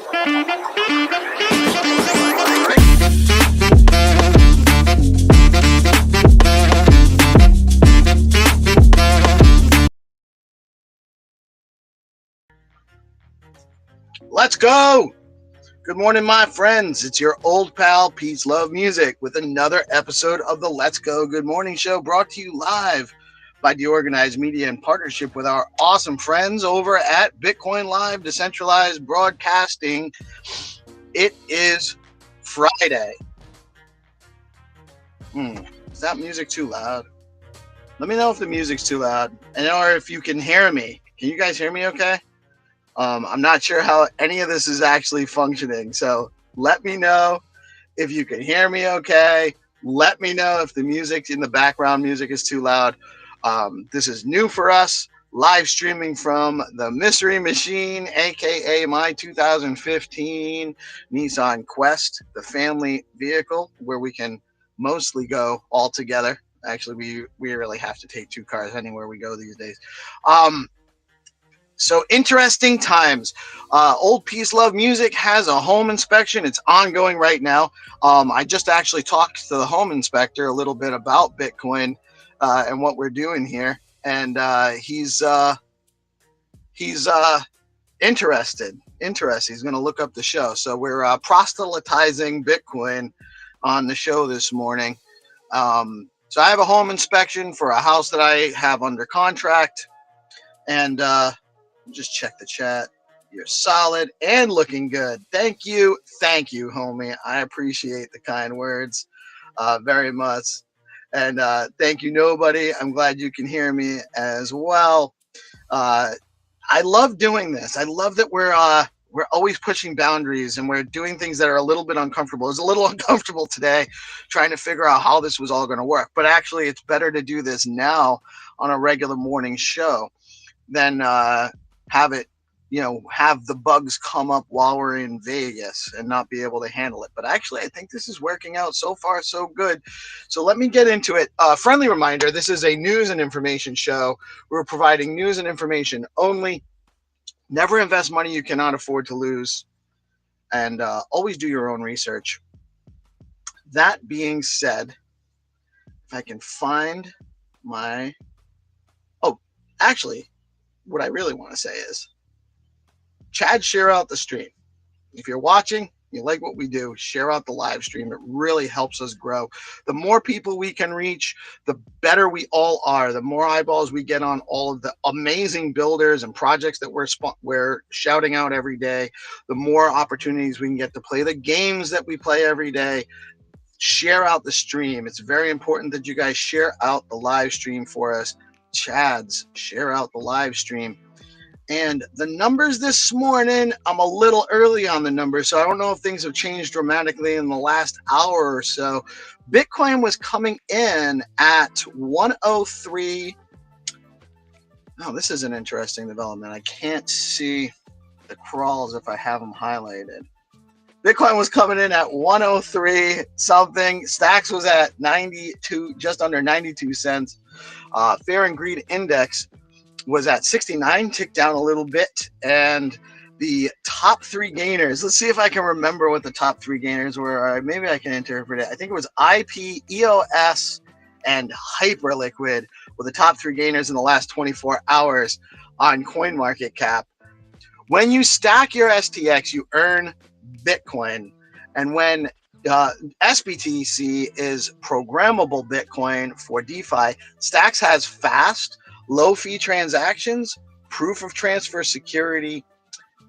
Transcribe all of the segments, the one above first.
Let's go. Good morning, my friends. It's your old pal, PeaceLoveMusic, with another episode of the Let's Go Good Morning Show, brought to you live by DeOrganized Media in partnership with our awesome friends over at BitcoinLive, Decentralized Broadcasting. It is Friday. Is that music too loud? Let me know if the music's too loud, or if you can hear me. Can you guys hear me okay? I'm not sure how any of this is actually functioning, so let me know if you can hear me okay. Let me know if the music in the background music is too loud. This is new for us, live streaming from the Mystery Machine, aka my 2015 Nissan Quest, the family vehicle where we can mostly go all together. Actually, we really have to take two cars anywhere we go these days. So interesting times. Old PeaceLoveMusic has a home inspection. It's ongoing right now. I just actually talked to the home inspector a little bit about Bitcoin and what we're doing here, and he's interested. He's going to look up the show. So we're proselytizing Bitcoin on the show this morning. So I have a home inspection for a house that I have under contract, and just check the chat. You're solid and looking good. Thank you, homie. I appreciate the kind words very much. And thank you, nobody. I'm glad you can hear me as well. I love doing this. I love that we're always pushing boundaries, and we're doing things that are a little bit uncomfortable. It was a little uncomfortable today trying to figure out how this was all going to work. But actually, it's better to do this now on a regular morning show than have the bugs come up while we're in Vegas and not be able to handle it. But actually, I think this is working out so far so good. So let me get into it. Friendly reminder, this is a news and information show. We're providing news and information only. Never invest money you cannot afford to lose. And always do your own research. That being said, if I can find my... Oh, actually... what I really want to say is, Chad, share out the stream. If you're watching, you like what we do, share out the live stream. It really helps us grow. The more people we can reach, the better we all are. The more eyeballs we get on all of the amazing builders and projects that we're shouting out every day, the more opportunities we can get to play the games that we play every day. Share out the stream. It's very important that you guys share out the live stream for us. Chads, share out the live stream. And the numbers this morning, I'm a little early on the numbers, so I don't know if things have changed dramatically in the last hour or so. Bitcoin was coming in at 103. Oh, this is an interesting development. I can't see the crawls if I have them highlighted. Bitcoin was coming in at 103 something. Stacks was at 92, just under 92 cents. Fear and Greed Index was at 69, ticked down a little bit. And the top three gainers, let's see if I can remember what the top three gainers were. Or maybe I can interpret it. I think it was IP, EOS, and Hyperliquid were the top three gainers in the last 24 hours on CoinMarketCap. When you stack your STX, you earn Bitcoin. And when SBTC is programmable Bitcoin for DeFi, Stacks has fast, low-fee transactions, proof of transfer security,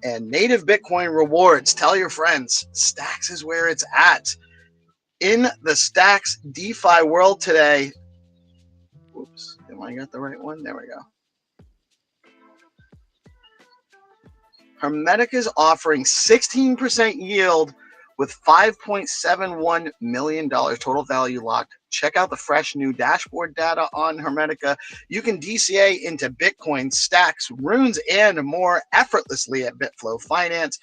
and native Bitcoin rewards. Tell your friends, Stacks is where it's at. In the Stacks DeFi world today, whoops, am I got the right one? There we go. Hermetic is offering 16% yield with $5.71 million total value locked. Check out the fresh new dashboard data on Hermetica. You can DCA into Bitcoin, Stacks, Runes, and more effortlessly at Bitflow Finance.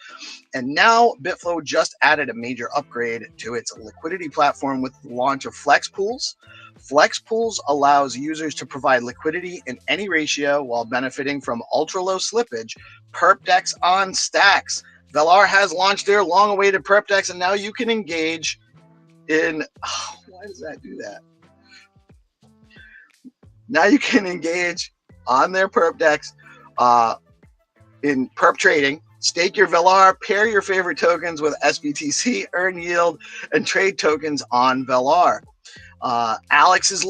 And now Bitflow just added a major upgrade to its liquidity platform with the launch of Flex Pools. Flex Pools allows users to provide liquidity in any ratio while benefiting from ultra low slippage, perp decks on Stacks. Velar has launched their long-awaited perp decks, and now you can engage in. Oh, why does that do that? Now you can engage on their perp decks in perp trading. Stake your Velar, pair your favorite tokens with SBTC, earn yield, and trade tokens on Velar. Alex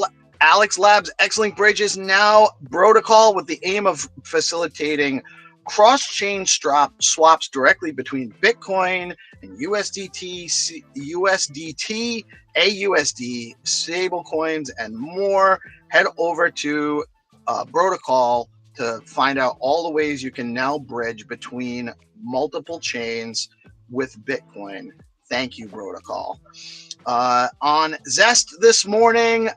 Labs X-Link Bridge is now protocol with the aim of facilitating cross-chain swaps directly between Bitcoin and USDT, AUSD, stablecoins, and more. Head over to protocol to find out all the ways you can now bridge between multiple chains with Bitcoin. Thank you, protocol. On Zest this morning,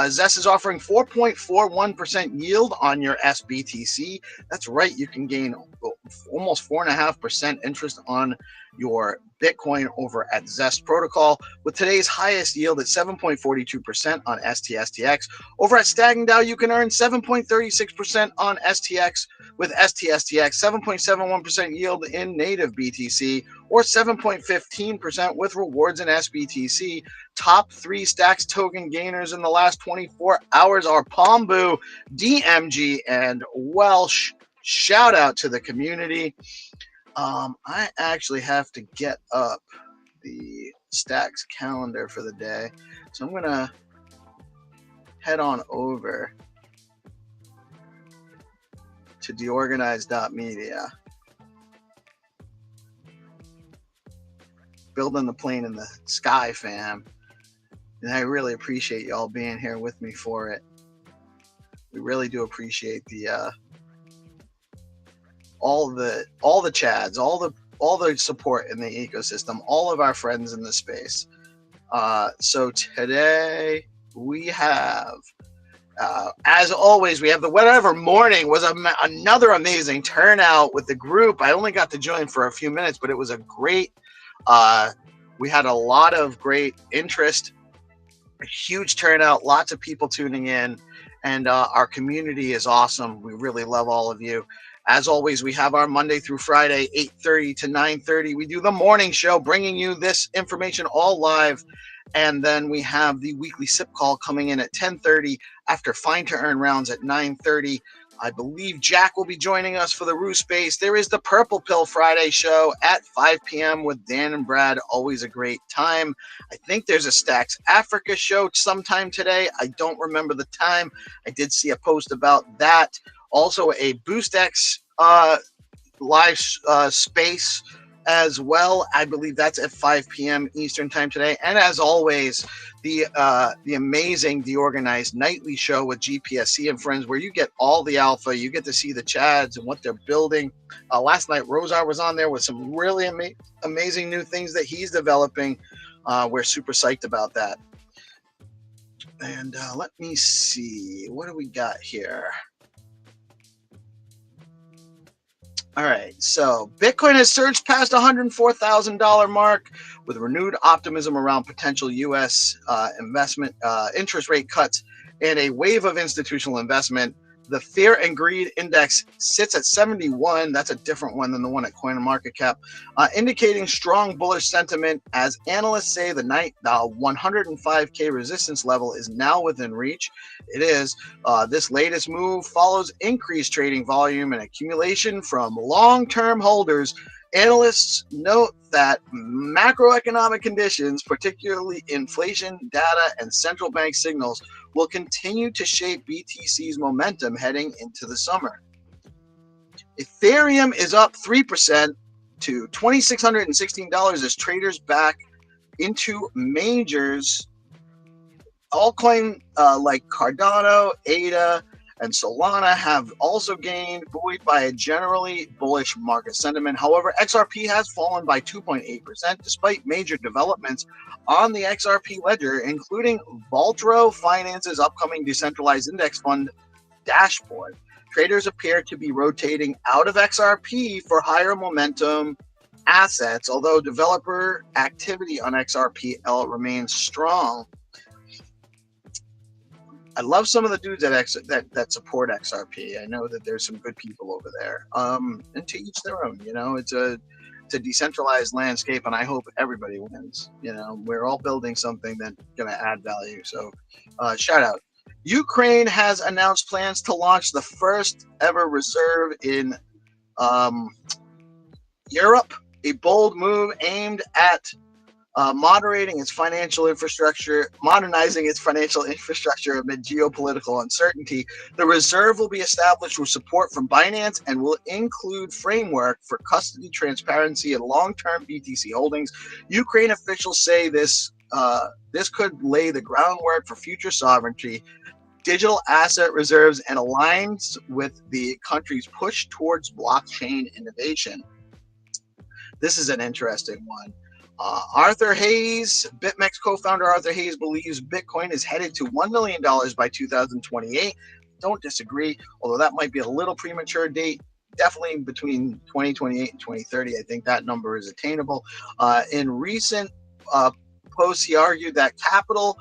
Zest is offering 4.41% yield on your SBTC. That's right, you can gain almost 4.5% interest on your Bitcoin over at Zest Protocol, with today's highest yield at 7.42% on STSTX. Over at StackingDAO, you can earn 7.36% on STX with STSTX, 7.71% yield in native BTC, or 7.15% with rewards in SBTC. Top 3 Stacks token gainers in the last 24 hours are Pombu, DMG, and Welsh. Shout out to the community. I actually have to get up the Stacks calendar for the day, so I'm gonna head on over to DeOrganized.media. Building the plane in the sky, fam. And I really appreciate y'all being here with me for it. We really do appreciate the all the chads, all the support in the ecosystem, all of our friends in the space. So today we have, as always, we have the whatever morning was another amazing turnout with the group. I only got to join for a few minutes, but it was a great. We had a lot of great interest, a huge turnout, lots of people tuning in, and our community is awesome. We really love all of you. As always, we have our Monday through Friday, 8:30 to 9:30. We do the morning show, bringing you this information all live. And then we have the weekly SIP call coming in at 10:30 after Find to Earn rounds at 9:30. I believe Jack will be joining us for the ROO space. There is the Purple Pill Friday show at 5 p.m. with Dan and Brad. Always a great time. I think there's a Stacks Africa show sometime today. I don't remember the time. I did see a post about that. Also, a BoostX live space as well. I believe that's at 5 p.m. Eastern time today. And as always, the amazing DeOrganized nightly show with GPSC and friends, where you get all the alpha. You get to see the chads and what they're building. Last night, Rozar was on there with some really amazing new things that he's developing. We're super psyched about that. And let me see. What do we got here? All right, so Bitcoin has surged past $104,000 mark with renewed optimism around potential U.S. investment interest rate cuts and a wave of institutional investment. The Fear and Greed Index sits at 71. That's a different one than the one at CoinMarketCap, indicating strong bullish sentiment as analysts say the 105K resistance level is now within reach. It is. This latest move follows increased trading volume and accumulation from long-term holders. Analysts note that macroeconomic conditions, particularly inflation data and central bank signals, will continue to shape BTC's momentum heading into the summer. Ethereum is up 3% to $2,616 as traders back into majors. Altcoin like Cardano, ADA, and Solana have also gained, buoyed by a generally bullish market sentiment. However, XRP has fallen by 2.8% despite major developments on the XRP ledger, including Vaultro Finance's upcoming decentralized index fund dashboard. Traders appear to be rotating out of XRP for higher momentum assets, although developer activity on XRPL remains strong. I love some of the dudes that support XRP. I know that there's some good people over there. And to each their own. You know, it's to decentralized landscape, and I hope everybody wins. You know, we're all building something that's going to add value. So, shout out. Ukraine has announced plans to launch the first ever reserve in Europe, a bold move aimed at modernizing its financial infrastructure amid geopolitical uncertainty. The reserve will be established with support from Binance and will include framework for custody, transparency, and long-term BTC holdings. Ukraine officials say this could lay the groundwork for future sovereignty, digital asset reserves, and aligns with the country's push towards blockchain innovation. This is an interesting one. Arthur Hayes, Bitmex co-founder Arthur Hayes, believes Bitcoin is headed to $1 million by 2028. Don't disagree, although that might be a little premature date. Definitely between 2028 and 2030, I think that number is attainable. In recent posts, he argued that capital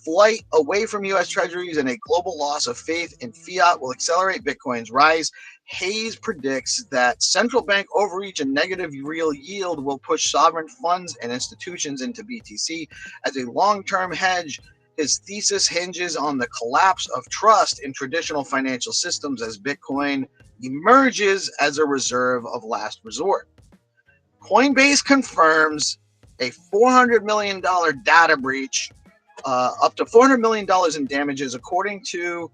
flight away from U.S. treasuries and a global loss of faith in fiat will accelerate Bitcoin's rise. Hayes predicts that central bank overreach and negative real yield will push sovereign funds and institutions into BTC as a long-term hedge. His thesis hinges on the collapse of trust in traditional financial systems as Bitcoin emerges as a reserve of last resort. Coinbase confirms a $400 million data breach, up to $400 million in damages, according to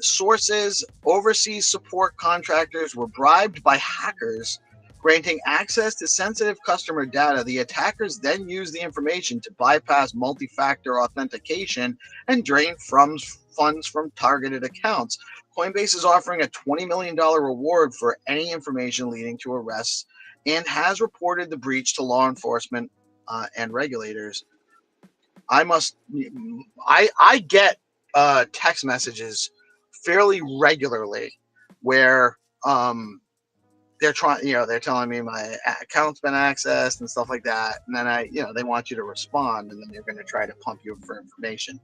sources. Overseas support contractors were bribed by hackers, granting access to sensitive customer data. The attackers then used the information to bypass multi-factor authentication and drain funds from targeted accounts. Coinbase is offering a $20 million reward for any information leading to arrests and has reported the breach to law enforcement and regulators. I get text messages fairly regularly where they're telling me my account's been accessed and stuff like that, and then they want you to respond, and then they're going to try to pump you for information.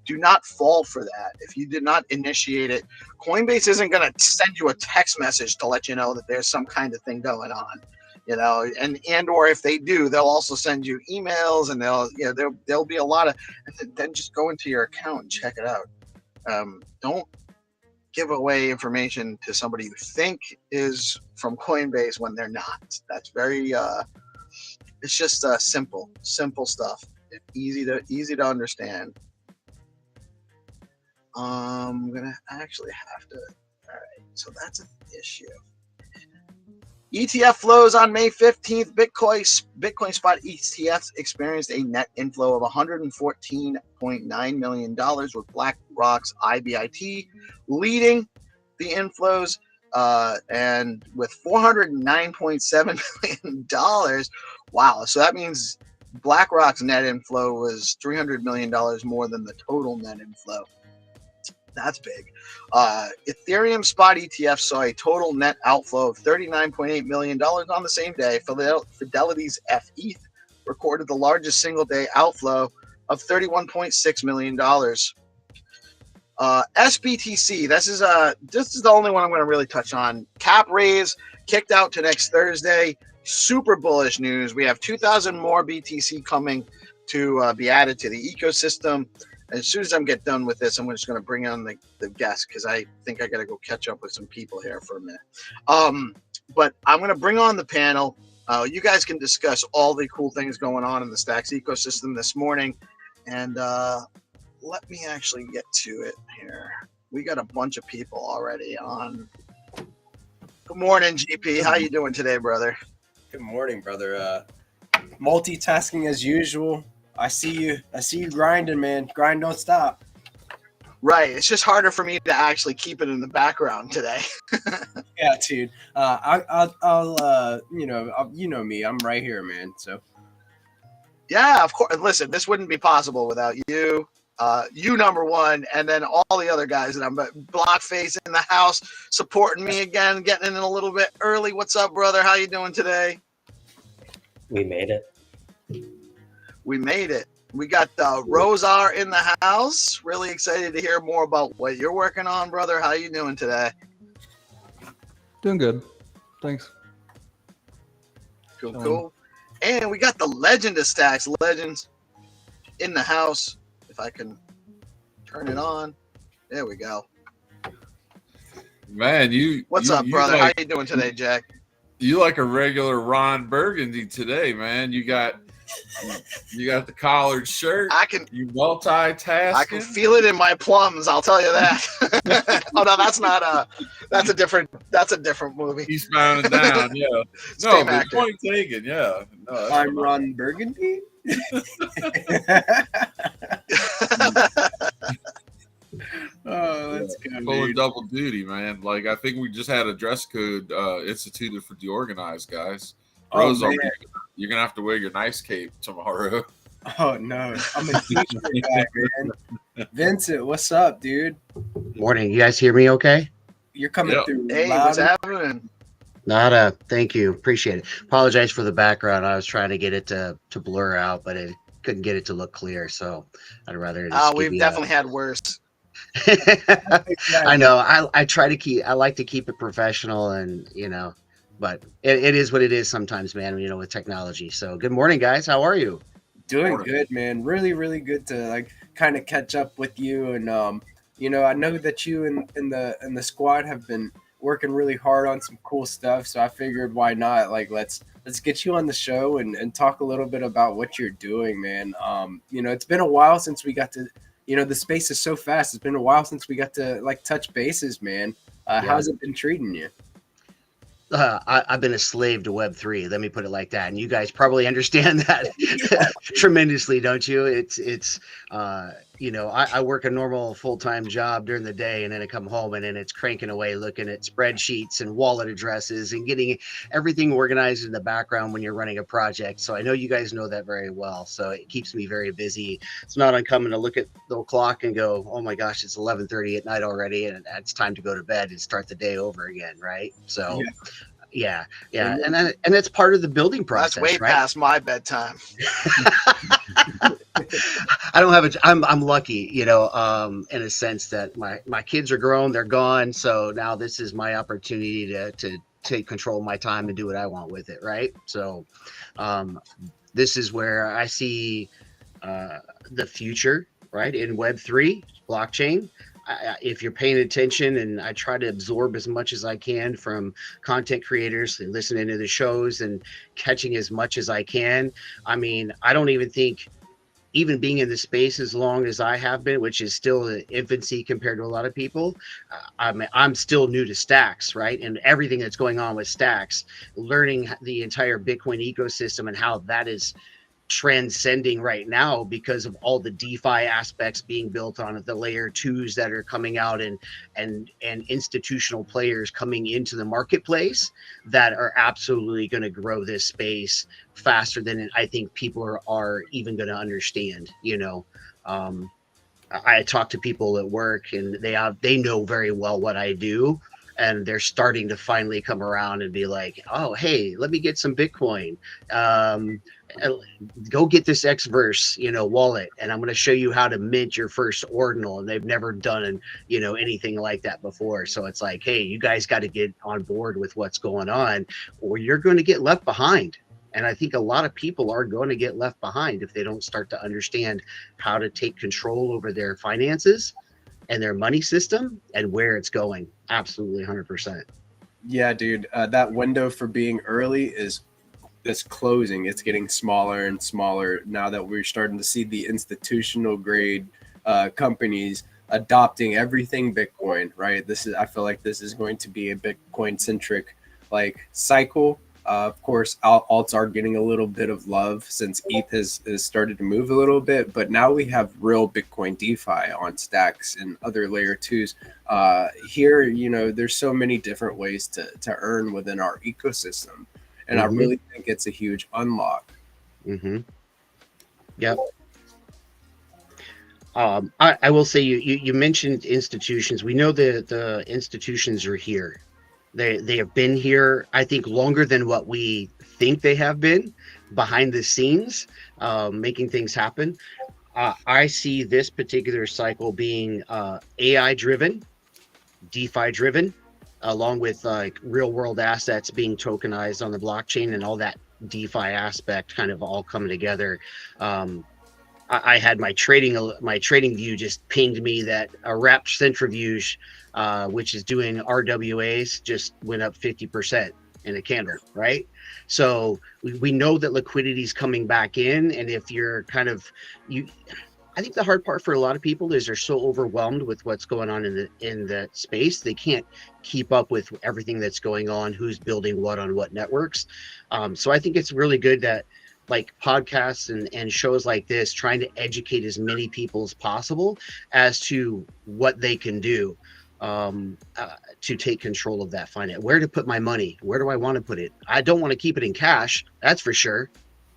Do not fall for that. If you did not initiate it, Coinbase isn't going to send you a text message to let you know that there's some kind of thing going on. And or if they do, they'll also send you emails, and there'll be a lot of. Then just go into your account and check it out. Don't give away information to somebody you think is from Coinbase when they're not. That's very. It's just simple stuff. Easy to understand. I'm gonna actually have to. All right, so that's an issue. ETF flows on May 15th. Bitcoin spot ETFs experienced a net inflow of $114.9 million, with BlackRock's IBIT leading the inflows, and with $409.7 million. Wow. So that means BlackRock's net inflow was $300 million more than the total net inflow. That's big. Ethereum spot ETF saw a total net outflow of $39.8 million on the same day. Fidelity's FETH recorded the largest single day outflow of $31.6 million. SBTC, this is the only one I'm going to really touch on. Cap raise kicked out to next Thursday. Super bullish news. We have 2,000 more BTC coming to be added to the ecosystem. As soon as I get done with this, I'm just going to bring on the guest, because I think I got to go catch up with some people here for a minute. But I'm going to bring on the panel. You guys can discuss all the cool things going on in the Stacks ecosystem this morning. And let me actually get to it here. We got a bunch of people already on. Good morning, GP. How you doing today, brother? Good morning, brother. Multitasking as usual. I see you grinding, man. Grind don't stop. Right. It's just harder for me to actually keep it in the background today. Yeah, dude. I'll you know me. I'm right here, man. So. Yeah, of course. Listen, this wouldn't be possible without you. You number one, and then all the other guys that I'm Blockface in the house supporting me again, getting in a little bit early. What's up, brother? How you doing today? We made it. We made it. We got Rosar in the house. Really excited to hear more about what you're working on, brother. How you doing today? Doing good. Thanks. Cool. And we got the legend of stacks, legends in the house. If I can turn it on. There we go. Man, What's up, brother? How you doing today, Jack? You like a regular Ron Burgundy today, man. You got the collared shirt. You multitasking. I can feel it in my plums. I'll tell you that. Oh no, that's not that's a different movie. Eastbound and Down, yeah. No, but point taken, yeah. No, I'm Ron Burgundy. Oh, that's good. Pulling double duty, man. Like, I think we just had a dress code instituted for DeOrganized, guys. Bros, you're gonna have to wear your nice cape tomorrow. Oh no, I'm a t-shirt guy, man. Vincent, what's up, dude? Morning. You guys hear me okay? You're coming through. Hey, loud. what's happening? Nada. Thank you. Appreciate it. Apologize for the background. I was trying to get it to blur out, but it couldn't get it to look clear. So I'd rather just we've definitely had worse. I know. I try to keep. I like to keep it professional, and but it is what it is sometimes, man. With technology. So good morning, guys. How are you? Doing good, man. Really, really good to kind of catch up with you. And I know that you and the squad have been working really hard on some cool stuff. So I figured, why not? Let's get you on the show and talk a little bit about what you're doing, man. It's been a while since we got to. The space is so fast. It's been a while since we got to touch bases, man. How's it been treating you? I've been a slave to Web3. Let me put it like that. And you guys probably understand that tremendously, don't you? I work a normal full-time job during the day, and then I come home and then it's cranking away looking at spreadsheets and wallet addresses and getting everything organized in the background when you're running a project. So I know you guys know that very well. So it keeps me very busy. It's not uncommon to look at the clock and go, oh my gosh, it's 11:30 at night already, and it's time to go to bed and start the day over again, right? So yeah. And that's part of the building process. That's way past my bedtime. I don't have I'm lucky, in a sense that my kids are grown, they're gone. So now this is my opportunity to take control of my time and do what I want with it. Right. So this is where I see the future, right, in Web3 blockchain. If you're paying attention, and I try to absorb as much as I can from content creators and listening to the shows and catching as much as I can. I mean, I don't even think, even being in the space as long as I have been, which is still in infancy compared to a lot of people, I'm still new to stacks, right? And everything that's going on with stacks, learning the entire Bitcoin ecosystem and how that is transcending right now because of all the DeFi aspects being built on it, the layer 2s that are coming out, and institutional players coming into the marketplace that are absolutely going to grow this space faster than I think people are even going to understand. I talk to people at work, and they know very well what I do, and they're starting to finally come around and be like, oh, hey, let me get some Bitcoin. Go get this Xverse, wallet, and I'm going to show you how to mint your first ordinal. And they've never done, anything like that before. So it's like, hey, you guys got to get on board with what's going on, or you're going to get left behind. And I think a lot of people are going to get left behind if they don't start to understand how to take control over their finances and their money system and where it's going. Absolutely 100%. Yeah, dude, that window for being early is closing. It's getting smaller and smaller now that we're starting to see the institutional grade companies adopting everything Bitcoin, right? I feel like this is going to be a Bitcoin centric cycle. Of course, alts are getting a little bit of love since ETH has started to move a little bit, but now we have real Bitcoin DeFi on stacks and other layer 2s. Here, there's so many different ways to earn within our ecosystem. And I really think it's a huge unlock. Yep. I will say you mentioned institutions. We know the institutions are here. They have been here, I think, longer than what we think they have been behind the scenes, making things happen. I see this particular cycle being AI driven, DeFi driven, along with real world assets being tokenized on the blockchain and all that DeFi aspect kind of all coming together. I had my trading view just pinged me that a wrap centrifuge, which is doing RWAs, just went up 50% in a candle, right? So we know that liquidity is coming back in, and if you're kind of I think the hard part for a lot of people is they're so overwhelmed with what's going on in the space, they can't keep up with everything that's going on, who's building what on what networks. So I think it's really good that like podcasts and shows like this trying to educate as many people as possible as to what they can do to take control of that finance. Where to put my money? Where do I want to put it? I don't want to keep it in cash. That's for sure.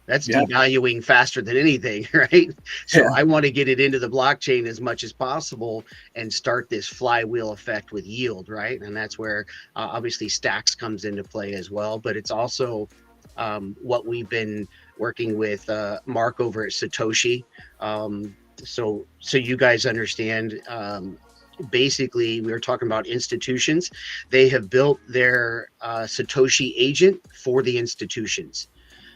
That's devaluing faster than anything, right? So I want to get it into the blockchain as much as possible and start this flywheel effect with yield, right? And that's where obviously Stacks comes into play as well. But it's also what we've been working with Mark over at Satoshi. So you guys understand. Basically, we were talking about institutions. They have built their Satoshi agent for the institutions.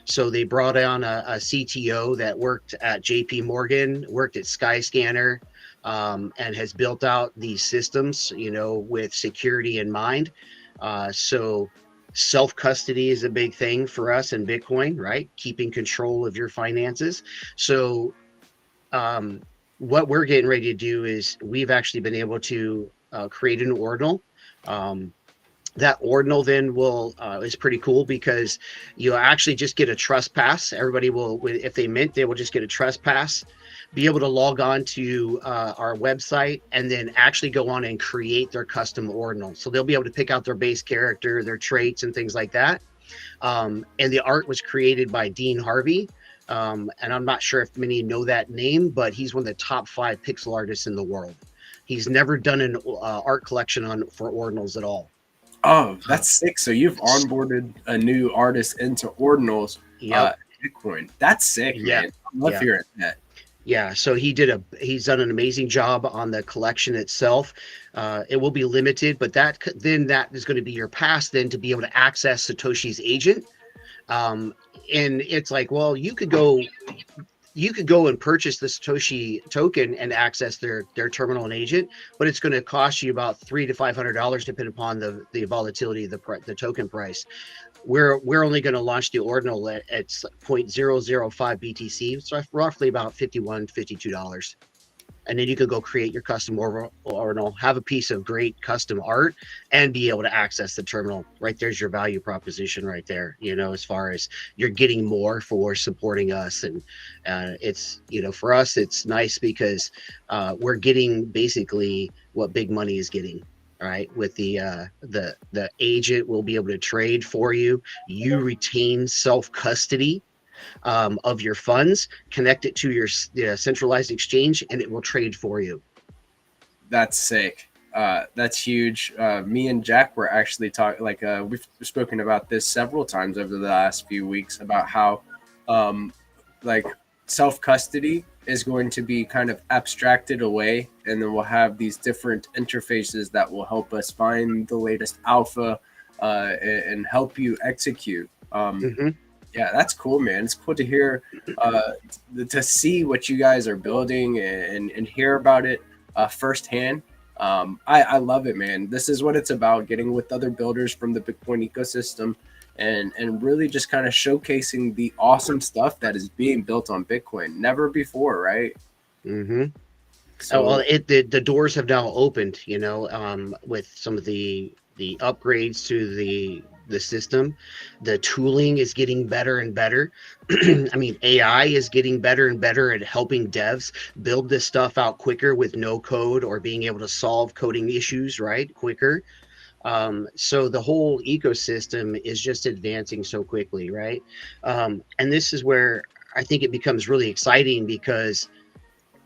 So they brought on a CTO that worked at JP Morgan, worked at Skyscanner, and has built out these systems, with security in mind. So self-custody is a big thing for us in Bitcoin, right? Keeping control of your finances. So what we're getting ready to do is we've actually been able to create an ordinal. That ordinal then will is pretty cool because you actually just get a trust pass. Everybody will, if they mint, they will just get a trust pass, be able to log on to our website and then actually go on and create their custom ordinal. So they'll be able to pick out their base character, their traits and things like that. And the art was created by Dean Harvey. And I'm not sure if many know that name, but he's one of the top 5 pixel artists in the world. He's never done an art collection for ordinals at all. Oh, that's sick. So you've onboarded a new artist into ordinals, Bitcoin. That's sick, man. I love hearing that. Yeah, so he's done an amazing job on the collection itself. It will be limited, but that is going to be your pass then to be able to access Satoshi's agent. And it's like, well, you could go and purchase the Satoshi token and access their terminal and agent, but it's going to cost you about $300 to $500 depending upon the volatility of the token price. We're only going to launch the ordinal at 0.005 BTC, so roughly about $51, $52. And then you could go create your custom ordinal, have a piece of great custom art, and be able to access the terminal. Right there's your value proposition right there, as far as you're getting more for supporting us. And it's, for us, it's nice because we're getting basically what big money is getting. All right, with the agent will be able to trade for you. You retain self-custody of your funds, connect it to your centralized exchange, and it will trade for you. That's sick. That's huge. Me and Jack were actually talking, we've spoken about this several times over the last few weeks about how self-custody is going to be kind of abstracted away, and then we'll have these different interfaces that will help us find the latest alpha and help you execute. Yeah, that's cool, man. It's cool to hear, to see what you guys are building and hear about it firsthand. I love it, man. This is what it's about, getting with other builders from the Bitcoin ecosystem and really just kind of showcasing the awesome stuff that is being built on Bitcoin. Never before, right? So, the doors have now opened, with some of the upgrades to the system. The tooling is getting better and better. I mean, AI is getting better and better at helping devs build this stuff out quicker with no code, or being able to solve coding issues quicker. So the whole ecosystem is just advancing so quickly, right? And this is where I think it becomes really exciting, because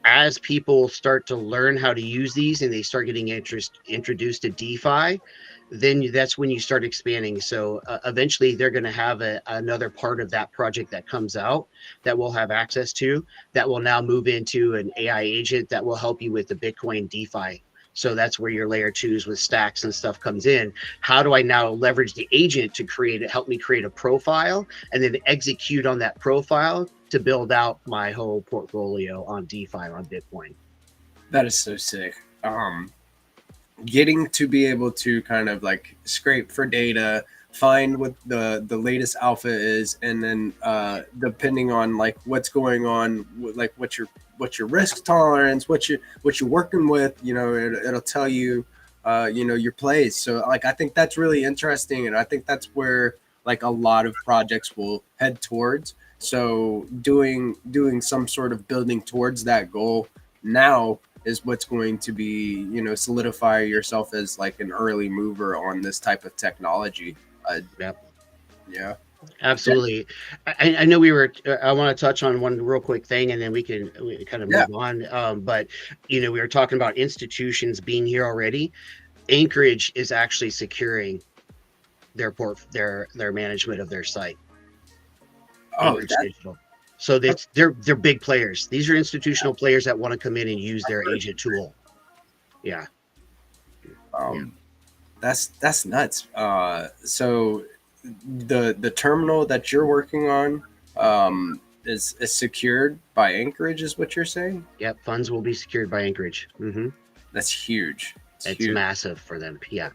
as people start to learn how to use these and they start getting introduced to DeFi, then that's when you start expanding. So eventually they're going to have another part of that project that comes out that we'll have access to, that will now move into an AI agent that will help you with the Bitcoin DeFi So that's where your layer 2s with stacks and stuff comes in. How do I now leverage the agent to help me create a profile and then execute on that profile to build out my whole portfolio on DeFi on Bitcoin? That is so sick. Getting to be able to kind of like scrape for data, find what the latest alpha is, and then depending on like what's going on, like what's your risk tolerance, what you're working with, you know, it'll tell you you know, your plays. So like I think that's really interesting, and I think that's where like a lot of projects will head towards. So doing some sort of building towards that goal now is what's going to be, you know, solidify yourself as like an early mover on this type of technology. Yeah, Absolutely. I know I want to touch on one real quick thing, and then we kind of move on. But, you know, we were talking about institutions being here already. Anchorage is actually securing their management of their site. Digital. So they're big players. These are institutional players that want to come in and use their agent tool. Yeah. That's nuts. So the terminal that you're working on is secured by Anchorage, is what you're saying? Yep, funds will be secured by Anchorage. That's huge. It's huge. massive for them. Yeah,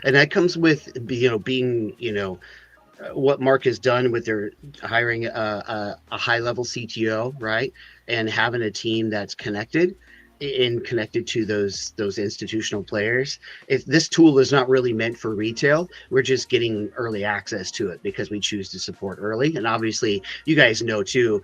and that comes with, you know, being, you know, what Mark has done with their hiring a high level CTO, right, and having a team that's connected to those institutional players. If this tool is not really meant for retail, we're just getting early access to it because we choose to support early. And obviously, you guys know too,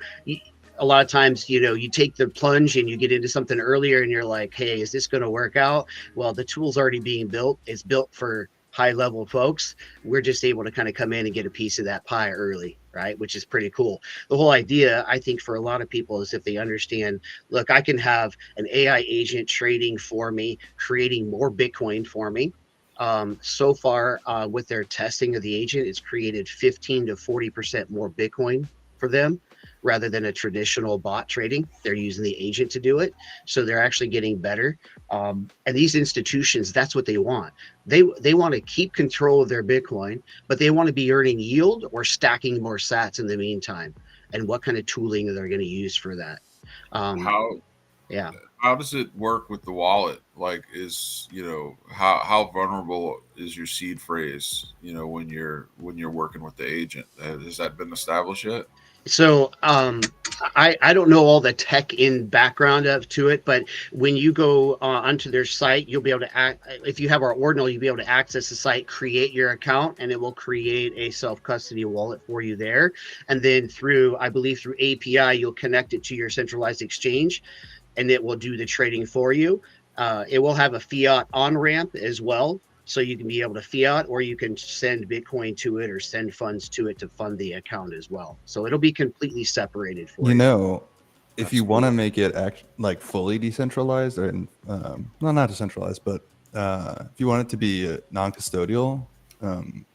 a lot of times, you know, you take the plunge and you get into something earlier and you're like, hey, is this going to work out? Well, the tool's already being built. It's built for high level folks. We're just able to kind of come in and get a piece of that pie early, right? Which is pretty cool. The whole idea, I think, for a lot of people is if they understand, look, I can have an AI agent trading for me, creating more Bitcoin for me. So far, with their testing of the agent, it's created 15 to 40% more Bitcoin for them rather than a traditional bot trading. They're using the agent to do it. So they're actually getting better. And these institutions, that's what they want. They want to keep control of their Bitcoin, but they want to be earning yield or stacking more sats in the meantime. And what kind of tooling they're going to use for that. How does it work with the wallet? Like, is, you know, how vulnerable is your seed phrase, you know, when you're working with the agent? Has that been established yet? So I don't know all the tech in background to it, but when you go onto their site, you'll be able to if you have our ordinal, you'll be able to access the site, create your account, and it will create a self-custody wallet for you there. And then I believe through API, you'll connect it to your centralized exchange, and it will do the trading for you. It will have a fiat on-ramp as well. So you can be able to fiat, or you can send Bitcoin to it or send funds to it to fund the account as well. So it'll be completely separated for you. You know, if you want to make it like fully decentralized, or not decentralized, but if you want it to be non-custodial,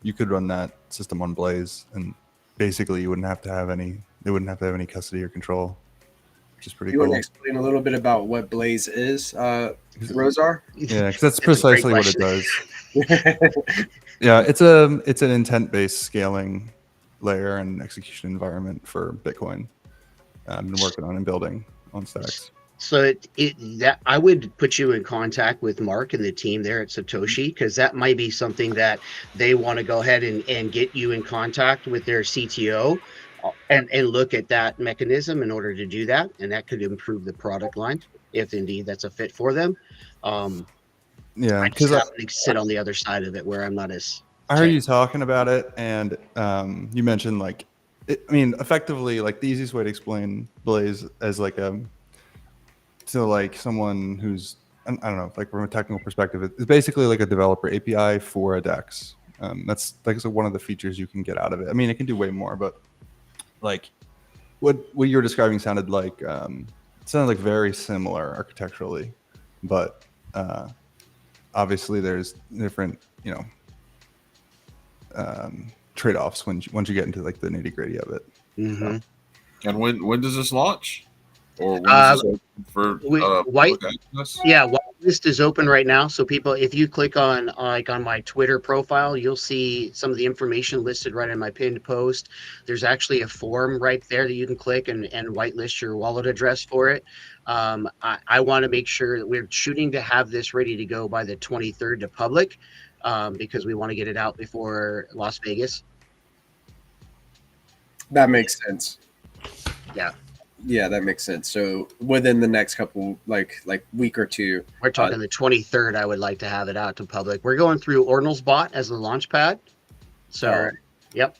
you could run that system on Blaze, and basically you wouldn't have to have any. They wouldn't have to have any custody or control, which is pretty cool. You want to explain a little bit about what Blaze is, Rosar? Yeah, because that's precisely what it does. Yeah, it's an intent-based scaling layer and execution environment for Bitcoin. I've been working on and building on Stacks. So I would put you in contact with Mark and the team there at Satoshi, because that might be something that they want to go ahead and get you in contact with their CTO and look at that mechanism in order to do that. And that could improve the product line if indeed that's a fit for them. Yeah, because I sit on the other side of it where I'm not as. I heard you talking about it, and you mentioned like, effectively, like the easiest way to explain Blaze as like to like someone who's, I don't know, like from a technical perspective, it's basically like a developer API for a DEX. That's like one of the features you can get out of it. I mean, it can do way more, but like what you were describing sounded like very similar architecturally, but obviously there's different, trade-offs once you get into like the nitty-gritty of it. Mm-hmm. And when does this launch? Or when is this open for white List is open right now, so people, if you click on on my Twitter profile, you'll see some of the information listed right in my pinned post. There's actually a form right there that you can click and whitelist your wallet address for it. I want to make sure that we're shooting to have this ready to go by the 23rd to public, because we want to get it out before Las Vegas. That makes sense. Yeah. Yeah, that makes sense. So within the next couple, like week or two, we're talking the 23rd. I would like to have it out to public. We're going through Ordinal's bot as the launch pad. So, yep.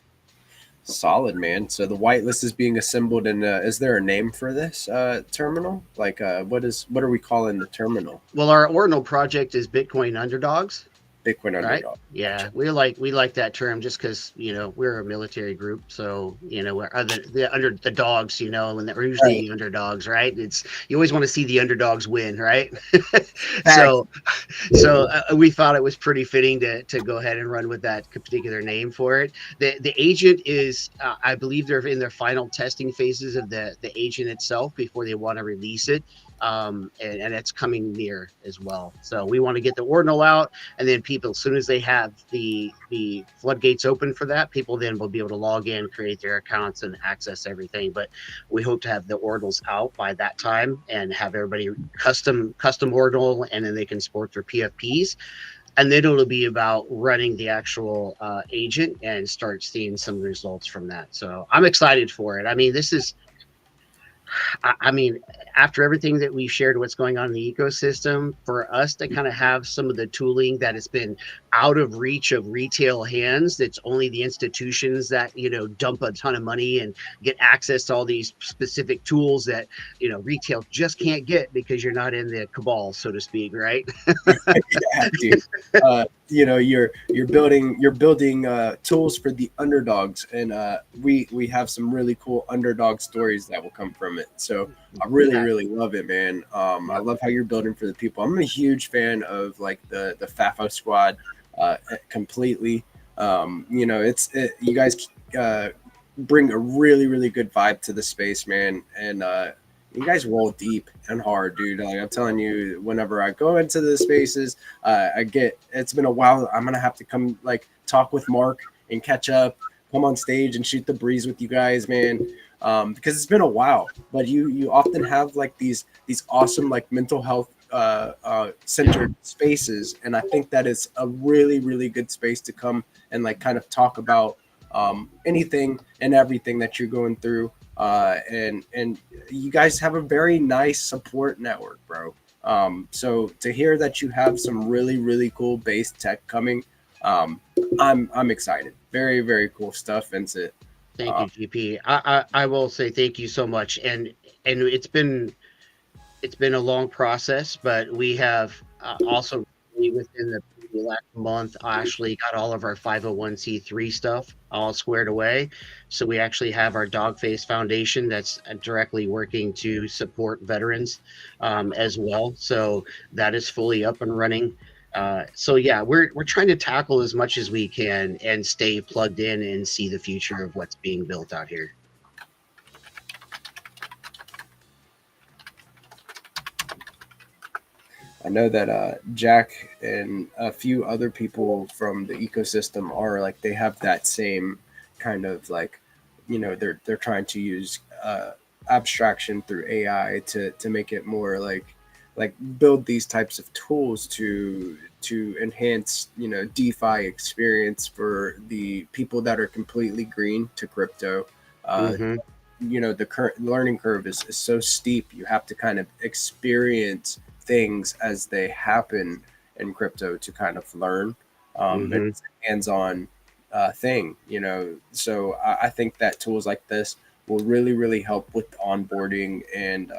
Solid, man. So the whitelist is being assembled, and is there a name for this terminal? Like, what are we calling the terminal? Well, our Ordinal project is Bitcoin Underdogs. Bitcoin Underdog. Right? Yeah, we like that term just because we're a military group, so we're the dogs, and we're usually the underdogs, right? You always want to see the underdogs win, right? so we thought it was pretty fitting to go ahead and run with that particular name for it. The agent is, I believe they're in their final testing phases of the agent itself before they want to release it. And it's coming near as well. So we want to get the Ordinal out, and then people, as soon as they have the floodgates open for that, people then will be able to log in, create their accounts, and access everything. But we hope to have the Ordinals out by that time and have everybody custom Ordinal, and then they can support their PFPs. And then it'll be about running the actual agent and start seeing some results from that. So I'm excited for it. I mean, after everything that we've shared, what's going on in the ecosystem, for us to kind of have some of the tooling that has been out of reach of retail hands, that's only the institutions that, dump a ton of money and get access to all these specific tools that, retail just can't get because you're not in the cabal, so to speak, right? Yeah, dude. You're building tools for the underdogs, and we have some really cool underdog stories that will come from it. So I really love it, man. I love how you're building for the people. I'm a huge fan of like the FAFO squad completely. You guys bring a really good vibe to the space, man, and you guys roll deep and hard, dude. Like, I'm telling you, whenever I go into the spaces, it's been a while. I'm gonna have to come talk with Mark and catch up, come on stage and shoot the breeze with you guys, man. Because it's been a while, but you often have these awesome mental health centered spaces, and I think that is a really good space to come and kind of talk about anything and everything that you're going through. And you guys have a very nice support network, bro. So to hear that you have some really cool base tech coming, I'm excited. Very cool stuff, Vincent. Thank you, GP. I will say thank you so much, and it's been a long process, but we have also within the last month actually got all of our 501c3 stuff all squared away. So we actually have our Dogface Foundation that's directly working to support veterans as well. So that is fully up and running. So yeah, we're trying to tackle as much as we can and stay plugged in and see the future of what's being built out here. I know that Jack and a few other people from the ecosystem are they have that same kind of they're trying to use abstraction through AI to make it more build these types of tools to enhance DeFi experience for the people that are completely green to crypto. The current learning curve is so steep. You have to kind of experience things as they happen in crypto to kind of learn. It's a hands-on thing, so I think that tools like this will really help with onboarding and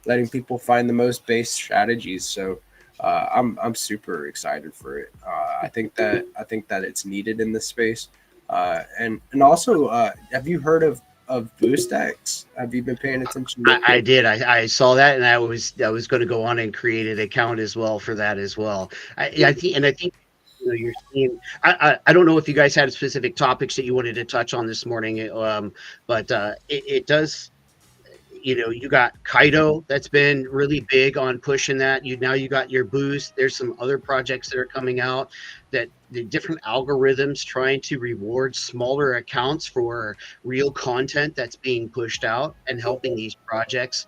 letting people find the most base strategies. So I'm super excited for it. I think that it's needed in this space. And also, have you heard of BoostX? Have you been paying attention? I did. I saw that, and I was going to go on and create an account as well for that as well. I think you're seeing. I don't know if you guys had specific topics that you wanted to touch on this morning, but it does. You got Kaido that's been really big on pushing that. Now you got your Boost. There's some other projects that are coming out that the different algorithms trying to reward smaller accounts for real content that's being pushed out and helping these projects,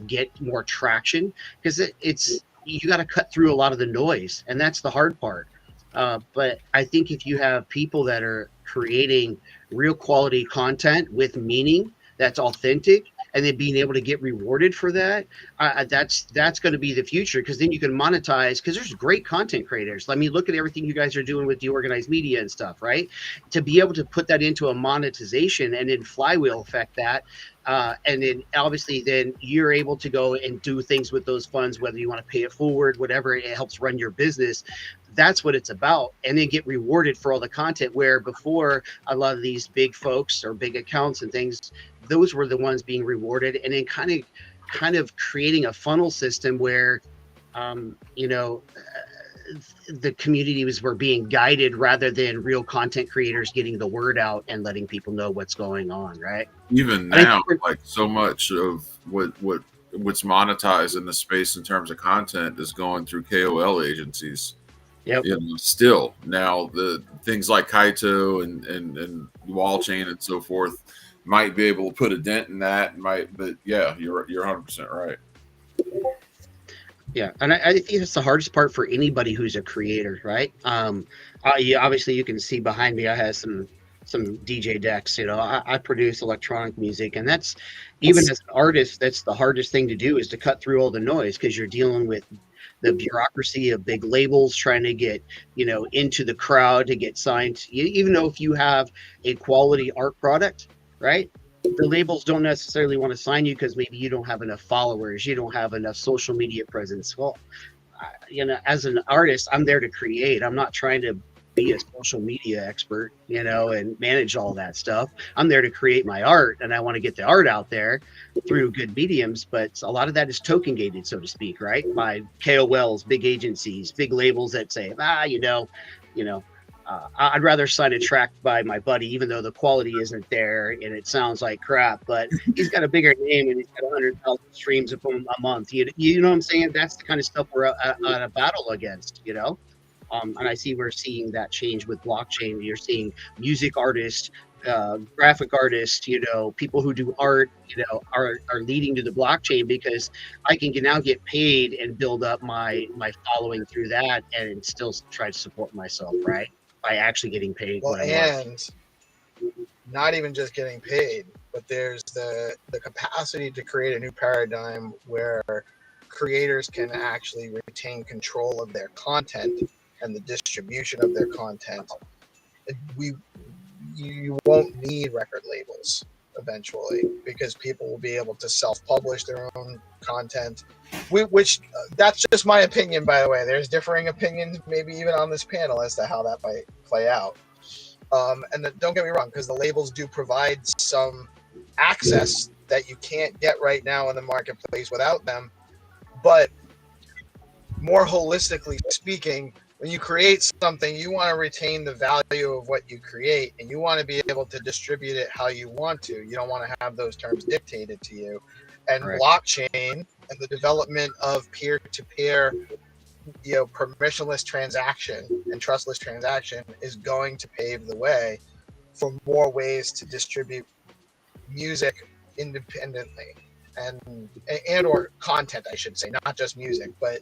get more traction, because it's you got to cut through a lot of the noise, and that's the hard part. But I think if you have people that are creating real quality content with meaning, that's authentic, and then being able to get rewarded for that, that's going to be the future, because then you can monetize, because there's great content creators. Let me look at everything you guys are doing with DeOrganized media and stuff, right? To be able to put that into a monetization and then flywheel effect that, and then obviously then you're able to go and do things with those funds, whether you want to pay it forward, whatever, it helps run your business. That's what it's about, and then get rewarded for all the content, where before a lot of these big folks or big accounts and things, those were the ones being rewarded, and then kind of creating a funnel system where the communities were being guided rather than real content creators getting the word out and letting people know what's going on, right? Even now, like so much of what's monetized in the space in terms of content is going through KOL agencies. Yep. Still now the things like Kaito and wall chain and so forth might be able to put a dent in that. But yeah, you're 100% right. Yeah, and I think it's the hardest part for anybody who's a creator, right? Obviously you can see behind me I have some DJ decks. I produce electronic music, and that's even as an artist, that's the hardest thing to do, is to cut through all the noise, because you're dealing with the bureaucracy of big labels trying to get into the crowd to get signed. Even though if you have a quality art product, right, the labels don't necessarily want to sign you because maybe you don't have enough followers, you don't have enough social media presence. Well, as an artist, I'm there to create. I'm not trying to be a social media expert, and manage all that stuff. I'm there to create my art, and I want to get the art out there through good mediums. But a lot of that is token gated, so to speak, right? By KOLs, big agencies, big labels that say, I'd rather sign a track by my buddy, even though the quality isn't there and it sounds like crap, but he's got a bigger name and he's got 100,000 streams of him a month. You know what I'm saying? That's the kind of stuff we're on a battle against, And I see we're seeing that change with blockchain. You're seeing music artists, graphic artists, people who do art, are leading to the blockchain, because I can now get paid and build up my following through that, and still try to support myself, right? By actually getting paid. Well, and not even just getting paid, but there's the capacity to create a new paradigm where creators can actually retain control of their content and the distribution of their content. You won't need record labels eventually, because people will be able to self-publish their own content, which that's just my opinion, by the way. There's differing opinions, maybe even on this panel, as to how that might play out. Don't get me wrong, because the labels do provide some access that you can't get right now in the marketplace without them. But more holistically speaking, when you create something, you want to retain the value of what you create, and you want to be able to distribute it how you want to. You don't want to have those terms dictated to you. And Correct. Blockchain and the development of peer-to-peer, permissionless transaction and trustless transaction is going to pave the way for more ways to distribute music independently and or content, I should say, not just music, but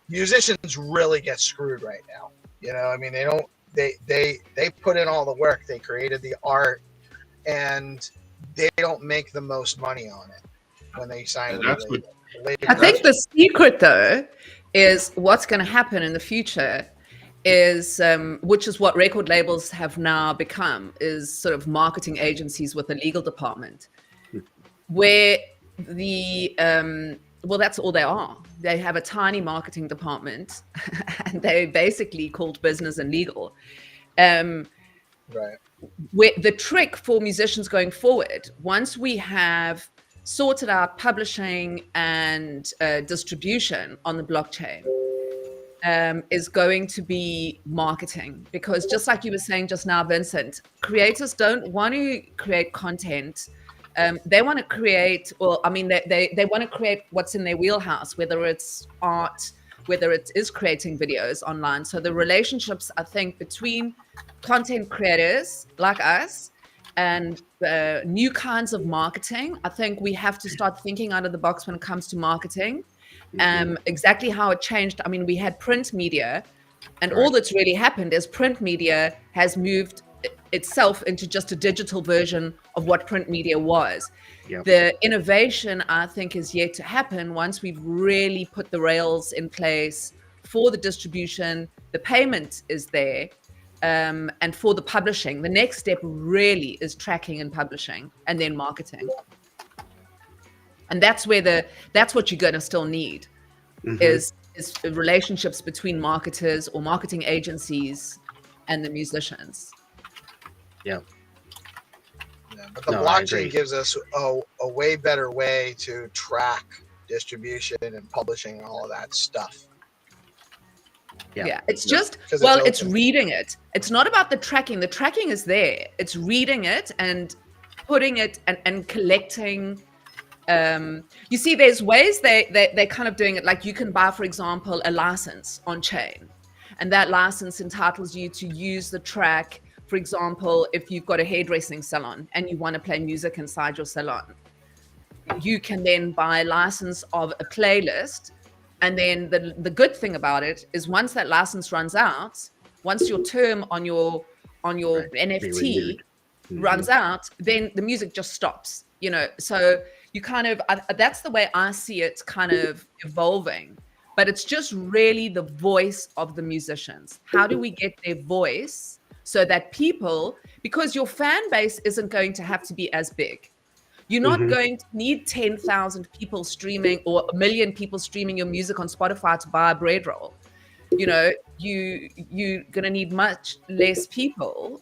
musicians really get screwed right now. They put in all the work, they created the art, and they don't make the most money on it when they sign with the label. I think the secret, though, is what's going to happen in the future is, which is what record labels have now become, is sort of marketing agencies with a legal department, where well, that's all they are. They have a tiny marketing department, and they're basically called business and legal. Right. Where the trick for musicians going forward, once we have sorted out publishing and distribution on the blockchain, is going to be marketing. Because just like you were saying just now, Vincent, creators don't want to create content They want to create, well, I mean, they want to create what's in their wheelhouse, whether it's art, whether it is creating videos online. So the relationships, I think, between content creators like us and new kinds of marketing, I think we have to start thinking out of the box when it comes to marketing. Exactly how it changed. I mean, we had print media, and all that's really happened is print media has moved itself into just a digital version of what print media was. The innovation, I think, is yet to happen once we've really put the rails in place for the distribution, the payment is there, and for the publishing. The next step really is tracking and publishing, and then marketing. And that's what you're going to still need is relationships between marketers or marketing agencies and the musicians. But the blockchain gives us a way better way to track distribution and publishing and all of that stuff. It's just, well, it's reading it. It's not about the tracking. The tracking is there. It's reading it and putting it and collecting. You see, there's ways they're kind of doing it. Like you can buy, for example, a license on chain, and that license entitles you to use the track. For example, if you've got a hairdressing salon and you want to play music inside your salon, you can then buy a license of a playlist. And then the good thing about it is once that license runs out, once your term on your NFT runs out, then the music just stops, you know. So you kind of, that's the way I see it kind of evolving. But it's just really the voice of the musicians. How do we get their voice so that people, because your fan base isn't going to have to be as big. You're not going to need 10,000 people streaming or 1 million people streaming your music on Spotify to buy a bread roll. You know, you're going to need much less people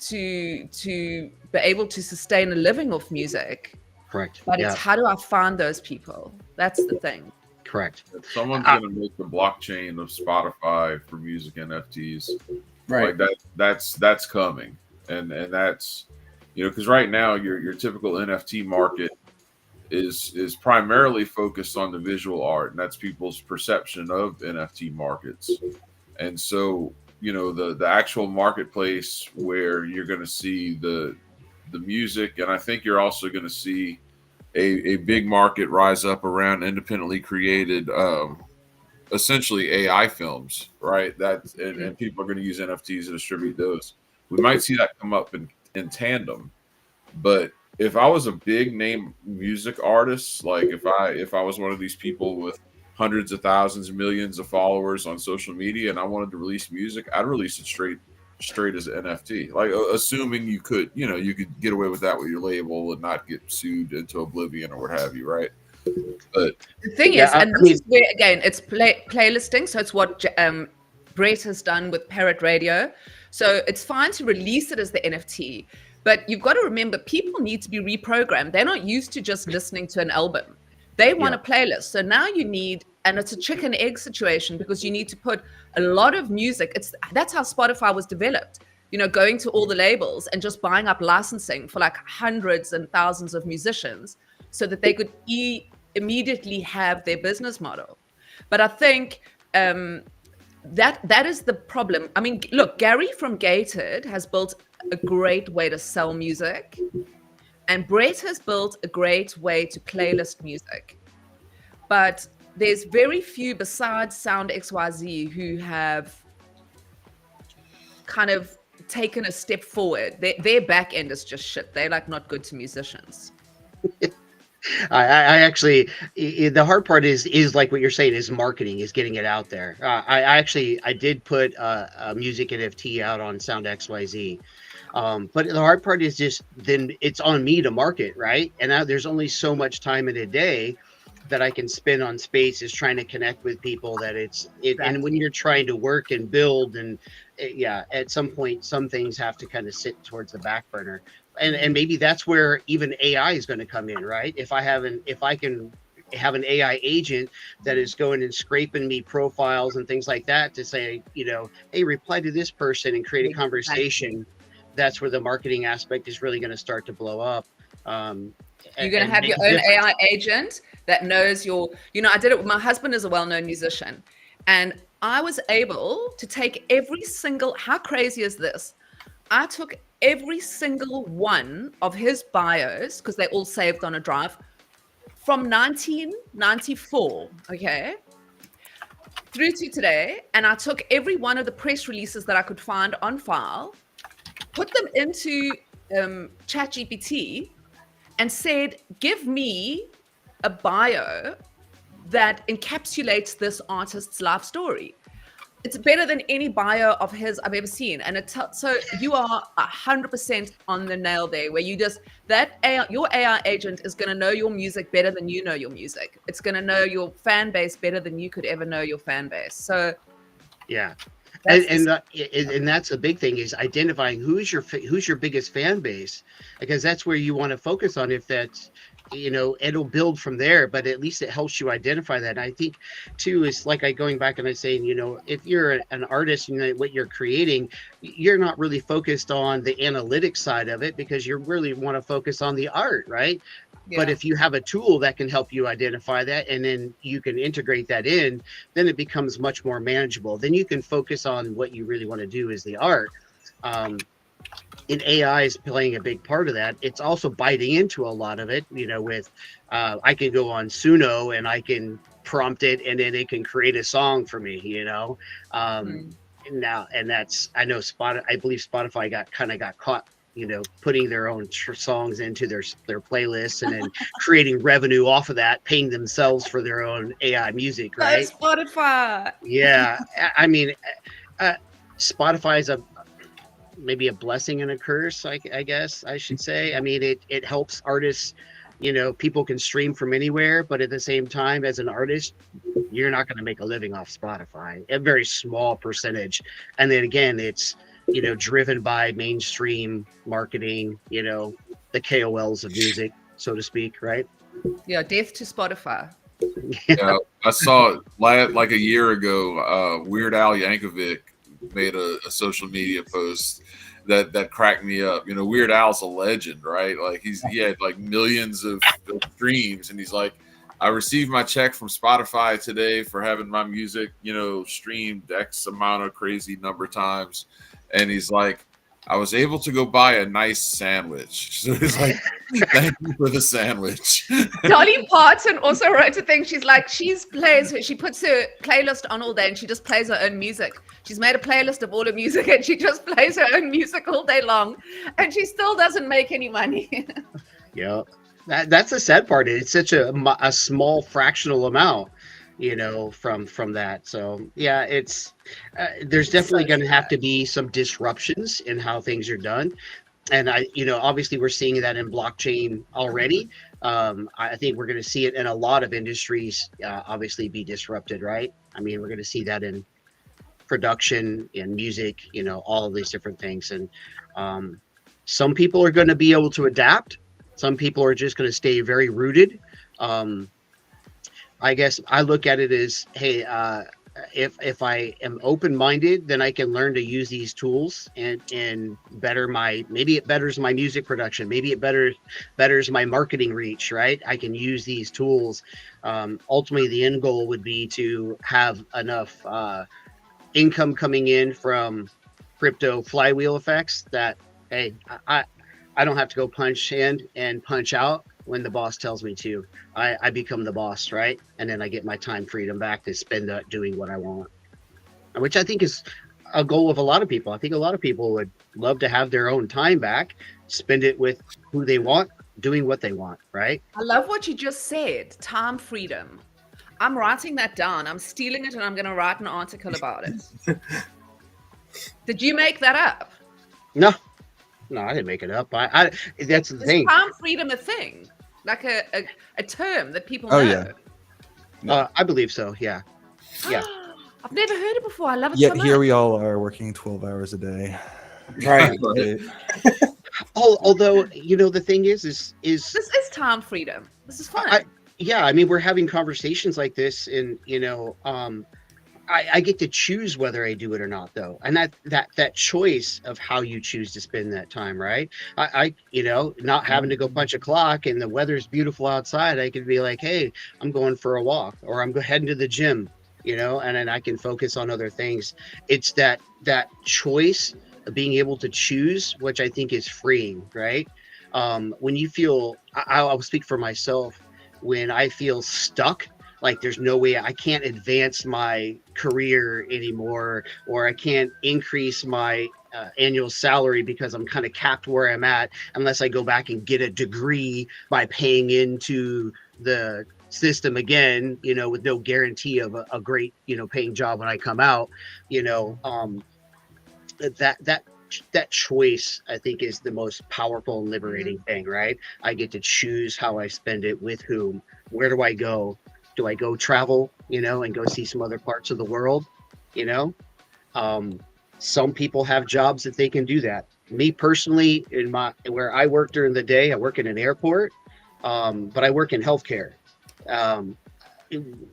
to be able to sustain a living off music. Correct. But it's how do I find those people? That's the thing. Correct. Someone's going to make the blockchain of Spotify for music NFTs. Right. Like that's coming. And that's, you know, because right now your typical NFT market is primarily focused on the visual art, and that's people's perception of NFT markets. And so, you know, the actual marketplace where you're going to see the music, and I think you're also going to see a big market rise up around independently created, essentially AI films, right? That and people are going to use NFTs to distribute those. We might see that come up in tandem, but if I was a big name music artist, like if I was one of these people with hundreds of thousands, millions of followers on social media, and I wanted to release music, I'd release it straight as an NFT. Like assuming you could get away with that with your label and not get sued into oblivion or what have you, right? But the thing is, and this is where again it's playlisting. So it's what Brett has done with Parrot Radio. So it's fine to release it as the NFT, but you've got to remember people need to be reprogrammed. They're not used to just listening to an album. They want a playlist. So now you need, and it's a chicken egg situation because you need to put a lot of music. That's how Spotify was developed, you know, going to all the labels and just buying up licensing for like hundreds and thousands of musicians so that they could immediately have their business model. But I think that is the problem. I mean, look, Gary from Gated has built a great way to sell music, and Brett has built a great way to playlist music. But there's very few besides Sound XYZ who have kind of taken a step forward. Their back end is just shit. They're like not good to musicians. I actually, the hard part is like what you're saying is marketing, is getting it out there. I did put a music NFT out on Sound XYZ. But the hard part is just then it's on me to market, right? And now there's only so much time in a day that I can spend on spaces trying to connect with people that and when you're trying to work and build and at some point, some things have to kind of sit towards the back burner. And maybe that's where even AI is going to come in, right? If I can have an AI agent that is going and scraping me profiles and things like that to say, you know, hey, reply to this person and create a conversation. that's where the marketing aspect is really going to start to blow up. You're going to have your own AI agent that knows your, I did it with my husband is a well-known musician, and I was able to take every single, how crazy is this? I took every single one of his bios, because they're all saved on a drive, from 1994, okay, through to today, and I took every one of the press releases that I could find on file, put them into ChatGPT, and said, give me a bio that encapsulates this artist's life story. It's better than any bio of his I've ever seen. And so you are 100% on the nail there, where you just, your AI agent is going to know your music better than you know your music. It's going to know your fan base better than you could ever know your fan base. So yeah. And that's a big thing, is identifying who's your biggest fan base, because that's where you want to focus on. If that's, it'll build from there, but at least it helps you identify that. And I think too, is like going back and I saying, if you're an artist, what you're creating, you're not really focused on the analytics side of it, because you really want to focus on the art, right? Yeah. But if you have a tool that can help you identify that, and then you can integrate that in, then it becomes much more manageable. Then you can focus on what you really want to do, is the art. And AI is playing a big part of that. It's also biting into a lot of it, with I can go on Suno and I can prompt it, and then it can create a song for me, now, and that's, I know I believe Spotify got caught, putting their own songs into their playlists, and then creating revenue off of that, paying themselves for their own AI music, right? Spotify. Yeah, I mean, Spotify is maybe a blessing and a curse, I guess I should say. I mean, it helps artists. People can stream from anywhere, but at the same time, as an artist, you're not going to make a living off Spotify. A very small percentage, and then again, it's driven by mainstream marketing, the KOLs of music, so to speak, right? Yeah, death to Spotify. Yeah, I saw like a year ago, Weird Al Yankovic made a social media post that cracked me up. Weird Al's a legend, right? Like he had like millions of streams, and he's like, I received my check from Spotify today for having my music, streamed X amount of crazy number of times. And he's like, I was able to go buy a nice sandwich. So he's like, thank you for the sandwich. Dolly Parton also wrote a thing. She's like, she puts her playlist on all day, and she just plays her own music. She's made a playlist of all her music, and she just plays her own music all day long, and she still doesn't make any money. Yeah, that's the sad part. It's such a small fractional amount, from that. So yeah, it's there's definitely going to have to be some disruptions in how things are done, and obviously we're seeing that in blockchain already. I think we're going to see it in a lot of industries, obviously be disrupted, right? I mean, we're going to see that in production, in music, all of these different things, and some people are going to be able to adapt. Some people are just going to stay very rooted. I guess I look at it as, hey, if I am open-minded, then I can learn to use these tools and better maybe it betters my music production. Maybe it betters my marketing reach, right? I can use these tools. Ultimately, the end goal would be to have enough income coming in from crypto flywheel effects that, hey, I don't have to go punch in and punch out when the boss tells me to. I become the boss, right? And then I get my time freedom back to spend doing what I want, which I think is a goal of a lot of people. I think a lot of people would love to have their own time back, spend it with who they want, doing what they want, right? I love what you just said, time freedom. I'm writing that down. I'm stealing it, and I'm going to write an article about it. Did you make that up? No, I didn't make it up. That's the thing. Is time freedom a thing? Like a term that people know? Oh, yeah. I believe so, yeah. Yeah. I've never heard it before. I love it so much. Here we all are working 12 hours a day. Right. Although, the thing is this is time freedom. This is fun. I mean, we're having conversations like this, and I get to choose whether I do it or not, though, and that choice of how you choose to spend that time, right? I not having to go punch a clock and the weather's beautiful outside, I could be like, hey, I'm going for a walk, or I'm heading to the gym, and then I can focus on other things. It's that choice of being able to choose, which I think is freeing, right? When you feel, I'll speak for myself, when I feel stuck, like there's no way I can't advance my career anymore, or I can't increase my annual salary because I'm kind of capped where I'm at, unless I go back and get a degree by paying into the system again, with no guarantee of a great, paying job when I come out, that choice, I think, is the most powerful and liberating thing, right? I get to choose how I spend it, with whom, where do I go? Do I go travel, and go see some other parts of the world? Some people have jobs that they can do that. Me personally, where I work during the day, I work in an airport, but I work in healthcare.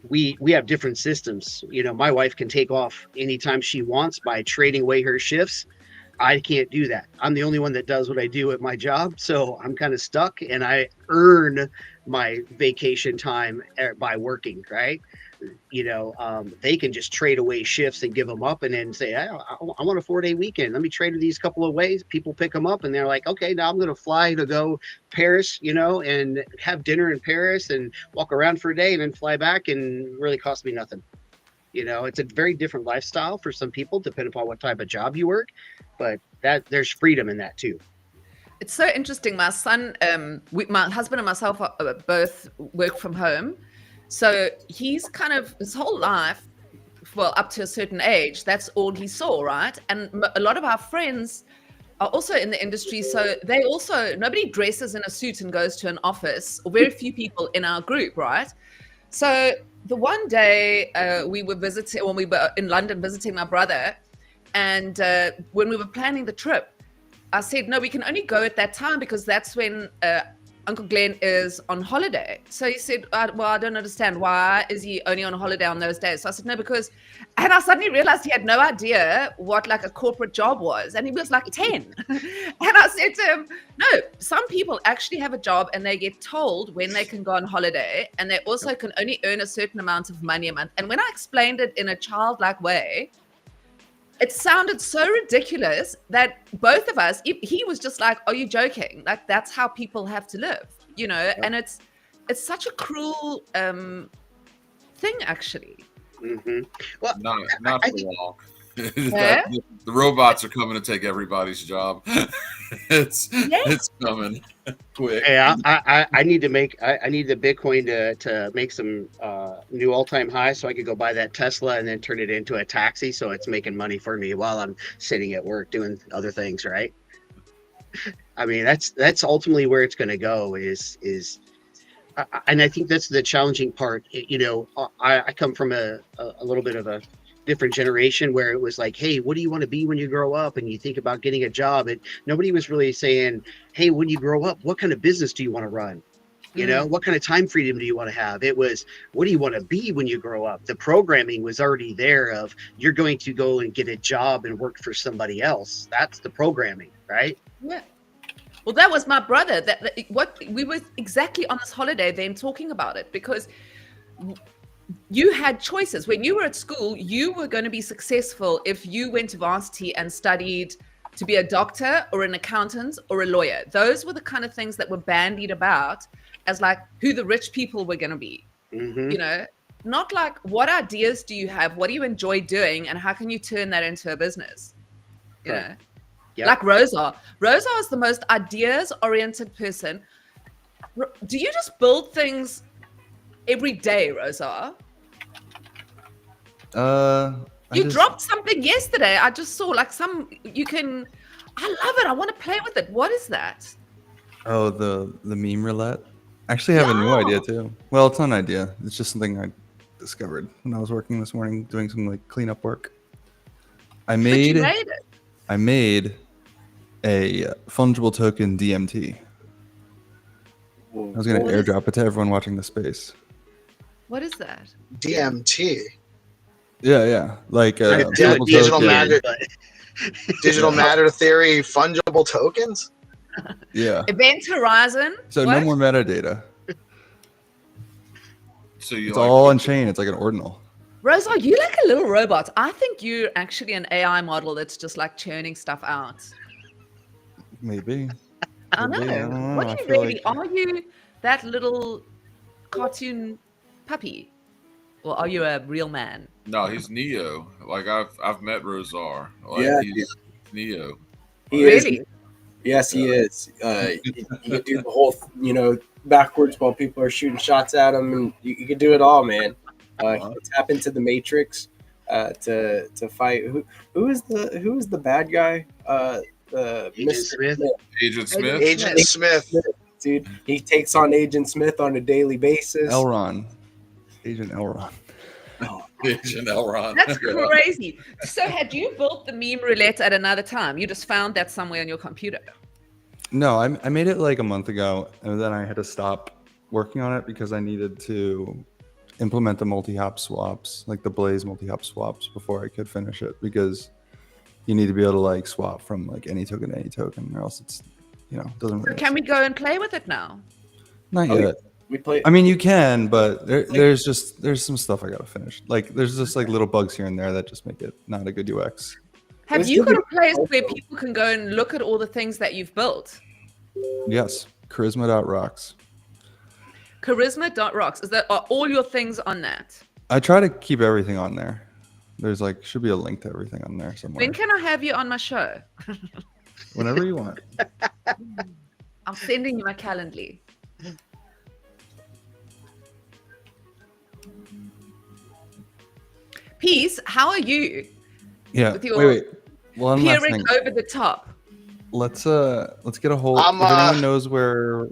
We have different systems. My wife can take off anytime she wants by trading away her shifts. I can't do that. I'm the only one that does what I do at my job. So I'm kind of stuck, and I earn my vacation time by working, right? They can just trade away shifts and give them up and then say, I want a 4-day weekend. Let me trade these couple of ways. People pick them up and they're like, okay, now I'm going to fly to go Paris, and have dinner in Paris and walk around for a day and then fly back, and really cost me nothing. It's a very different lifestyle for some people, depending upon what type of job you work, but there's freedom in that too. It's so interesting. My son, my husband and myself both work from home. So he's kind of, his whole life, well, up to a certain age, that's all he saw, right? And a lot of our friends are also in the industry. So nobody dresses in a suit and goes to an office, or very few people in our group, right? So the one day we were in London visiting my brother, and when we were planning the trip, I said, no, we can only go at that time because that's when Uncle Glenn is on holiday. So he said, well, I don't understand. Why is he only on holiday on those days? So I said, no, because, and I suddenly realized he had no idea what like a corporate job was. And he was like 10. And I said to him, no, some people actually have a job and they get told when they can go on holiday, and they also can only earn a certain amount of money a month. And when I explained it in a childlike way, it sounded so ridiculous that both of us, he was just like, are you joking? Like, that's how people have to live, Yeah. And it's such a cruel thing, actually. Mm-hmm. Well, not for long. The robots are coming to take everybody's job. It's coming quick. Yeah, I need the Bitcoin to make some new all-time high, so I could go buy that Tesla and then turn it into a taxi, so it's making money for me while I'm sitting at work doing other things, right? I mean, that's ultimately where it's going to go. And I think that's the challenging part. I come from a little bit of a different generation where it was like, hey, what do you want to be when you grow up? And you think about getting a job, and nobody was really saying, hey, when you grow up, what kind of business do you want to run? What kind of time freedom do you want to have? It was, what do you want to be when you grow up? The programming was already there of, you're going to go and get a job and work for somebody else. That's the programming, right? Yeah. Well, that was my brother. What we were exactly on this holiday then talking about it, because you had choices. When you were at school, you were going to be successful if you went to varsity and studied to be a doctor or an accountant or a lawyer. Those were the kind of things that were bandied about as like who the rich people were going to be. Mm-hmm. Not like, what ideas do you have? What do you enjoy doing? And how can you turn that into a business? Yep. Like Rosa. Rosa is the most ideas-oriented person. Do you just build things every day, Rosa? You dropped something yesterday. I just saw like I love it. I want to play with it. What is that? Oh, the meme roulette. I actually have a new idea too. Well, it's not an idea. It's just something I discovered when I was working this morning doing some like cleanup work. I made a fungible token DMT. I was going to airdrop it to everyone watching the space. What is that? DMT. Yeah. Like digital token. matter. Digital matter theory, fungible tokens. Yeah. Event Horizon. So What? no more metadata. So you It's like all on chain. It's like an ordinal. Rose, are you like a little robot? I think you're actually an AI model that's just like churning stuff out. Maybe. I Maybe, know. I don't know. What I are you feel really? Are you that little cartoon puppy, or are you a real man? No, he's Neo. Like I've met Rosar. Like, Yeah, he's Neo. He Really? is. Yes, he is. You can do the whole, backwards while people are shooting shots at him, and you can do it all, man. Tap into the Matrix to fight. Who is the bad guy? Agent Smith? Agent Smith. Dude, he takes on Agent Smith on a daily basis. Agent Elron. Agent Elron. That's crazy. So had you built the meme roulette at another time? You just found that somewhere on your computer? No, I made it like a month ago, and then I had to stop working on it because I needed to implement the multi-hop swaps, like the Blaze multi-hop swaps, before I could finish it, because you need to be able to like swap from like any token to any token, or else it's doesn't really. So can we go and play with it now? Not yet. We play. I mean, you can, but there's some stuff I gotta finish. Like there's just like little bugs here and there that just make it not a good UX. Have you got a place where people can go and look at all the things that you've built? Yes, charisma.rocks. Charisma.rocks. Are all your things on that? I try to keep everything on there. There's should be a link to everything on there somewhere. When can I have you on my show? Whenever you want. I'm sending you my Calendly. Peace, how are you? Yeah. With your Wait. One last peering thing. over the top. Let's get a hold. If anyone knows where,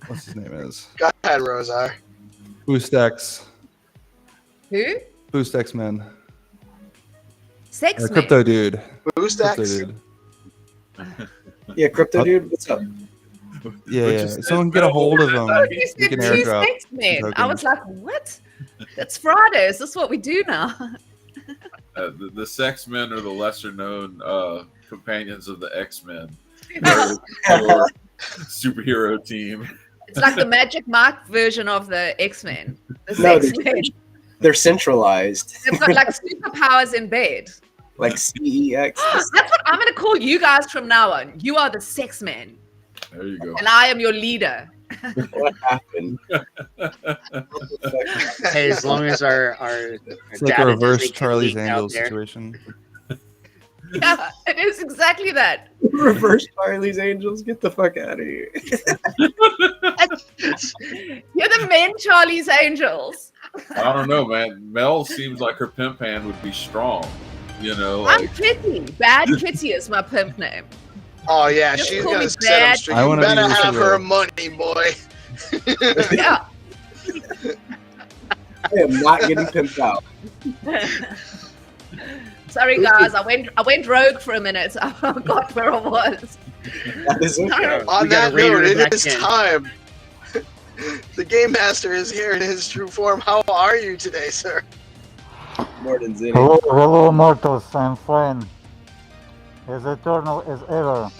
what's his name is? Go ahead, Rosar. BoostX. Who? BoostX man. Sex man. Crypto dude. BoostX. Yeah, Crypto dude. What's up? Yeah. Someone get a hold of him. You We said can two airdrop sex men. some I was like, what? It's Friday. Is this what we do now? The sex men are the lesser known companions of the X-Men. Superhero team. It's like the Magic Mike version of the X-Men. The sex men. They're centralized. They've got like superpowers in bed. Like CEX. That's what I'm going to call you guys from now on. You are the sex men. There you go. And I am your leader. What happened? Hey, as long as our It's like a reverse Charlie's Angels situation. Yeah, it is exactly that. Reverse Charlie's Angels. Get the fuck out of here. You're the men Charlie's Angels. I don't know, man. Mel seems like her pimp hand would be strong. I'm Kitty. Bad Kitty is my pimp name. Oh yeah, Just she's call gonna me set him bad. straight. I You wanna better be have Lucy her Ray. money, boy. Yeah. I am not getting pimped out. Sorry guys, I went rogue for a minute. I forgot where I was. That is okay. On We that gotta rein note, her it back is in. time. The Game Master is here in his true form. How are you today, sir? More than Zinni. Hello, mortals and friends. As eternal as ever,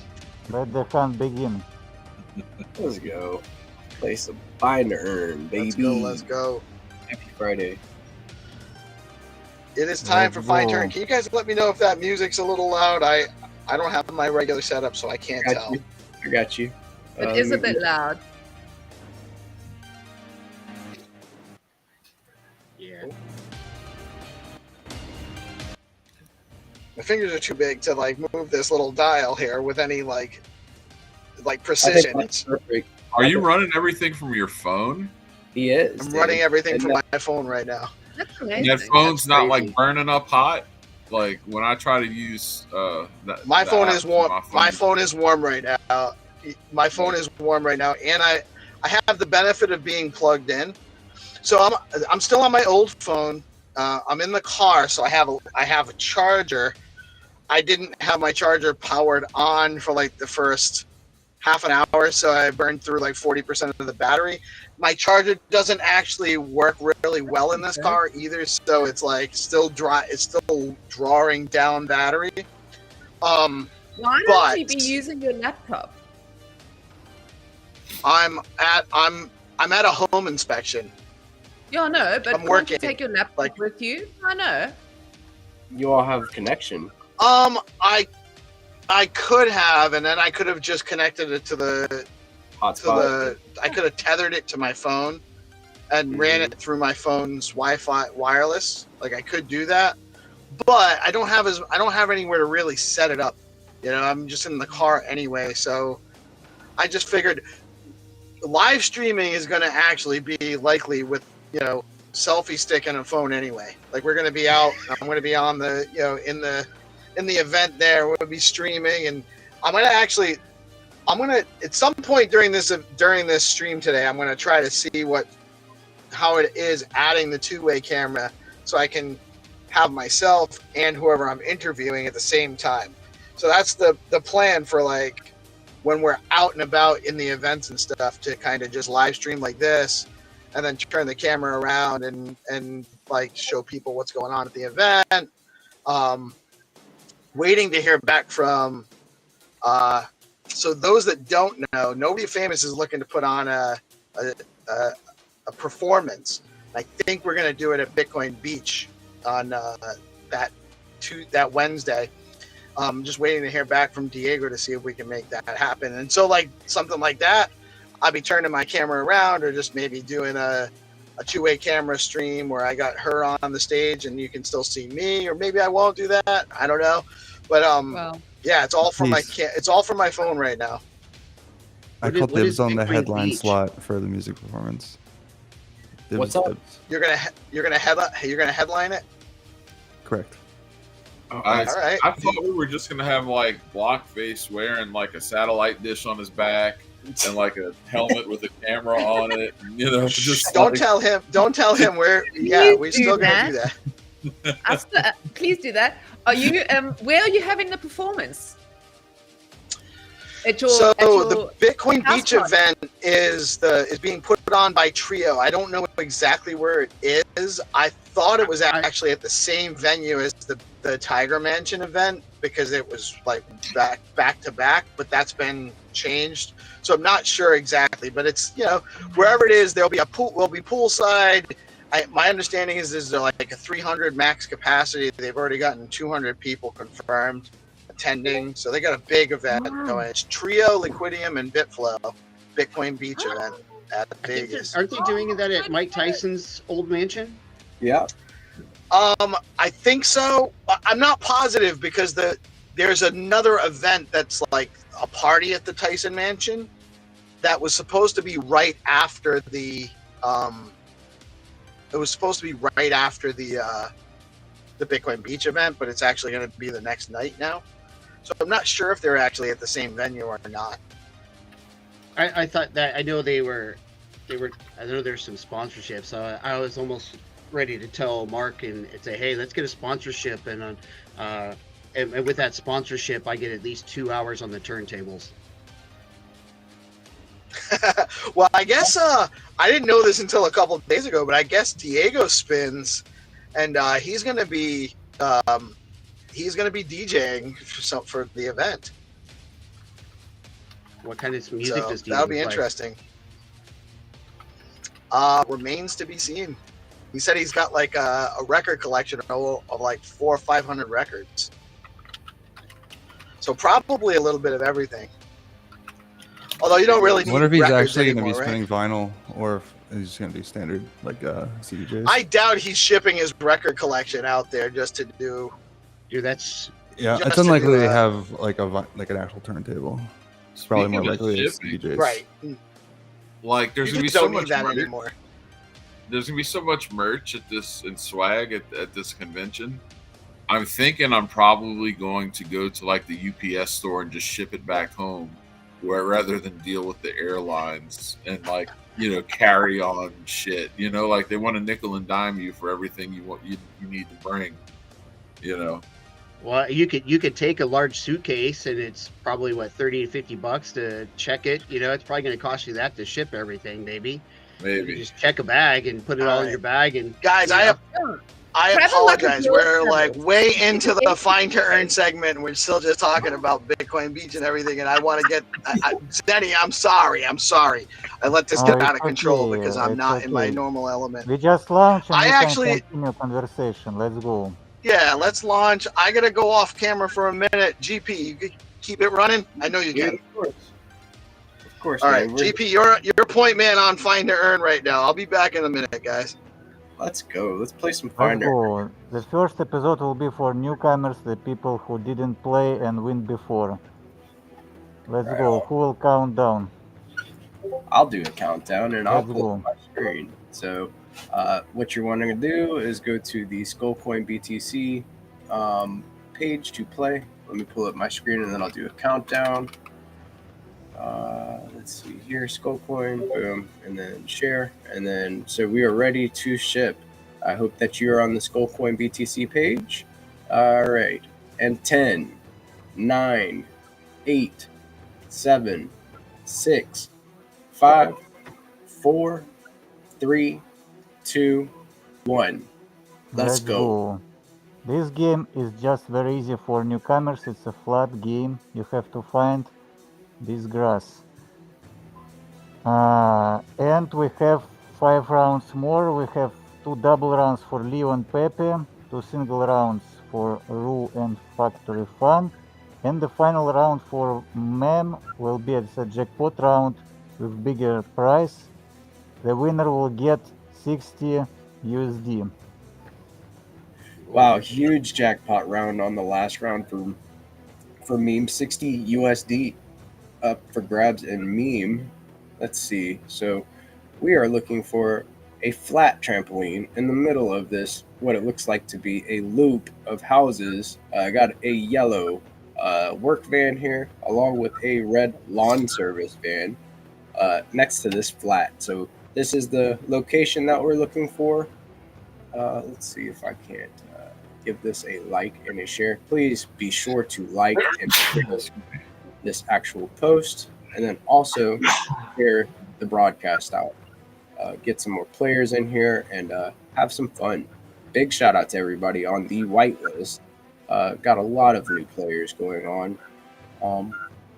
let the hunt begin. Let's go. Play some Bind to Earn, baby. Let's go. Happy Friday. It is time for Fine go. Turn. Can you guys let me know if that music's a little loud? I don't have my regular setup, so I can't I tell. got you. It is a bit loud. Yeah. My fingers are too big to move this little dial here with any precision. That's perfect. Are you running everything from your phone? He is. I'm dude. running everything And from my phone right now. That's And amazing. that phone's not crazy. burning up hot. Like when I try to use My phone is warm. My phone. phone is warm right now. My phone is warm right now, and I have the benefit of being plugged in. So I'm still on my old phone. I'm in the car, so I have a charger. I didn't have my charger powered on for the first half an hour, so I burned through 40% of the battery. my charger doesn't actually work really well in this car either, so it's like still dry. It's still drawing down battery. Why don't you be using your laptop? I'm at a home inspection. Yeah, no, but I'm can't working, you take your laptop with you? I know. You all have connection. I could have, and then I could have just connected it to the hotspot. I could have tethered it to my phone and ran it through my phone's Wi-Fi wireless. Like I could do that, but I don't have anywhere to really set it up. You know, I'm just in the car anyway, so I just figured live streaming is going to actually be likely with, you know, selfie stick and a phone anyway. Like we're going to be out. I'm going to be on the, you know, in the event there. We'll be streaming, and I'm going to at some point during this stream today, I'm going to try to see how it is adding the two-way camera so I can have myself and whoever I'm interviewing at the same time. So that's the plan for like when we're out and about in the events and stuff, to kind of just live stream like this and then turn the camera around and like show people what's going on at the event. Waiting to hear back from so those that don't know, Nobody Famous is looking to put on a performance. I think we're going to do it at Bitcoin Beach on that Wednesday. Just waiting to hear back from Diego to see if we can make that happen. And so like something like that, I'll be turning my camera around, or just maybe doing a two-way camera stream where I got her on the stage and you can still see me, or maybe I won't do that. I don't know. But yeah, it's all from my phone right now. I called dibs on the headline slot for the music performance. Dibs, what's up? Dibs. You're gonna headline it? Correct. All right. I thought we were just gonna have like Blockface wearing like a satellite dish on his back and like a helmet with a camera on it. You know, just don't tell him where. Yeah, we still gonna do that. Please do that. Are you? Where are you having the performance? The Bitcoin Beach event is being put on by Trio. I don't know exactly where it is. I thought it was actually at the same venue as the Tiger Mansion event, because it was like back to back, but that's been changed. So I'm not sure exactly, but it's, you know, wherever it is, there'll be poolside. My understanding is there's like a 300 max capacity. They've already gotten 200 people confirmed attending, so they got a big event going. It's Trio, Liquidium, and Bitflow Bitcoin Beach event at Vegas. Aren't they doing that at Mike Tyson's old mansion? Yeah. I think so. I'm not positive, because there's another event that's like a party at the Tyson Mansion that was supposed to be right after the Bitcoin Beach event, but it's actually going to be the next night now. So I'm not sure if they're actually at the same venue or not. I thought that, I know they were. I know there's some sponsorship, so I was almost ready to tell Mark and say, hey, let's get a sponsorship, and with that sponsorship, I get at least 2 hours on the turntables. Well, I guess I didn't know this until a couple of days ago, but I guess Diego spins, and he's going to be DJing for the event. What kind of music does Diego that'll be play? interesting. Remains to be seen. He said he's got like a record collection of like 400 or 500 records. So probably a little bit of everything. Although you don't really need What if he's records actually going to be anymore, spinning vinyl, or if he's going to do standard like CDJs? I doubt he's shipping his record collection out there just to do. Dude, that's it's unlikely they have like an actual turntable. It's probably more likely it's CDJs. Right. Like there's You gonna be just so don't much need that merch. anymore. There's gonna be so much merch at this and swag at this convention. I'm thinking I'm probably going to go to like the UPS store and just ship it back home, where rather than deal with the airlines and like, you know, carry on shit. You know, like they want to nickel and dime you for everything you need to bring. You know. Well, you could take a large suitcase, and it's probably $30 to $50 to check it. You know, it's probably going to cost you that to ship everything, maybe. Maybe. You just check a bag and put it all in your bag. And guys, I apologize. We're like way into the find to earn segment, and we're still just talking about Bitcoin Beach and everything. And I want to get Zenny. I'm sorry. I let this get out of control because I'm not in my normal element. We just launched and I we actually can continue conversation. Let's go. Yeah, let's launch. I gotta go off camera for a minute. GP, you can keep it running. I know you can. Of course. All right, GP, you're point man on Find to Earn right now. I'll be back in a minute, guys. Let's go. Let's play some Let's Find to Earn. go. The first episode will be for newcomers, the people who didn't play and win before. Let's go. Who will count down? I'll do a countdown and I'll Let's pull go. up my screen. So what you're wanting to do is go to the Skullcoin BTC page to play. Let me pull up my screen and then I'll do a countdown. Let's see here, Skullcoin, boom, and then share. And then, so we are ready to ship. I hope that you're on the Skullcoin BTC page. All right. And 10, 9, 8, 7, 6, 5, 4, 3, 2, 1. Let's go. This game is just very easy for newcomers. It's a flat game. You have to find this grass. And we have 5 rounds more. We have 2 double rounds for Leo and Pepe, 2 single rounds for ROO and Factory Fun, and the final round for Mem will be a jackpot round with bigger prize. The winner will get 60 USD. Wow, huge jackpot round on the last round for Meme, 60 USD up for grabs and Meme. Let's see. So we are looking for a flat trampoline in the middle of this, what it looks like to be a loop of houses. I got a yellow work van here, along with a red lawn service van next to this flat. So this is the location that we're looking for. Let's see if I can't give this a like and a share. Please be sure to like and share this actual post, and then also share the broadcast out. Get some more players in here and have some fun. Big shout out to everybody on the whitelist. Got a lot of new players going on.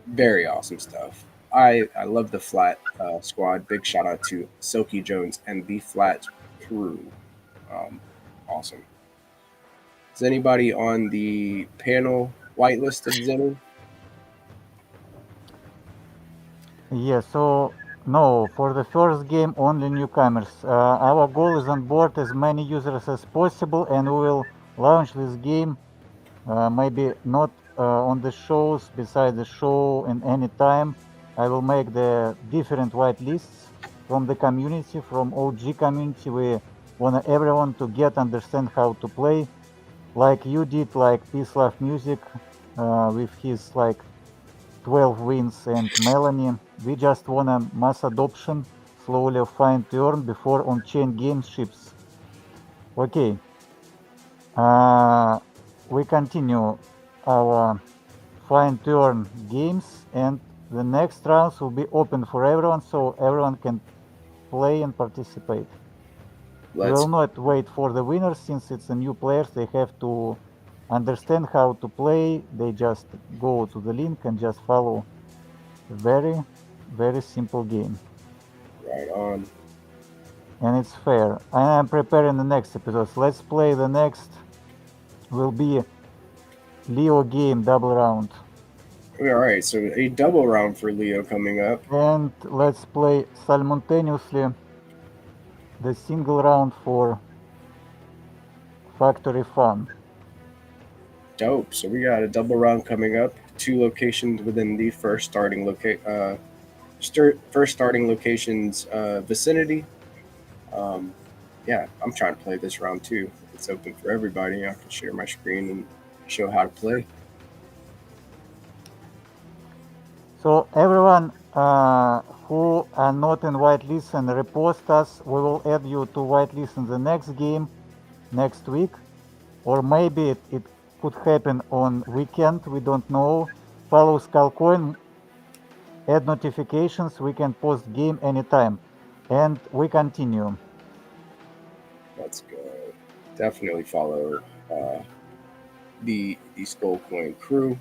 Very awesome stuff. I love the flat squad. Big shout out to Silky Jones and the flat crew. Awesome. Is anybody on the panel whitelisted, Zenny? Yeah, so no, for the first game only newcomers. Our goal is on board as many users as possible, and we will launch this game maybe not on the shows, beside the show and any time. I will make the different white lists from the community, from OG community. We want everyone to understand how to play, like you did, like PeaceLoveMusic with his like 12 wins, and Melanie. We just want a mass adoption, slowly find turn before on-chain game ships. Okay. We continue our find turn games, and the next rounds will be open for everyone, so everyone can play and participate. We will not wait for the winners, since it's a new players. They have to understand how to play. They just go to the link and just follow. Very, very simple game. Right on. And it's fair. I am preparing the next episodes. Let's play the next. Will be Leo game double round. All right, so a double round for Leo coming up. And let's play simultaneously the single round for Factory Fun. Dope. So we got a double round coming up. 2 locations within the first starting location's vicinity. Yeah, I'm trying to play this round too. It's open for everybody. I can share my screen and show how to play. So everyone who are not in whitelist and repost us, we will add you to whitelist in the next game next week, or maybe it could happen on weekend. We don't know. Follow Skullcoin, add notifications. We can post game anytime. And we continue. Let's go. Definitely follow the Skullcoin crew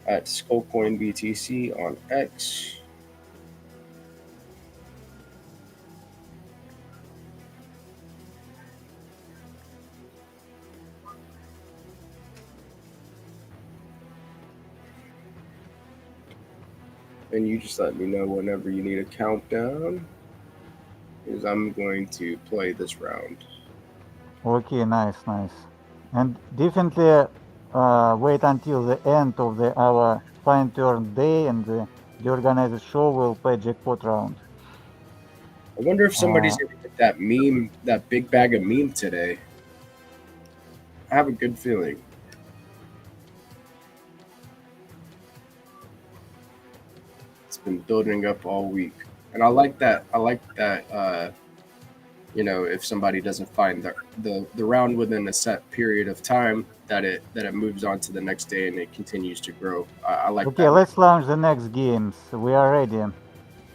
at Skullcoin BTC on X. And you just let me know whenever you need a countdown, because I'm going to play this round. Okay, nice. And definitely wait until the end of our fine turn day, and the organized show will play jackpot round. I wonder if somebody's going to get that meme, that big bag of meme today. I have a good feeling. It's been building up all week, and I like that. If somebody doesn't find the round within a set period of time, that it moves on to the next day and it continues to grow. I like okay, that. let's launch the next games. We are ready.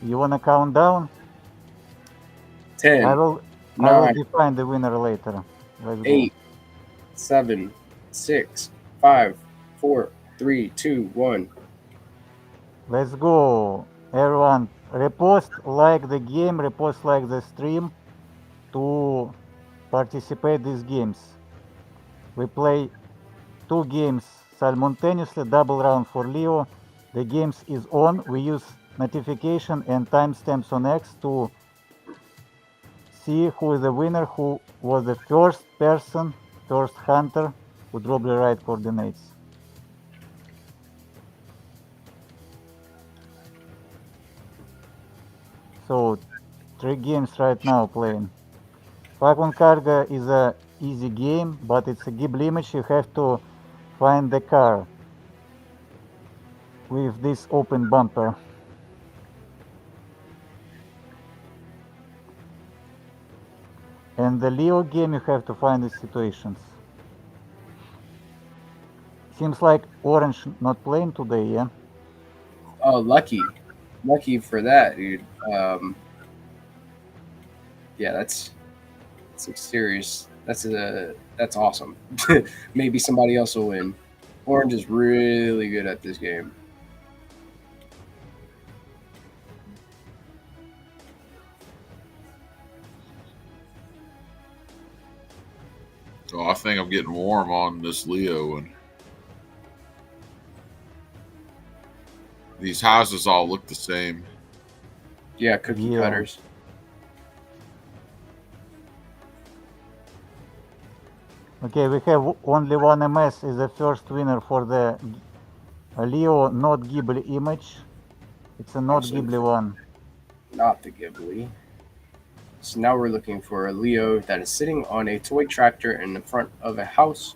You wanna count down? 10, I will 9, define the winner later. Let's 8, go. 7, 6, 5, 4, 3, 2, 1. Let's go. Everyone, repost like the game, repost like the stream to participate these games. We play 2 games simultaneously, double round for Leo. The games is on. We use notification and timestamps on X to see who is the winner, who was the first person, first hunter who dropped the right coordinates. So 3 games right now playing. Falcon Cargo is a easy game, but it's a Ghibli image. You have to find the car with this open bumper. And the Leo game, you have to find the situations. Seems like Orange not playing today, yeah? Oh, lucky for that, dude. Yeah, that's serious. That's awesome. Maybe somebody else will win. Orange is really good at this game. Oh, I think I'm getting warm on this Leo, and these houses all look the same. Yeah, cookie cutters. Okay, we have only one MS is the first winner for the Leo not Ghibli image. It's a not Ghibli one. Not the Ghibli. So now we're looking for a Leo that is sitting on a toy tractor in the front of a house.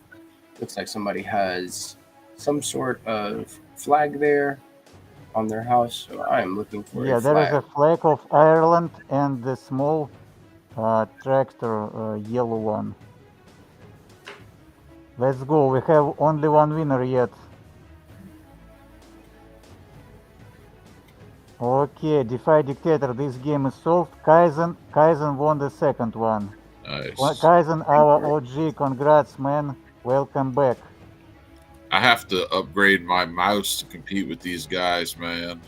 Looks like somebody has some sort of flag there on their house. So I am looking for a flag. Yeah, there is a flag of Ireland and the small tractor, yellow one. Let's go. We have only one winner yet. Okay, Defy Dictator, this game is solved. Kaizen won the second one. Nice. Kaizen, our OG, congrats, man. Welcome back. I have to upgrade my mouse to compete with these guys, man.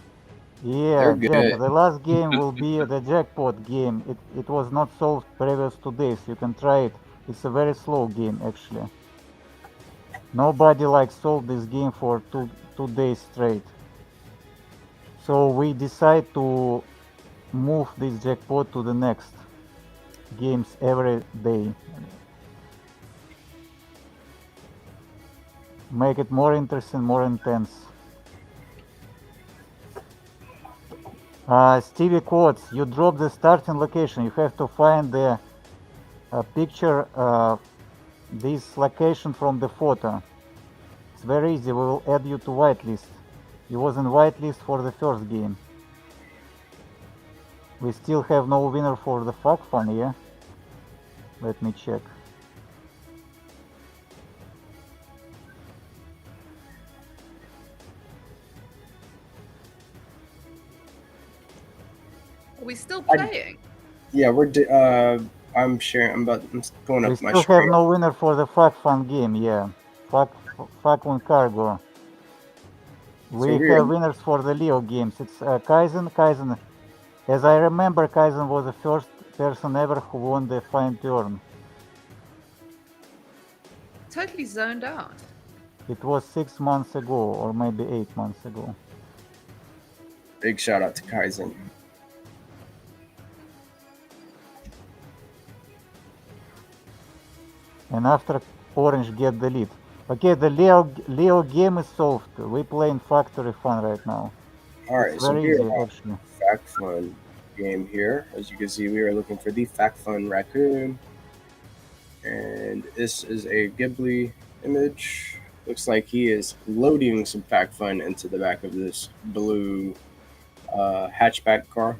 Yeah, Jack, the last game will be the jackpot game. It was not solved previous 2 days. You can try it. It's a very slow game, actually. Nobody solved this game for two days straight. So we decide to move this jackpot to the next games every day. Make it more interesting, more intense. Stevie Quotes, you drop the starting location. You have to find the picture this location from the photo. It's very easy. We will add you to whitelist. You was in whitelist for the first game. We still have no winner for the fuck fun, yeah? Let me check. Are we still playing? Yeah, I'm sharing. I'm pulling We up my still have screen. no winner for the Fuck Fun game, yeah. Fuck on Cargo. We have winners for the Leo games. It's Kaizen. Kaizen, as I remember, Kaizen was the first person ever who won the Fine Turn. Totally zoned out. It was 6 months ago, or maybe 8 months ago. Big shout out to Kaizen. And after Orange get the lead. Okay, the Leo game is solved. We playing Factory Fun right now. Alright, It's so very here easy, actually. Fact Fun game here. As you can see, we are looking for the Fact Fun raccoon. And this is a Ghibli image. Looks like he is loading some Fact Fun into the back of this blue hatchback car.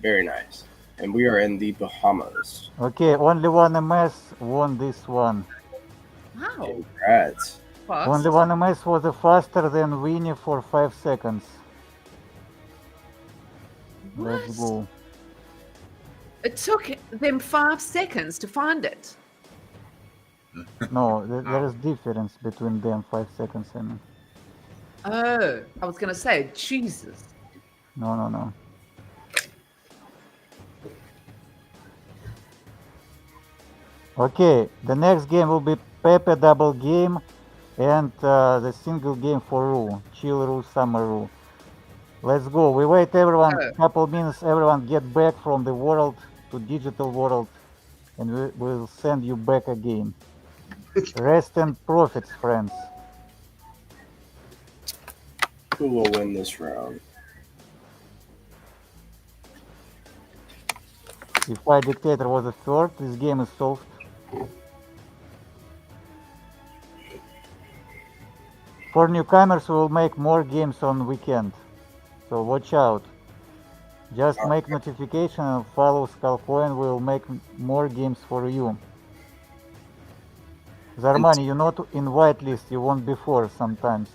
Very nice. And we are in the Bahamas. Okay, only one MS won this one. Wow. Congrats. Fast. Only one MS was faster than Winnie for 5 seconds. What? Let's go. It took them 5 seconds to find it. No, there is difference between them, 5 seconds and... Oh, I was going to say, Jesus. No. Okay, the next game will be Pepe double game and the single game for ROO, Chill ROO, Summer ROO. Let's go. We wait everyone, couple minutes, everyone get back from the world to digital world, and we'll send you back again. Rest and profits, friends. Who will win this round? If I Dictator was a third, this game is solved. For newcomers, we will make more games on weekend, so watch out. Just make notification and follow Skullcoin. We will make more games for you. Zarmani, you're not in whitelist. You won't before sometimes.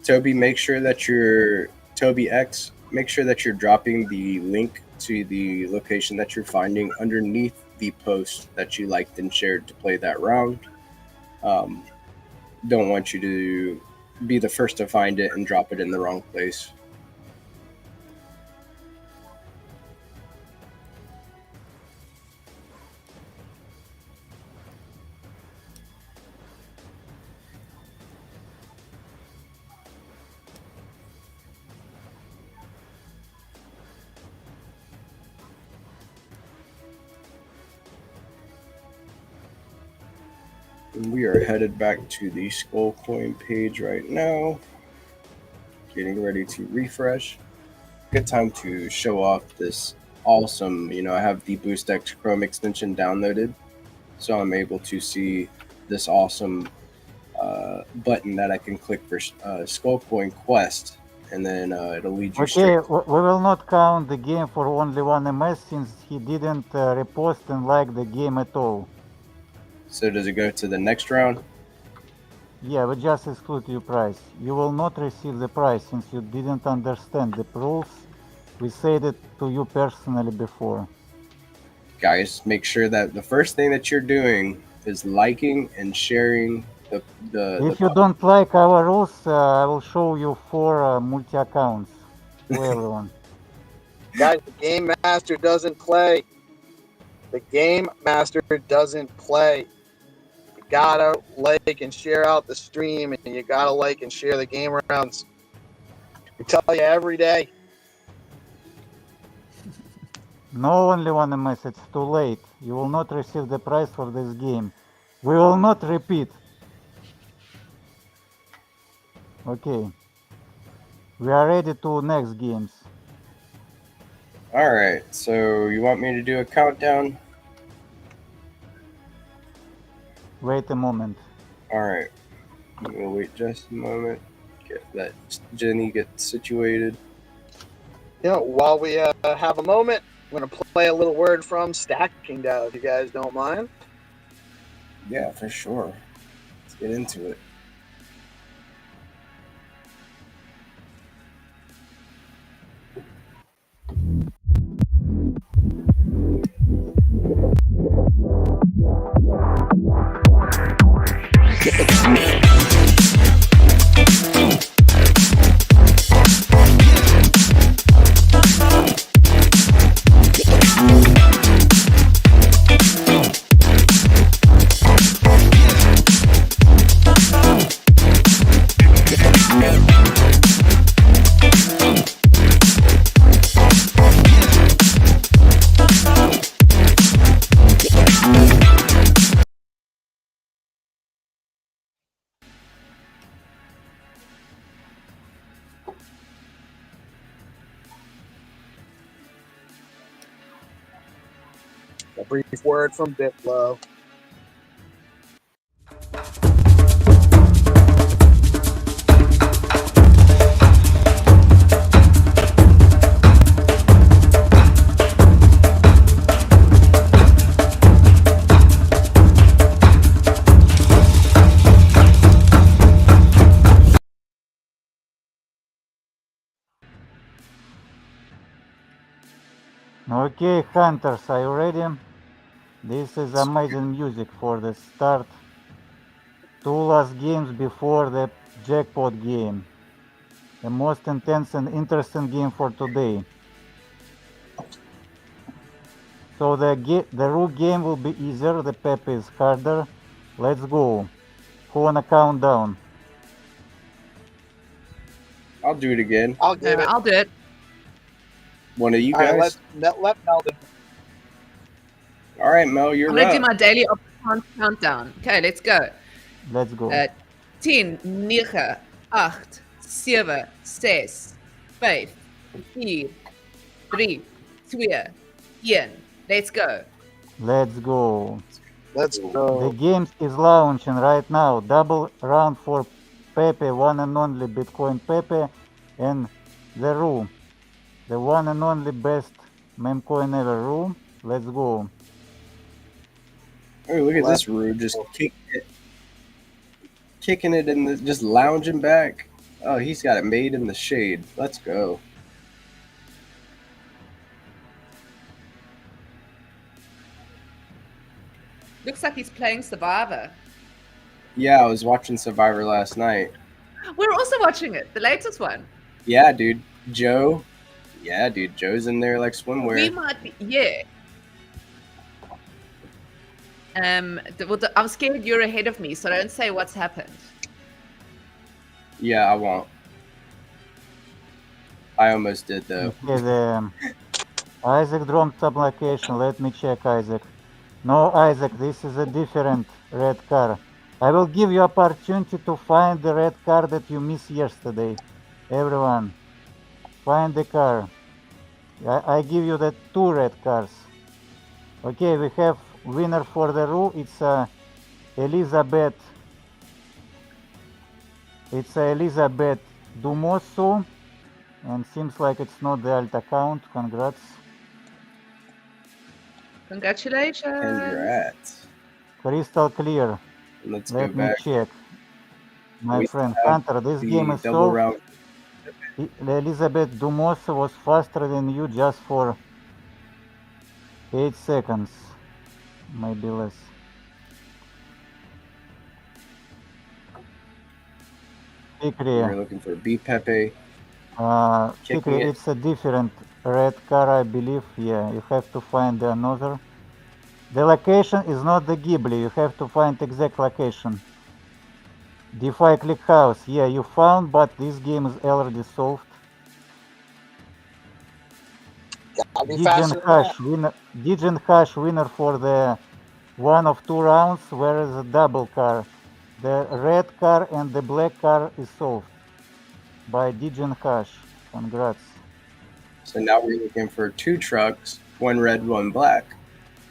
Toby, make sure that you're Toby X. Make sure that you're dropping the link to the location that you're finding underneath the post that you liked and shared to play that round. Don't want you to be the first to find it and drop it in the wrong place. And we are headed back to the Skullcoin page right now. Getting ready to refresh. Good time to show off this awesome, I have the BoostX Chrome extension downloaded. So I'm able to see this awesome button that I can click for Skullcoin Quest. And then it'll lead you straight. Okay, we will not count the game for only one MS since he didn't repost and like the game at all. So does it go to the next round? Yeah, we just exclude your prize. You will not receive the prize since you didn't understand the rules. We said it to you personally before. Guys, make sure that the first thing that you're doing is liking and sharing the If you don't like our rules, I will show you 4 multi-accounts to everyone. Guys, the Game Master doesn't play. The Game Master doesn't play. You gotta like and share out the stream, and you gotta like and share the game rounds. We tell you every day. No only one MS, it's too late. You will not receive the prize for this game. We will not repeat. Okay. We are ready to next games. Alright, so you want me to do a countdown? Wait a moment. Alright. We'll wait just a moment. Get that Jenny get situated. While we have a moment, I'm going to play a little word from StackingDAO, if you guys don't mind. Yeah, for sure. Let's get into it. A brief word from Bitflow. Okay, hunters, are you ready? This is amazing music for the start. Two last games before the jackpot game. The most intense and interesting game for today. So the ROO game will be easier, the Pepe is harder. Let's go. Who wanna count down? I'll do it again. I'll give it. I'll do it. One of you All right, guys. let Mel do it. All right, Mel, you're I'm going to up. do my daily countdown. Okay, let's go. Let's go. 10, 9, 8, 7, 6, 5, 4, 3, 2, 1. Let's go. Let's go. Let's The go. game is launching right now. Double round for Pepe, one and only Bitcoin Pepe, and the ROO, the one and only best meme coin ever. ROO, let's go. Oh, look at this Rude just kicking it in the, just lounging back. Oh, he's got it made in the shade. Let's go. Looks like he's playing Survivor. Yeah, I was watching Survivor last night. We're also watching it, the latest one. Yeah, dude. Joe. Yeah, dude. Joe's in there like swimwear. We might be, yeah. I'm scared you're ahead of me, so don't say what's happened. Yeah, I won't. I almost did though. Okay, the Isaac dropped application. Let me check, Isaac. No, Isaac, this is a different red car. I will give you opportunity to find the red car that you missed yesterday. Everyone, find the car. I give you the 2 red cars. Okay, we have winner for the ROO. It's Elizabeth. It's Elizabeth Dumoso, and seems like it's not the alt account. Congrats. Congratulations. Congrats. Crystal clear. Let's Let go me back. check. My We friend still have Hunter, this the game is double solved. round. Elizabeth Dumoso was faster than you just for 8 seconds. Maybe less. Fikri, We're looking for B Pepe. Kicking Fikri, it. it's a different red car, I believe. Yeah, you have to find another. The location is not the Ghibli. You have to find exact location. DeFi Click House. Yeah, you found, but this game is already solved. Digen Hash winner for the one of 2 rounds, whereas the double car. The red car and the black car is solved by Digen Hash. Congrats. So now we're looking for 2 trucks, 1 red, 1 black,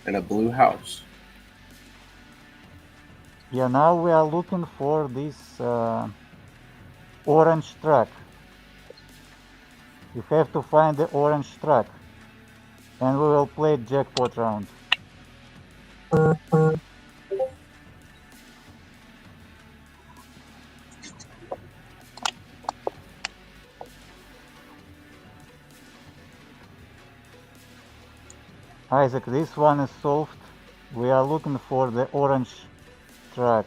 and a blue house. Yeah, now we are looking for this orange truck. You have to find the orange truck, and we will play jackpot round. Isaac, this one is solved. We are looking for the orange truck.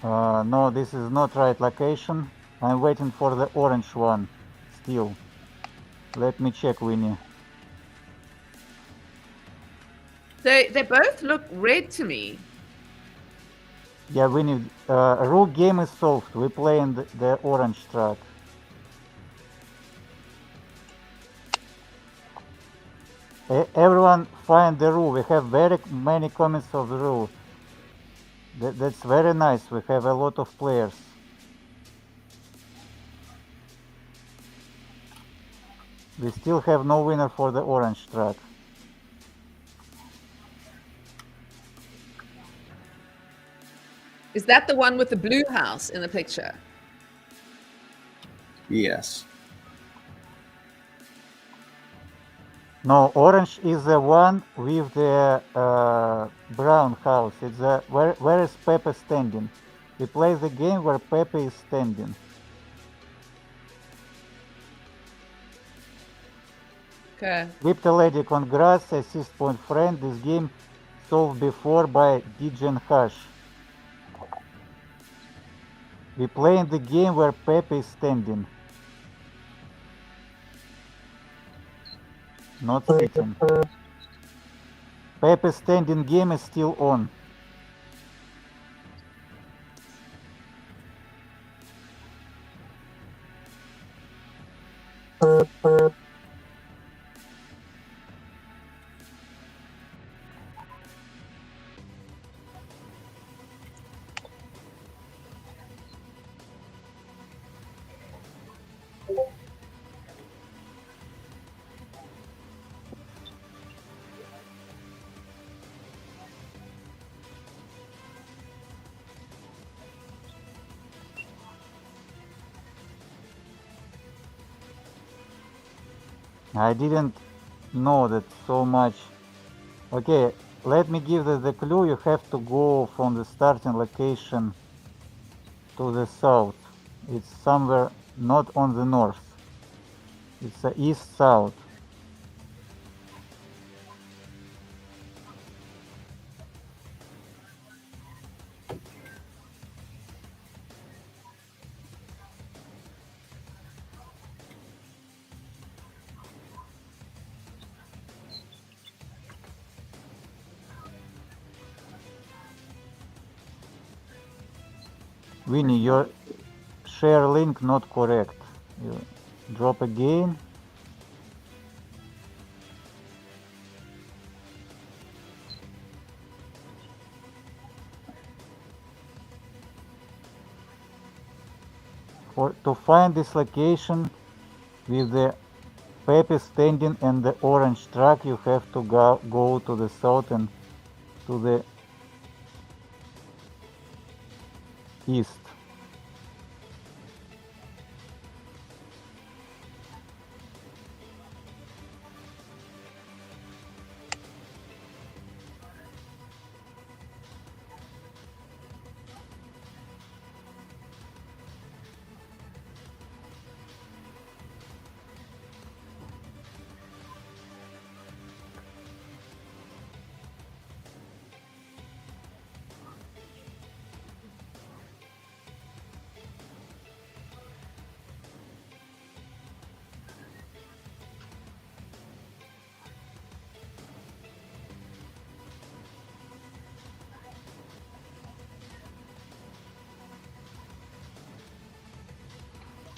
No, this is not right location. I'm waiting for the orange one still. Let me check, Winnie. They both look red to me. Yeah, Winnie, ROO game is solved. We play in the orange truck. Everyone find the ROO. We have very many comments of the ROO. That's very nice. We have a lot of players. We still have no winner for the orange track. Is that the one with the blue house in the picture? Yes. No, orange is the one with the brown house. It's where is Pepe standing? We play the game where Pepe is standing. Okay. Crypto Lady, congrats, assist point friend. This game solved before by Degen Hash. We playing the game where Pepe is standing. Not sitting. Pepe standing game is still on. I didn't know that so much. Okay, let me give the clue. You have to go from the starting location to the south. It's somewhere not on the north. It's the east-south. Winnie, your share link not correct. You drop again. To find this location with the Pepe standing and the orange truck, you have to go to the south and to the east.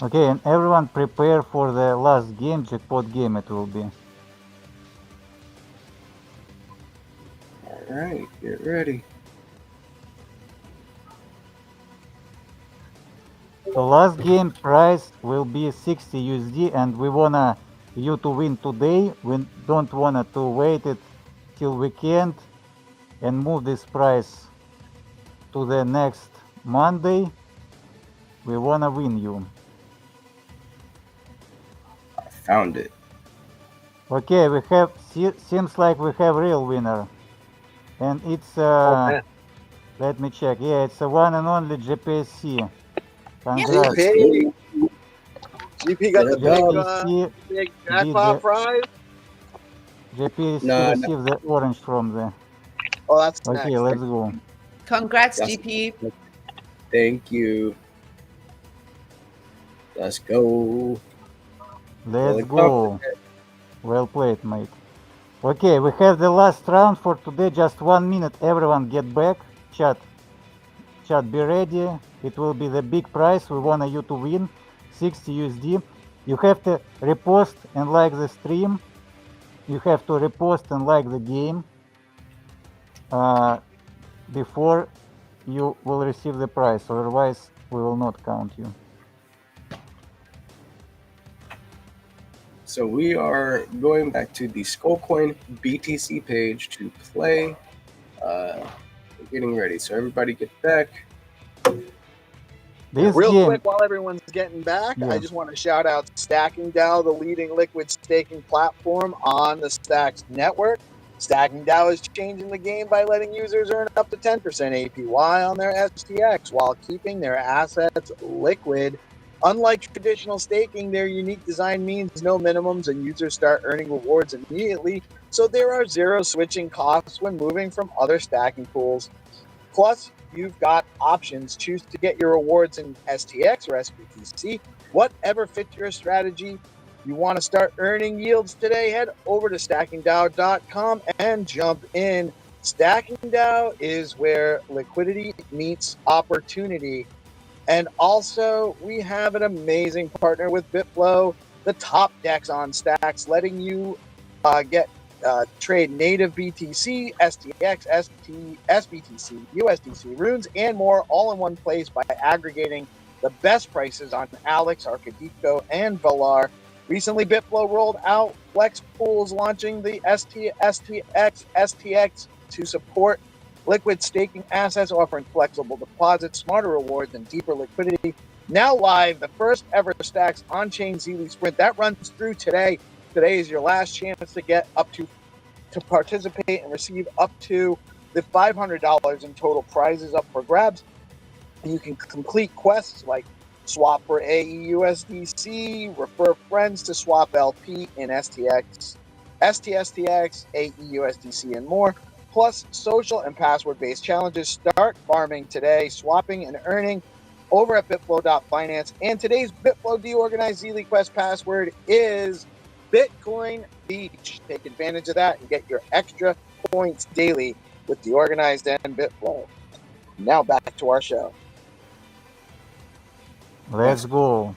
Okay, and everyone prepare for the last game, jackpot game it will be. Alright, get ready. The last game price will be 60 USD and we wanna you to win today. We don't wanna to wait it till weekend and move this price to the next Monday. We wanna win you. I found it. Okay, we have seems like we have real winner, and it's let me check. Yeah, it's a one and only GPSC. Congrats. GP. GP got the GPSC big did jackpot the prize. GPSC No, received the orange from the. Oh, that's Okay, next. let's go. Congrats, Yes. GP. Thank you. Let's go. Let's go. Well played, mate. Okay, we have the last round for today. Just 1 minute. Everyone get back. Chat, be ready. It will be the big prize. We want you to win 60 USD. You have to repost and like the stream. You have to repost and like the game before you will receive the prize. Otherwise, we will not count you. So we are going back to the Skullcoin BTC page to play. We're getting ready. So everybody get back. This Real game, quick, while everyone's getting back, Yeah. I just want to shout out StackingDAO, the leading liquid staking platform on the Stacks network. StackingDAO is changing the game by letting users earn up to 10% APY on their STX while keeping their assets liquid. Unlike traditional staking, their unique design means no minimums and users start earning rewards immediately, so there are zero switching costs when moving from other stacking pools. Plus, you've got options. Choose to get your rewards in STX or SBTC, whatever fits your strategy. You want to start earning yields today? Head over to StackingDAO.com and jump in. StackingDAO is where liquidity meets opportunity. And also, we have an amazing partner with Bitflow, the top DEX on Stacks, letting you trade native BTC, STX, SBTC, USDC, runes, and more all in one place by aggregating the best prices on Alex, Arcadico, and Valar. Recently, Bitflow rolled out Flex Pools, launching the STX to support liquid staking assets, offering flexible deposits, smarter rewards, and deeper liquidity. Now live, the first ever Stacks on-chain Zeely Sprint that runs through today. Today is your last chance to get to participate and receive up to the $500 in total prizes up for grabs. You can complete quests like swap for AEUSDC, refer friends to swap LP in STX, STSTX, AEUSDC, and more. Plus social and password-based challenges. Start farming today, swapping and earning over at bitflow.finance. And today's Bitflow DeOrganized Zeely Quest password is Bitcoin Beach. Take advantage of that and get your extra points daily with DeOrganized and Bitflow. Now back to our show. Let's go.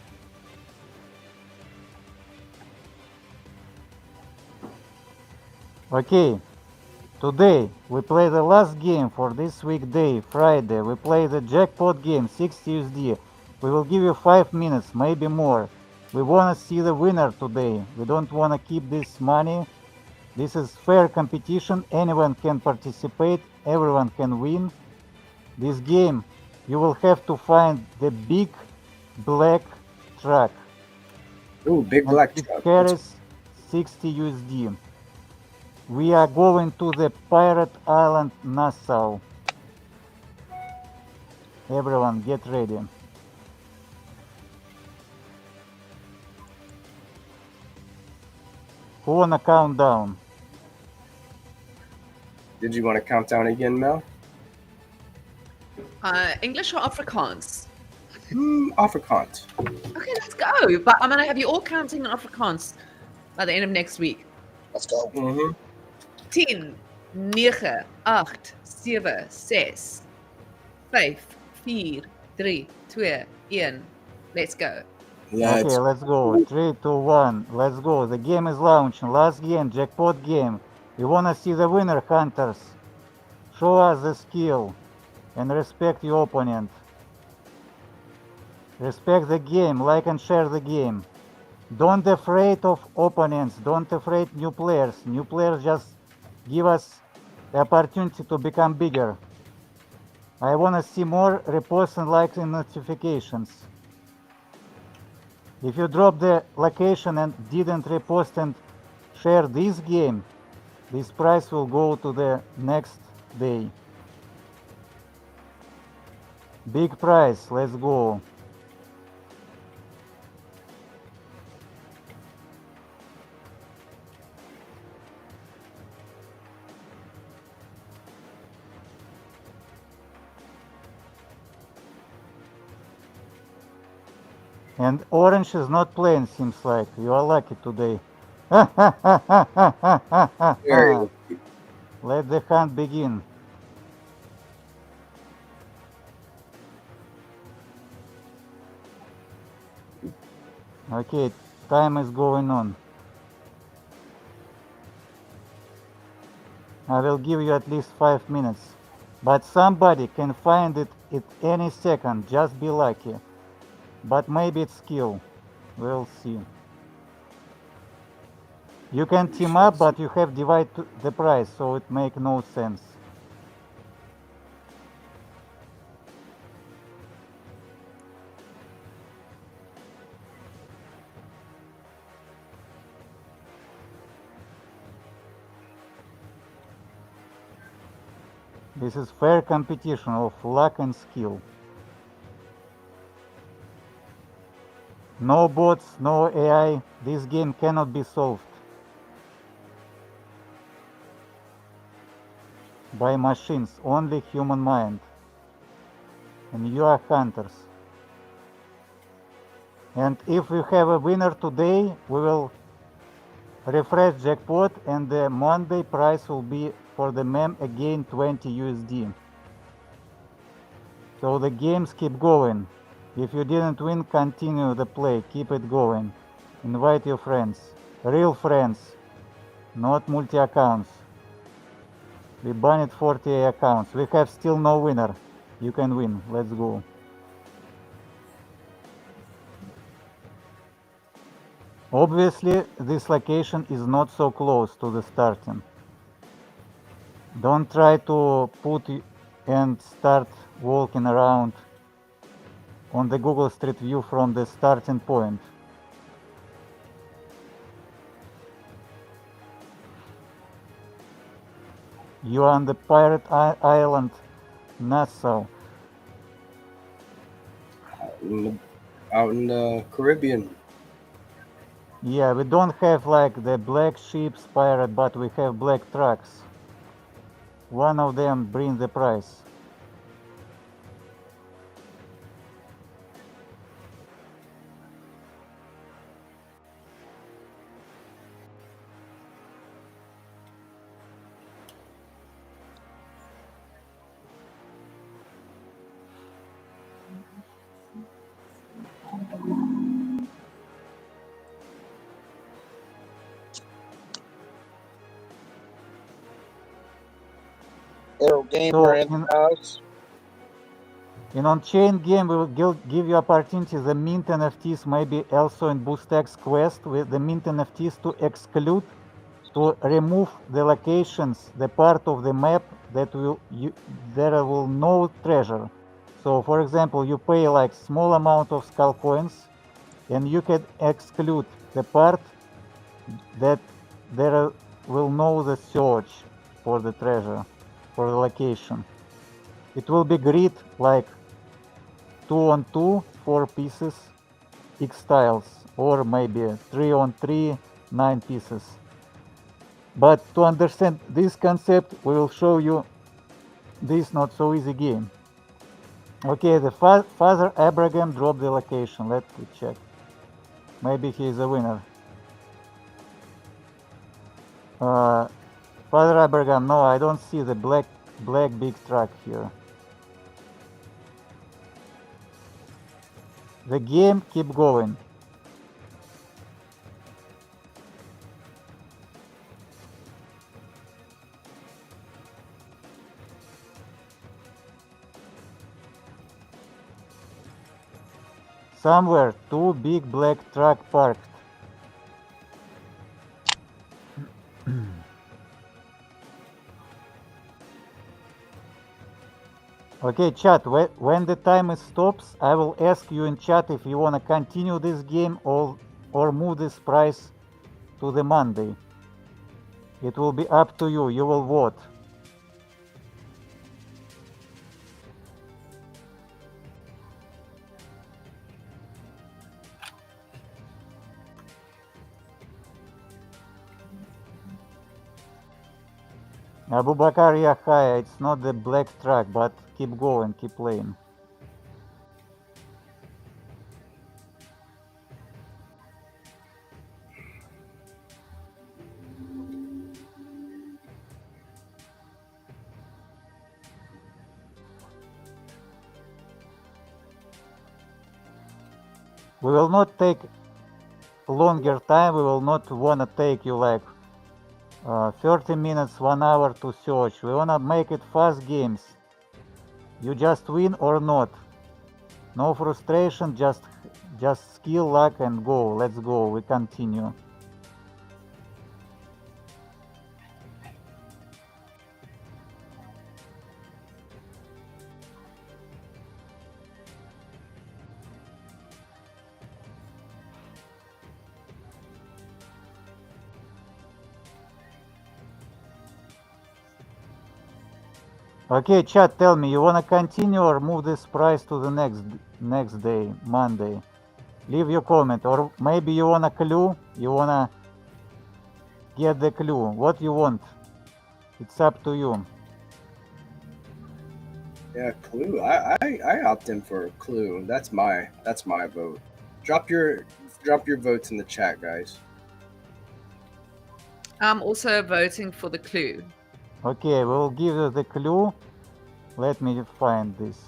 Okay. Today we play the last game for this weekday, Friday. We play the jackpot game, 60 USD. We will give you 5 minutes, maybe more. We want to see the winner today. We don't want to keep this money. This is fair competition. Anyone can participate. Everyone can win. This game, you will have to find the big black truck. Ooh, big black truck. It carries 60 USD. We are going to the Pirate Island, Nassau. Everyone, get ready. Who wanna count down? Did you want to count down again, Mel? English or Afrikaans? Afrikaans. Okay, let's go. But I'm going to have you all counting in Afrikaans by the end of next week. Let's go. 10, 9, 8, 7, 6, 5, 4, 3, 2, 1. Let's go. Yeah, Okay, let's go. 3, 2, 1. Let's go. The game is launching. Last game, jackpot game. You wanna see the winner, hunters? Show us the skill and respect your opponent. Respect the game, like and share the game. Don't afraid of opponents. Don't afraid new players. New players just give us the opportunity to become bigger. I wanna see more reposts and likes and notifications. If you drop the location and didn't repost and share this game, this prize will go to the next day. Big prize, let's go. And orange is not playing, seems like. You are lucky today. Let the hunt begin. Okay, time is going on. I will give you at least 5 minutes. But somebody can find it at any second. Just be lucky. But maybe it's skill. We'll see. You can team up, but you have divide the price, so it make no sense. This is fair competition of luck and skill. No bots, no AI. This game cannot be solved by machines, only human mind. And you are hunters. And if we have a winner today, we will refresh jackpot and the Monday price will be for the mem again 20 USD. So the games keep going. If you didn't win, continue the play, keep it going. Invite your friends, real friends, not multi-accounts. We banned 40 accounts. We have still no winner. You can win. Let's go. Obviously, this location is not so close to the starting. Don't try to put and start walking around on the Google Street View from the starting point. You are on the pirate island, Nassau. Out in the Caribbean. Yeah, we don't have like the black ships pirate, but we have black trucks. One of them brings the price. Arrow Gamer in the house. In on-chain game, we will give you opportunities the mint NFTs, maybe also in BoostX quest with the mint NFTs to exclude, to remove the locations, the part of the map that there will no treasure. So for example, you pay like small amount of skull coins and you can exclude the part that there will no the search for the treasure, for the location. It will be grid like 2-on-2, 4 pieces, X tiles, or maybe 3-on-3, 9 pieces. But to understand this concept, we will show you this not so easy game. Okay, the Father Abraham dropped the location. Let's check. Maybe he is a winner. Father Abraham, no, I don't see the black big truck here. The game keep going. Somewhere, 2 big black truck parked. Okay, chat, when the timer stops, I will ask you in chat if you want to continue this game or move this price to the Monday. It will be up to you. You will vote. Abubakar Yahya, it's not the black truck, but keep going, keep playing. We will not take longer time. We will not want to take you like 30 minutes, 1 hour to search. We want to make it fast games. You just win or not. No frustration, just skill, luck, and go. Let's go. We continue. Okay, chat, tell me, you wanna continue or move this price to the next day, Monday? Leave your comment, or maybe you want a clue. You wanna get the clue. What you want? It's up to you. Yeah, Clue. I opt in for Clue. That's my vote. Drop your votes in the chat, guys. I'm also voting for the clue. Okay, we'll give you the clue. Let me find this.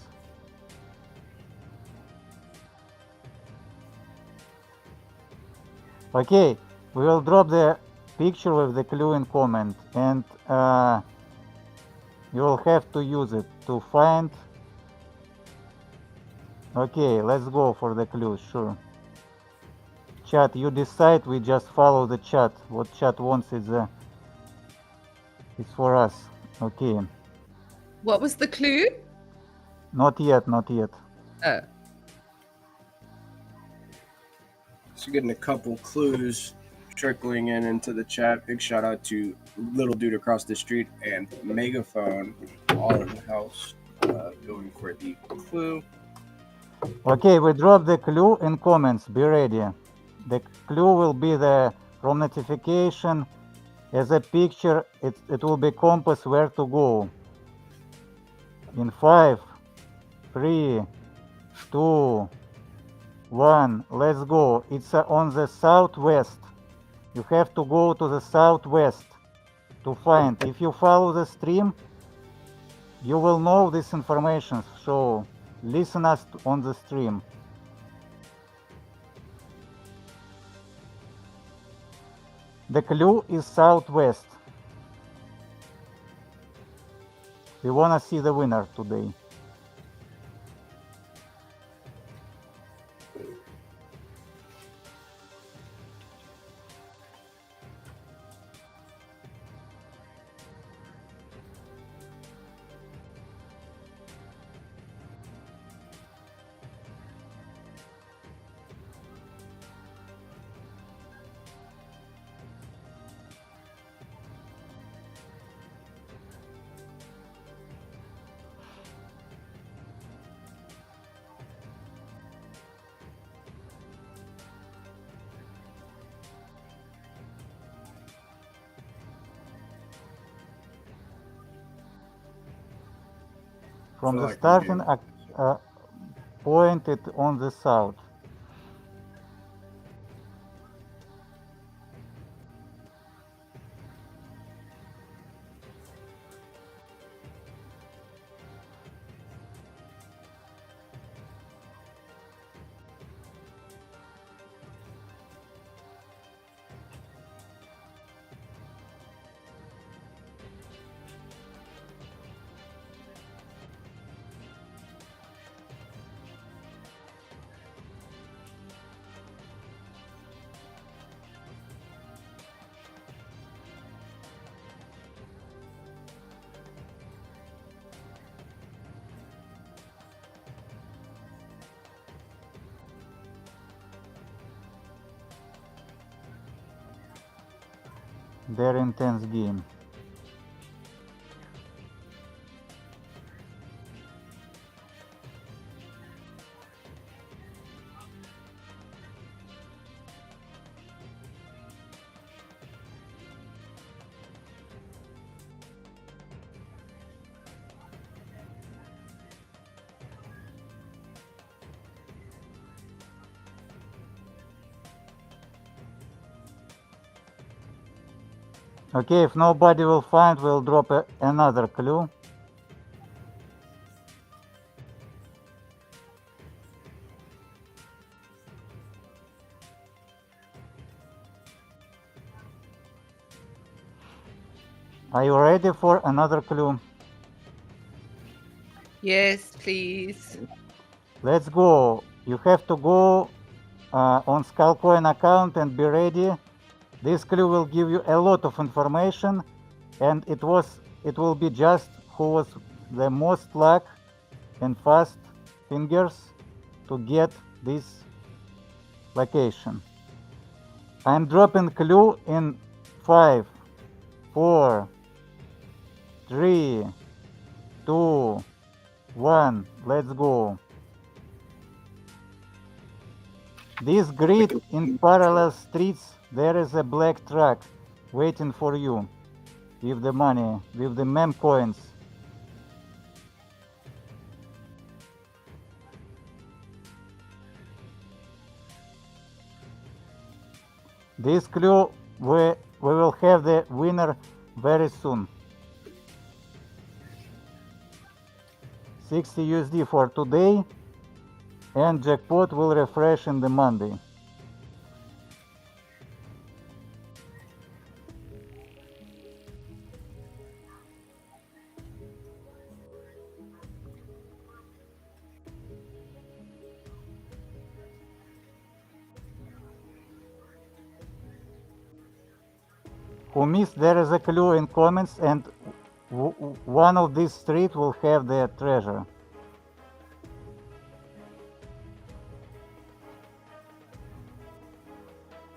Okay, we will drop the picture with the clue in comment, and you will have to use it to find. Okay, let's go for the clue, sure. Chat, you decide, we just follow the chat. What chat wants is for us. Okay. What was the clue? Not yet, not yet. Oh. So getting a couple clues trickling into the chat. Big shout out to Little Dude across the street and Megaphone, all in the house, going for the clue. Okay, we drop the clue in comments. Be ready. The clue will be from notification as a picture. It will be compass where to go. In 5, 3, 2, 1, let's go. It's on the southwest. You have to go to the southwest to find. If you follow the stream, you will know this information. So listen us on the stream. The clue is southwest. We wanna see the winner today. From the starting point, it on the south. Very intense game. Okay, if nobody will find, we'll drop another clue. Are you ready for another clue? Yes, please. Let's go. You have to go on Skullcoin account and be ready. This clue will give you a lot of information, and it will be just who was the most luck and fast fingers to get this location. I'm dropping clue in 5, 4, 3, 2, 1, let's go. This grid in parallel streets, there is a black truck waiting for you with the money, with the mem coins. This clue, we will have the winner very soon. 60 USD for today, and jackpot will refresh in the Monday. Who missed, there is a clue in comments, and one of these streets will have the treasure.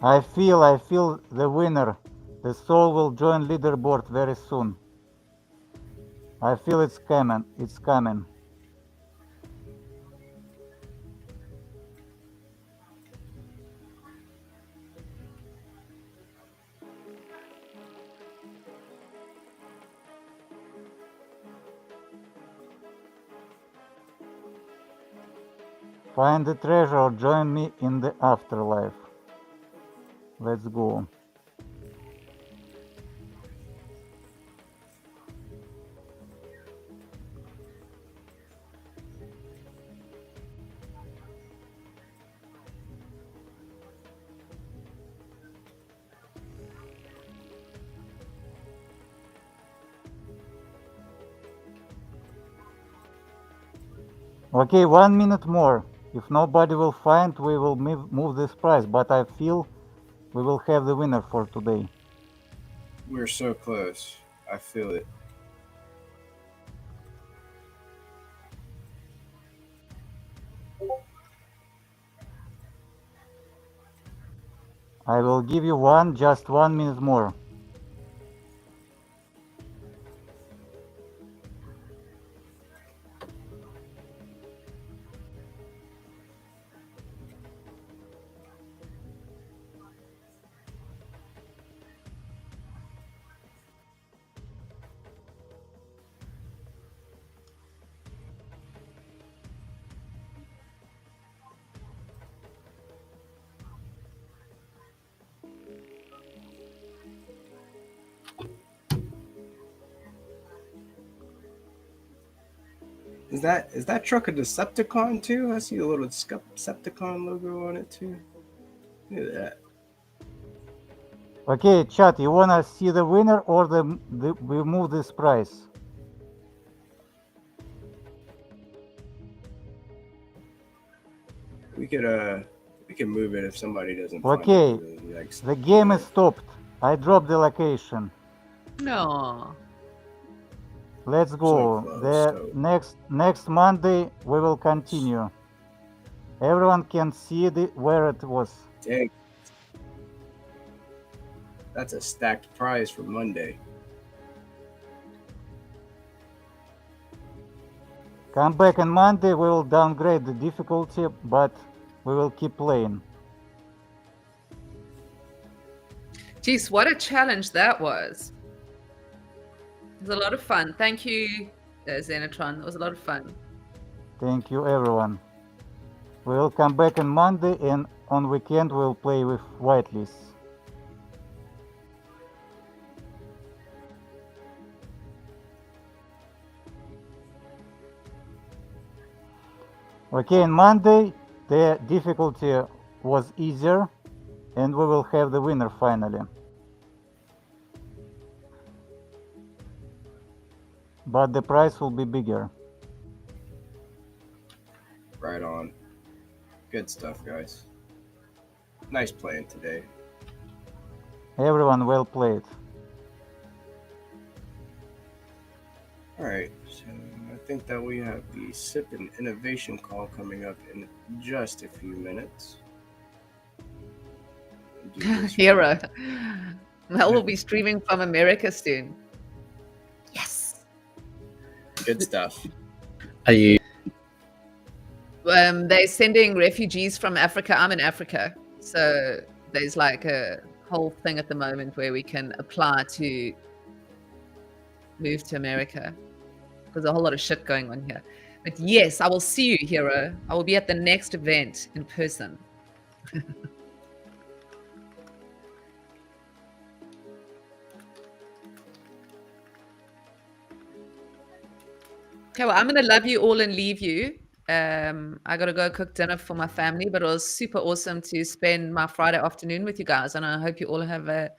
I feel the winner. The soul will join leaderboard very soon. I feel it's coming. It's coming. Find the treasure or join me in the afterlife. Let's go. Okay, 1 minute more. If nobody will find, we will move this price, but I feel we will have the winner for today. We're so close. I feel it. I will give you just 1 minute more. Is that truck a Decepticon too? I see a little Decepticon logo on it too. Look at that. Okay, chat, you wanna see the winner or we move this price? We can move it if somebody doesn't Okay, find it. the game is stopped. I dropped the location. No. Let's go. Next Monday we will continue. Everyone can see where it was. Dang. That's a stacked prize for Monday. Come back on Monday, we will downgrade the difficulty, but we will keep playing. Jeez, what a challenge that was. It was a lot of fun. Thank you, Xenitron. It was a lot of fun. Thank you, everyone. We will come back on Monday, and on weekend we'll play with whitelists. Okay, on Monday the difficulty was easier, and we will have the winner finally. But the price will be bigger. Right on. Good stuff, guys. Nice playing today. Everyone well played. All right, so I think that we have the SIP and innovation call coming up in just a few minutes. Hero. Mel will be streaming from America soon. Yes. Good stuff. Are you? They're sending refugees from Africa. I'm in Africa, so there's like a whole thing at the moment where we can apply to move to America. There's a whole lot of shit going on here. But yes, I will see you, Hero. I will be at the next event in person. Okay, well, I'm going to love you all and leave you. I got to go cook dinner for my family, but it was super awesome to spend my Friday afternoon with you guys, and I hope you all have a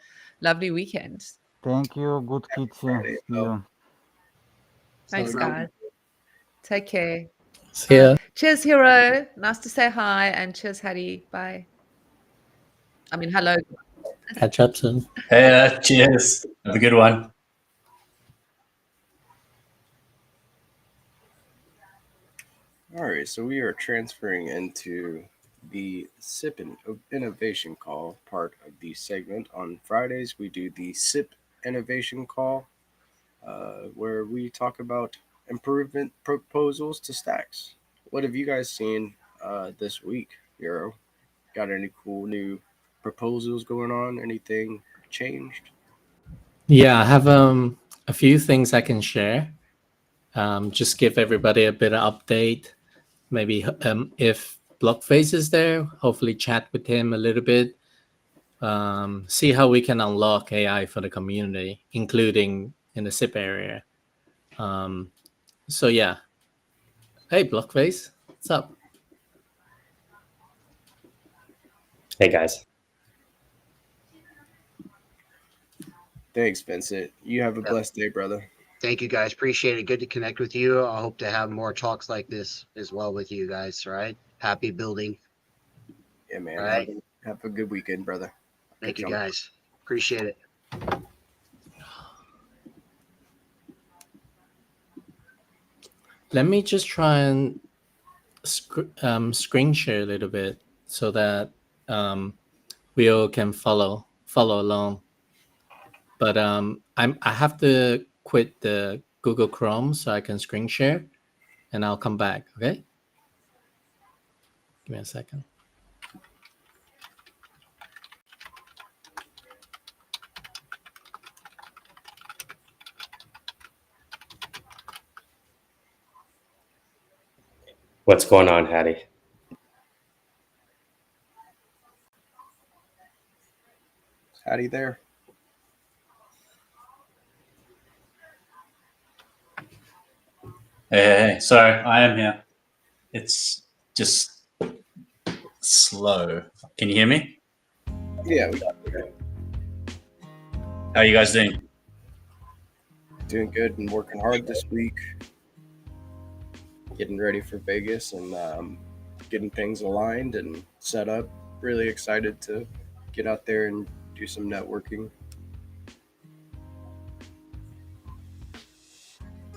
lovely weekend. Thank you. Good kids. See you. Thanks, guys. Take care. See ya. Cheers, Hero. Nice to say hi, and cheers, Hattie. Bye. I mean, hello. Catch up soon. Hey, cheers. Have a good one. All right, so we are transferring into the SIP Innovation Call part of the segment. On Fridays, we do the SIP Innovation Call, where we talk about improvement proposals to stacks. What have you guys seen this week, Hero? Got any cool new proposals going on? Anything changed? Yeah, I have a few things I can share. Just give everybody a bit of update. Maybe if Blockface is there, hopefully chat with him a little bit. See how we can unlock AI for the community, including in the SIP area. So yeah. Hey, Blockface, what's up? Hey, guys. Thanks, Vincent. You have a blessed day, brother. Thank you, guys. Appreciate it. Good to connect with you. I hope to have more talks like this as well with you guys. All right. Happy building. Yeah, man. All right. Have a good weekend, brother. Thank you, guys. Appreciate it. Let me just try and screen share a little bit so that we all can follow along. But I have to quit the Google Chrome so I can screen share, and I'll come back. Okay, give me a second. What's going on, Hattie? Hattie there? Hey, sorry, I am here. It's just slow. Can you hear me? Yeah, we got it. How are you guys doing? Doing good and working hard this week. Getting ready for Vegas and getting things aligned and set up. Really excited to get out there and do some networking.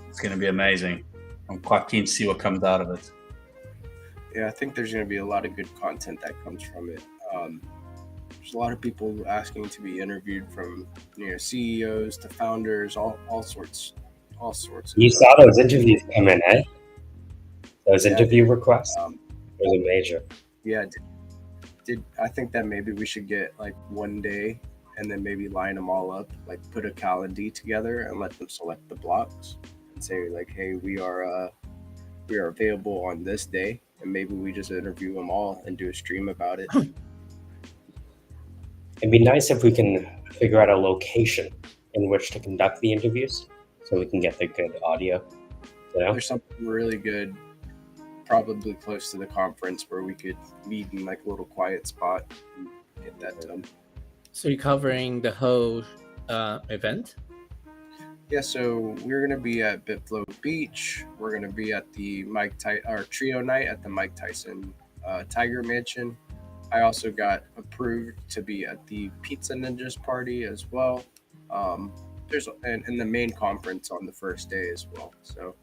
It's going to be amazing. I'm quite keen to see what comes out of it. Yeah, I think there's going to be a lot of good content that comes from it. There's a lot of people asking to be interviewed, from CEOs to founders, all sorts. You saw those interviews come in, eh? Those interview requests. Those are major. Yeah, did I think that maybe we should get like one day and then maybe line them all up, like put a calendar together and let them select the blocks and say like, hey, we are available on this day, and maybe we just interview them all and do a stream about it. It'd be nice if we can figure out a location in which to conduct the interviews so we can get the good audio. There's something really good, probably close to the conference, where we could meet in like a little quiet spot and get that done. So you're covering the whole event? Yeah, so we're gonna be at Bitflow Beach. We're gonna be at the our trio night at the Mike Tyson Tiger Mansion. I also got approved to be at the Pizza Ninjas party as well. There's and the main conference on the first day as well. So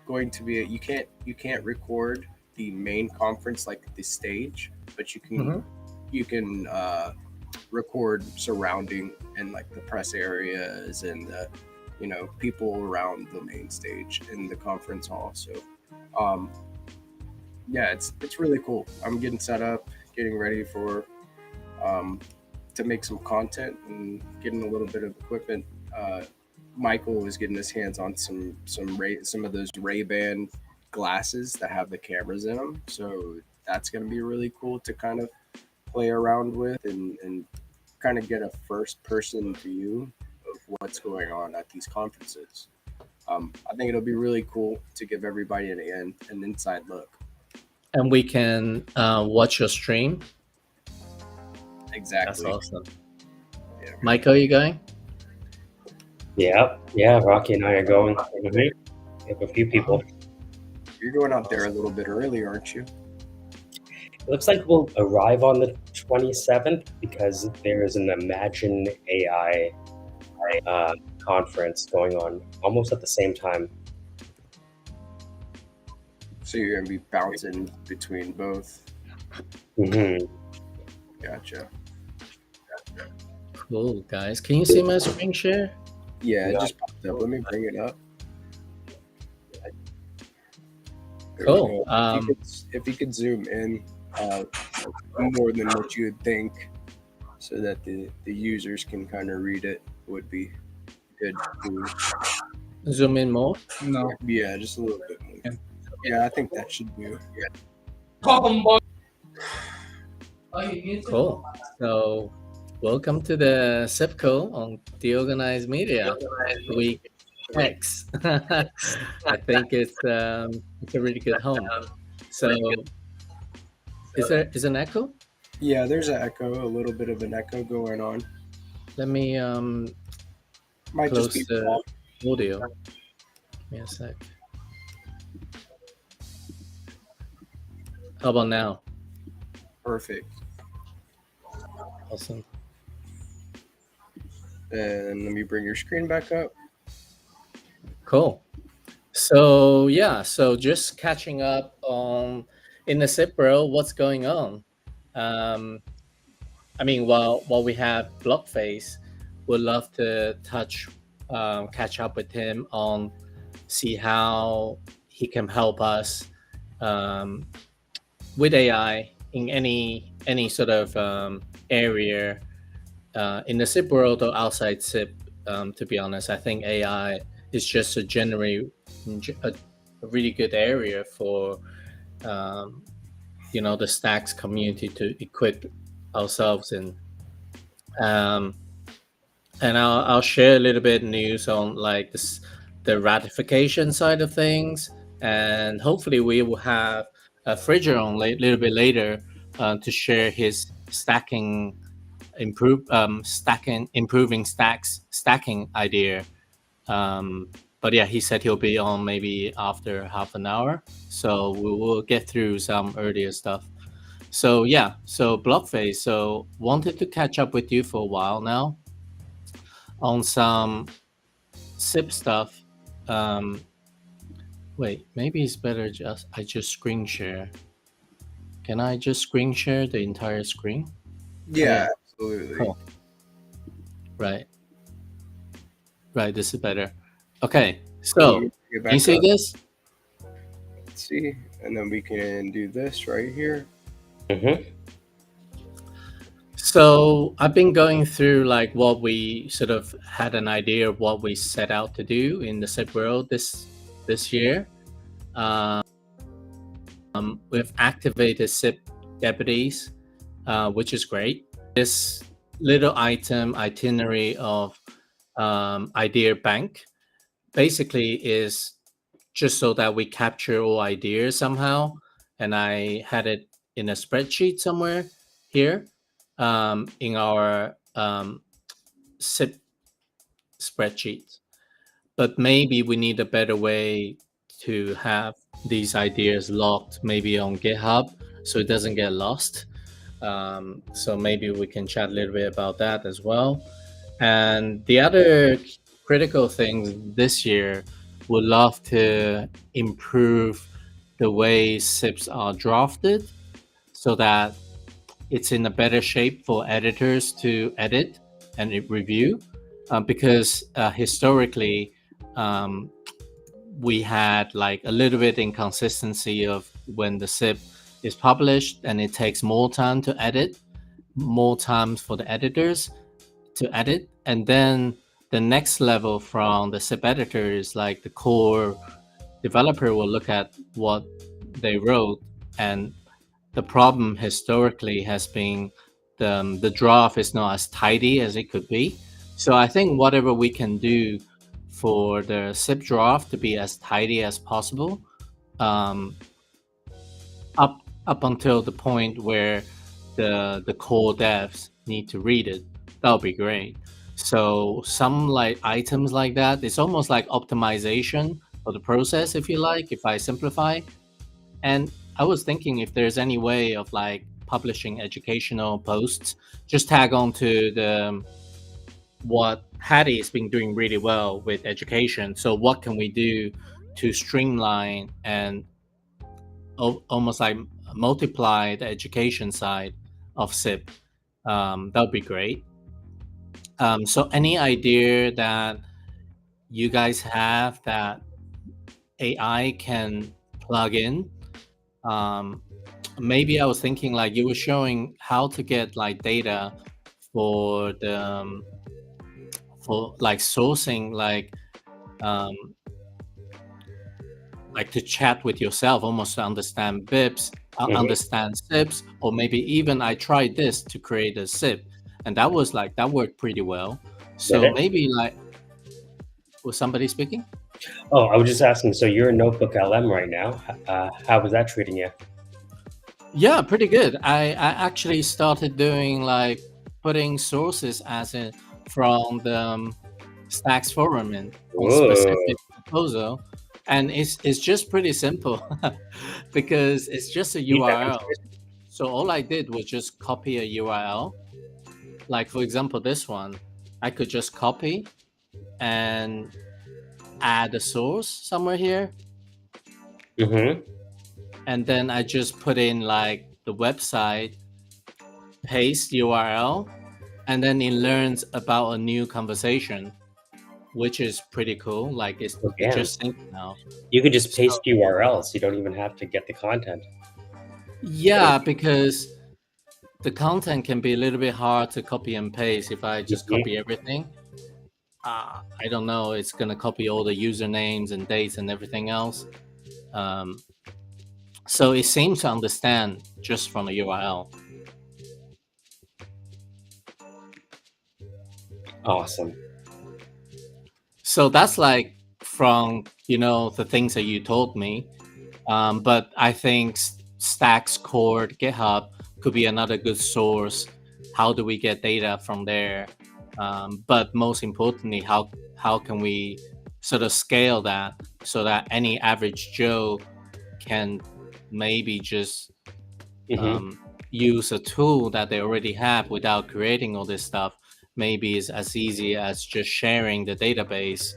going to be you can't record the main conference like the stage, but you can record surrounding and like the press areas and people around the main stage in the conference hall. So yeah, it's really cool. I'm getting set up, getting ready for to make some content and getting a little bit of equipment. Michael is getting his hands on some of those Ray-Ban glasses that have the cameras in them. So that's going to be really cool to kind of play around with and kind of get a first-person view of what's going on at these conferences. I think it'll be really cool to give everybody an inside look. And we can watch your stream. Exactly. That's awesome. Yeah. Michael, you going? Yeah. Rocky and I are going. We have a few people. You're going out there a little bit early, aren't you? It looks like we'll arrive on the 27th because there's an Imagine AI conference going on almost at the same time. So you're going to be bouncing between both? Mm-hmm. Gotcha. Cool, guys. Can you see my screen share? Yeah, it just popped up. Let me bring it up. Cool. If you could zoom in more than what you would think so that the users can kind of read it, would be good. Zoom in more? No. Yeah, just a little bit more. Yeah, I think that should do. Cool. So, welcome to the SIPCO on DeOrganized Media Week X. I think it's a really good home. So, is an echo? Yeah, there's an echo, a little bit of an echo going on. Let me Might close just be the audio. Give me a sec. How about now? Perfect. Awesome. And let me bring your screen back up. Cool. So yeah, so just catching up on in the SIP world, what's going on? I mean, while we have Blockface, would love to catch up with him on see how he can help us with AI in any sort of area in the SIP world or outside SIP. To be honest, I think AI is just a really good area for the Stacks community to equip ourselves in. And I'll share a little bit news on like the ratification side of things, and hopefully we will have Fridger on a little bit later to share his improving stacking idea. But yeah, he said he'll be on maybe after half an hour, so we will get through some earlier stuff. So yeah, so Blockface, so wanted to catch up with you for a while now on some SIP stuff. Wait, maybe it's better I just screen share. Can I just screen share the entire screen? Yeah, absolutely. Cool. Right, this is better. Okay, so can you see this? Let's see, and then we can do this right here. Mm-hmm. So I've been going through like what we sort of had an idea of what we set out to do in the SIP world this year. We've activated SIP deputies, which is great. This little itinerary of idea bank basically is just so that we capture all ideas somehow, and I had it in a spreadsheet somewhere here in our SIP spreadsheet. But maybe we need a better way to have these ideas locked, maybe on GitHub, so it doesn't get lost. So maybe we can chat a little bit about that as well. And the other critical things this year, would love to improve the way SIPs are drafted so that it's in a better shape for editors to edit and review. because historically we had like a little bit inconsistency of when the SIP is published, and it takes more time to edit, more time for the editors to edit, and then the next level from the SIP editor is like the core developer will look at what they wrote, and the problem historically has been the draft is not as tidy as it could be. So I think whatever we can do for the SIP draft to be as tidy as possible, up until the point where the core devs need to read it, that would be great. So some like items like that, it's almost like optimization of the process, if you like, if I simplify. And I was thinking if there's any way of like publishing educational posts, just tag on to the what Hattie has been doing really well with education. So what can we do to streamline and almost like multiply the education side of SIP? That would be great. So any idea that you guys have that AI can plug in? Maybe I was thinking like you were showing how to get like data for the for like sourcing like to chat with yourself, almost to understand BIPs, understand SIPs, or maybe even I tried this to create a SIP, and that was like that worked pretty well. So maybe like, was somebody speaking? Oh, I was just asking. So you're a Notebook LM right now. How was that treating you? Yeah, pretty good. I actually started doing like putting sources as in from the Stacks forum in on specific proposal, and it's just pretty simple because it's just a URL. So all I did was just copy a URL. Like for example, this one, I could just copy and add a source somewhere here. And then I just put in like the website, paste URL, and then it learns about a new conversation, which is pretty cool. Like it just synced now. You could just paste URLs. You don't even have to get the content. Yeah, because the content can be a little bit hard to copy and paste if I just copy everything. I don't know. It's gonna copy all the usernames and dates and everything else. So it seems to understand just from a URL. Awesome. So that's like from the things that you told me, but I think Stacks Core GitHub could be another good source. How do we get data from there? But most importantly, how can we sort of scale that so that any average Joe can maybe just use a tool that they already have without creating all this stuff. Maybe it's as easy as just sharing the database,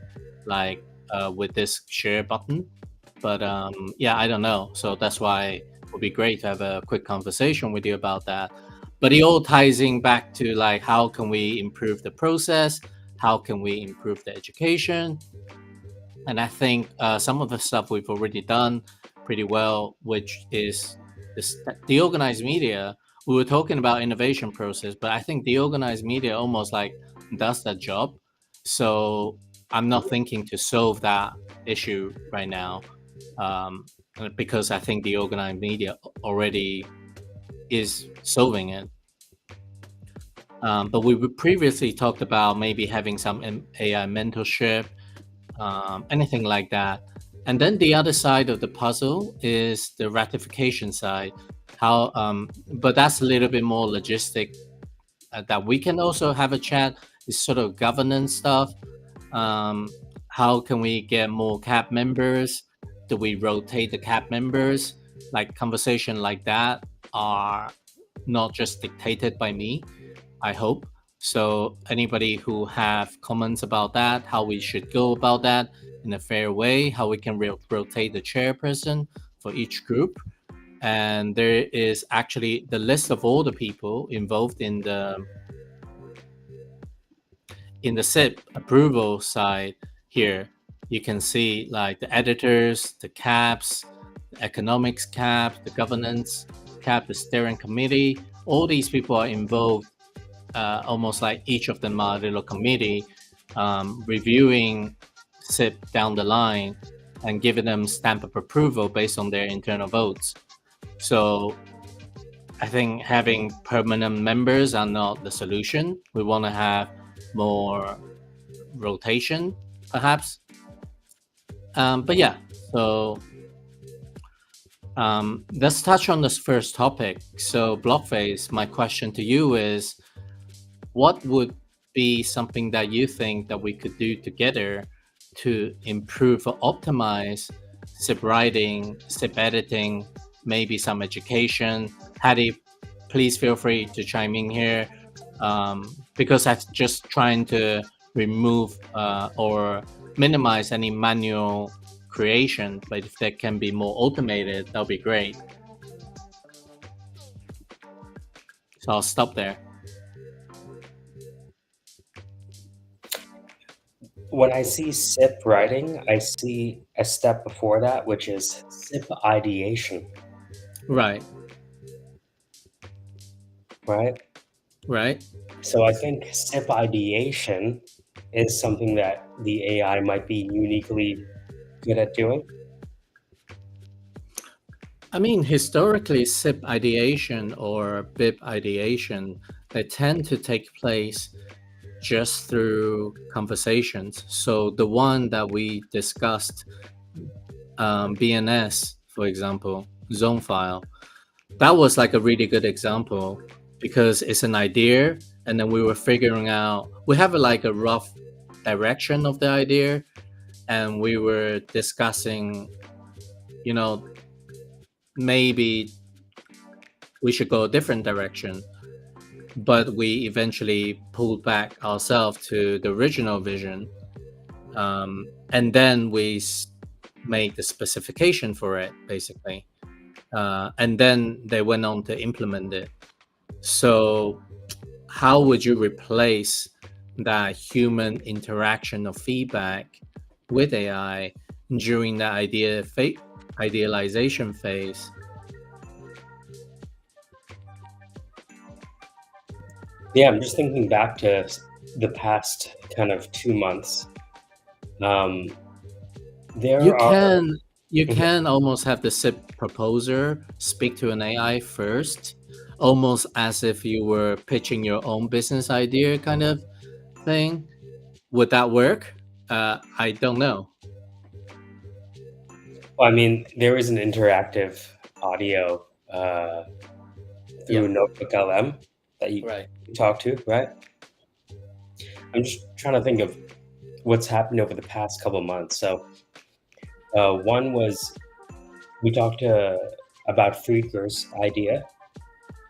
like with this share button. But yeah, I don't know. So that's why it would be great to have a quick conversation with you about that. But it all ties in back to like, how can we improve the process? How can we improve the education? And I think some of the stuff we've already done pretty well, which is the organized media. We were talking about innovation process, but I think the organized media almost like does that job. So I'm not thinking to solve that issue right now, because I think the organized media already is solving it. But we previously talked about maybe having some AI mentorship, anything like that. And then the other side of the puzzle is the ratification side. But that's a little bit more logistic. That we can also have a chat. Is sort of governance stuff. How can we get more CAP members? Do we rotate the CAP members? Like conversation like that are not just dictated by me, I hope. So anybody who have comments about that, how we should go about that in a fair way, how we can rotate the chairperson for each group. And there is actually the list of all the people involved in in the SIP approval side here, you can see like the editors, the caps, the economics cap, the governance cap, the steering committee. All these people are involved, almost like each of them are a little committee, reviewing SIP down the line and giving them stamp of approval based on their internal votes. So I think having permanent members are not the solution. We want to have more rotation, perhaps. But yeah, so let's touch on this first topic. So Blockface, my question to you is, what would be something that you think that we could do together to improve or optimize SIP writing, SIP editing, maybe some education? Hattie, please feel free to chime in here, because I'm just trying to remove or minimize any manual creation, but if that can be more automated, that'll be great. So I'll stop there. When I see SIP writing, I see a step before that, which is SIP ideation. Right. So I think SIP ideation is something that the AI might be uniquely good at doing. I mean, historically, SIP ideation or BIP ideation, they tend to take place just through conversations. So the one that we discussed, BNS, for example, zone file, that was like a really good example because it's an idea, and then we were figuring out, we have like a rough direction of the idea, and we were discussing, you know, maybe we should go a different direction, but we eventually pulled back ourselves to the original vision, and then we made the specification for it, basically, and then they went on to implement it. So how would you replace that human interaction of feedback with AI during the idealization phase? Yeah, I'm just thinking back to the past kind of 2 months. You can almost have the SIP proposer speak to an AI first, almost as if you were pitching your own business idea kind of thing. Would that work? I don't know. Well, I mean, there is an interactive audio through Notebook LM that you talk to, right? I'm just trying to think of what's happened over the past couple of months. So one was we talked about Friedger's idea,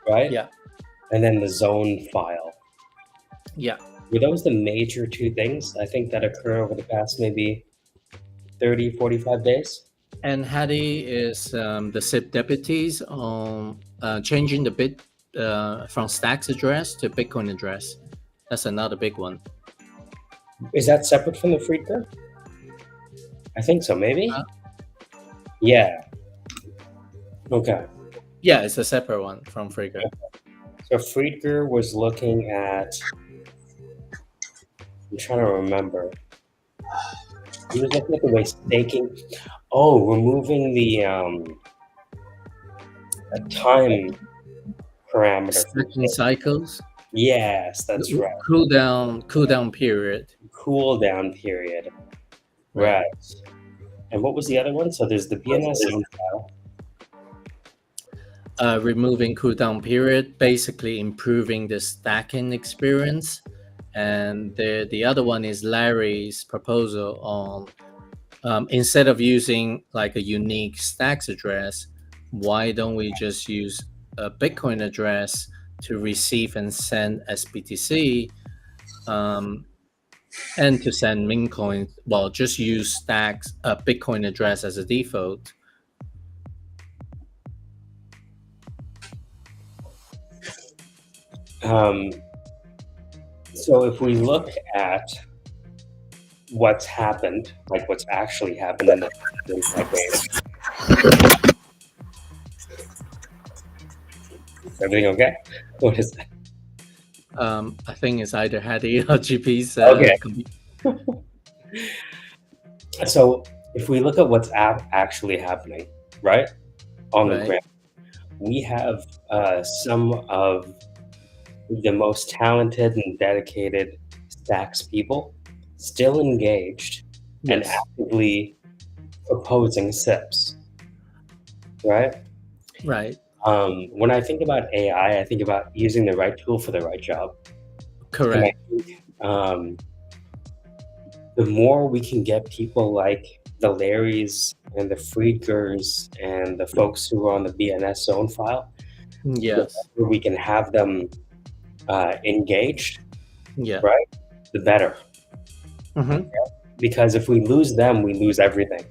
right? Yeah. And then the zone file. Yeah. Were those the major two things I think that occur over the past maybe 30, 45 days? And Hattie is the SIP deputies on changing the bit from Stacks address to Bitcoin address. That's another big one. Is that separate from the Friedger? I think so, maybe? Yeah. Okay. Yeah, it's a separate one from Friedger. So Friedger was looking at, I'm trying to remember. He was looking at the way staking, removing the time parameter. Stacking cycles? Yes, that's right. Cooldown period. Cooldown period. Right. And what was the other one? So there's the BNS file. Removing cooldown period, basically improving the stacking experience. And the other one is Larry's proposal on instead of using like a unique Stacks address, why don't we just use a Bitcoin address to receive and send SBTC, and to send mint coins? Well, just use Stacks Bitcoin address as a default. So if we look at what's happened, like what's actually happened in the days. Is everything okay? What is that? I think it's either Hattie or GP's. Okay. So if we look at what's actually happening, right, on the ground, we have some of the most talented and dedicated Stacks people still engaged and actively proposing SIPs, right? Right. When I think about AI, I think about using the right tool for the right job. Correct. And I think, the more we can get people like the Larrys and the Friedgers and the folks who are on the BNS zone file, yes, where we can have them engaged, right, the better. Mm-hmm. Because if we lose them, we lose everything.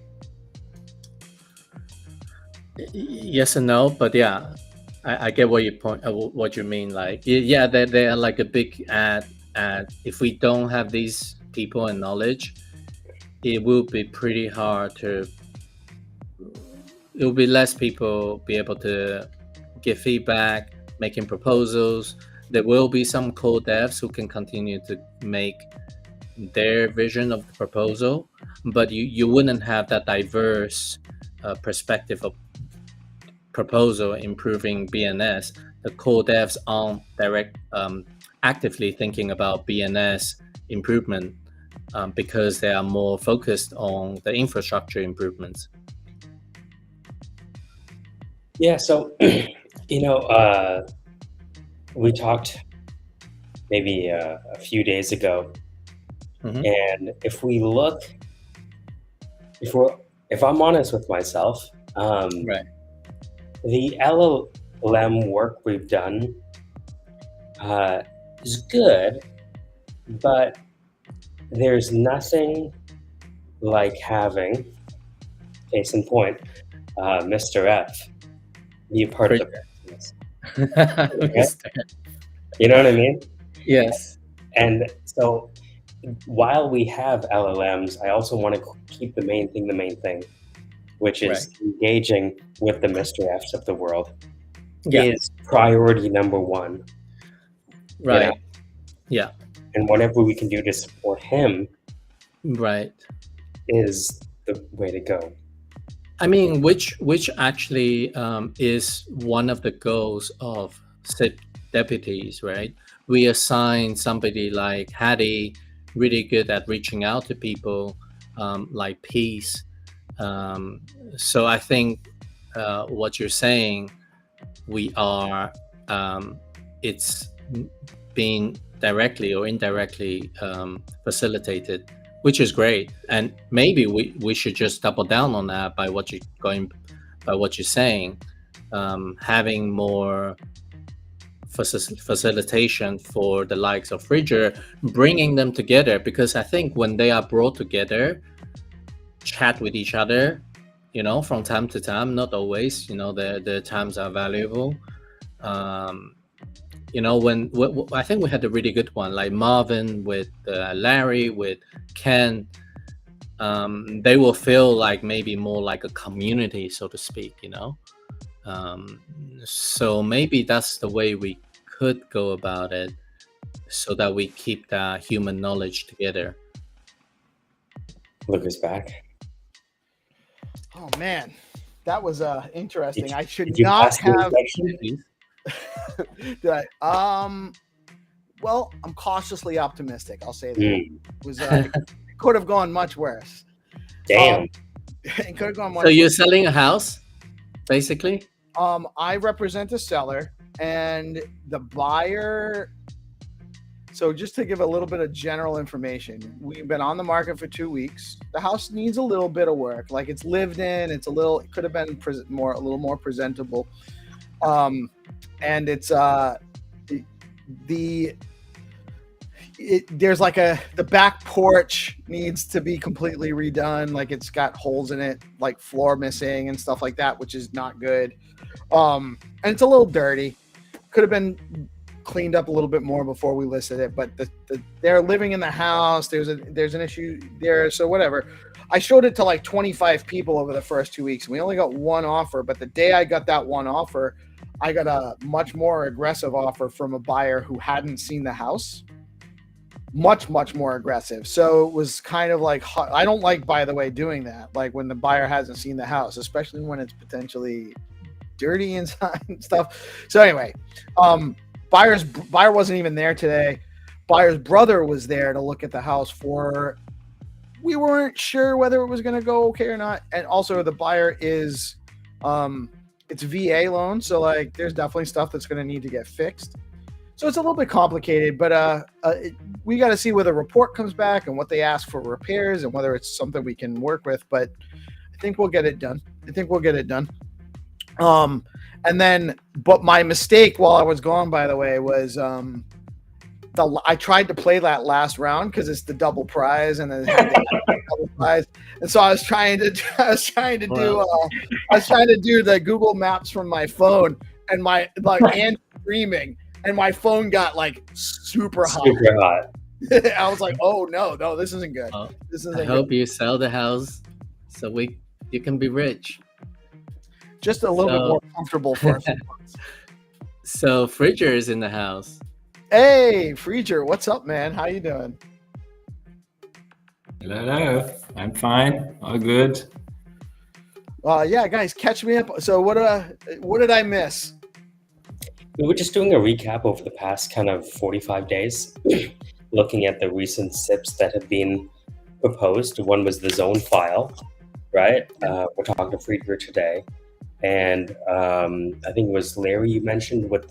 Yes and no, but yeah, I get what you mean. Like, yeah, they are like a big ad. If we don't have these people and knowledge, it will be pretty hard to. It will be less people be able to give feedback, making proposals. There will be some code devs who can continue to make their vision of the proposal, but you wouldn't have that diverse perspective of proposal improving BNS. The core devs aren't actively thinking about BNS improvement because they are more focused on the infrastructure improvements. Yeah, so we talked maybe a few days ago, and if we look, if I'm honest with myself, right. The LLM work we've done is good, but there's nothing like having, case in point, Mr. F be a part of the process. Okay? You know what I mean? Yes. And so while we have LLMs, I also want to keep the main thing, which is engaging with the Mr. Fs of the world, is priority number one. Right. You know? Yeah. And whatever we can do to support him, is the way to go. I mean, which actually is one of the goals of SIP deputies, right? We assign somebody like Hattie, really good at reaching out to people, like Peace. So I think what you're saying, we are, it's being directly or indirectly facilitated, which is great. And maybe we should just double down on that by what you're saying, having more facilitation for the likes of Fridger, bringing them together, because I think when they are brought together, chat with each other, from time to time, not always, the times are valuable. When I think we had a really good one, like Marvin with Larry, with Ken, they will feel like maybe more like a community, so to speak, so maybe that's the way we could go about it, so that we keep that human knowledge together. Look is back. Oh man, that was interesting. I should not have. Did I? Well, I'm cautiously optimistic. I'll say that. It was it could have gone much worse. Damn. It could have gone much. So you're selling a house, basically? I represent a seller and the buyer. So just to give a little bit of general information, we've been on the market for 2 weeks. The house needs a little bit of work. Like, it's lived in. It could have been a little more presentable. And it's there's like the back porch needs to be completely redone. Like, it's got holes in it, like floor missing and stuff like that, which is not good. And it's a little dirty. Could have been cleaned up a little bit more before we listed it, but they're living in the house. There's an issue there, so whatever. I showed it to like 25 people over the first 2 weeks. We only got one offer, but the day I got that one offer, I got a much more aggressive offer from a buyer who hadn't seen the house. Much more aggressive. So it was kind of like, I don't like, by the way, doing that, like when the buyer hasn't seen the house, especially when it's potentially dirty inside and stuff. So anyway, buyer wasn't even there today. Buyer's brother was there to look at the house we weren't sure whether it was going to go okay or not. And also the buyer is it's VA loan, so like there's definitely stuff that's going to need to get fixed. So it's a little bit complicated, but we got to see where the report comes back and what they ask for repairs and whether it's something we can work with. But I think we'll get it done. But my mistake while I was gone, by the way, was I tried to play that last round because it's the double prize and the double prize, and so I was trying to do the Google Maps from my phone and and streaming. And my phone got like super hot. I was like, "Oh no, this isn't good. This isn't." I hope you sell the house so you can be rich. Just a little bit more comfortable for a few months. So Fridger is in the house. Hey, Fridger, what's up, man? How you doing? Hello, I'm fine. All good. Yeah, guys, catch me up. So what did I miss? We were just doing a recap over the past kind of 45 days, looking at the recent SIPs that have been proposed. One was the zone file, right? We're talking to Friedrich today. And I think it was Larry you mentioned with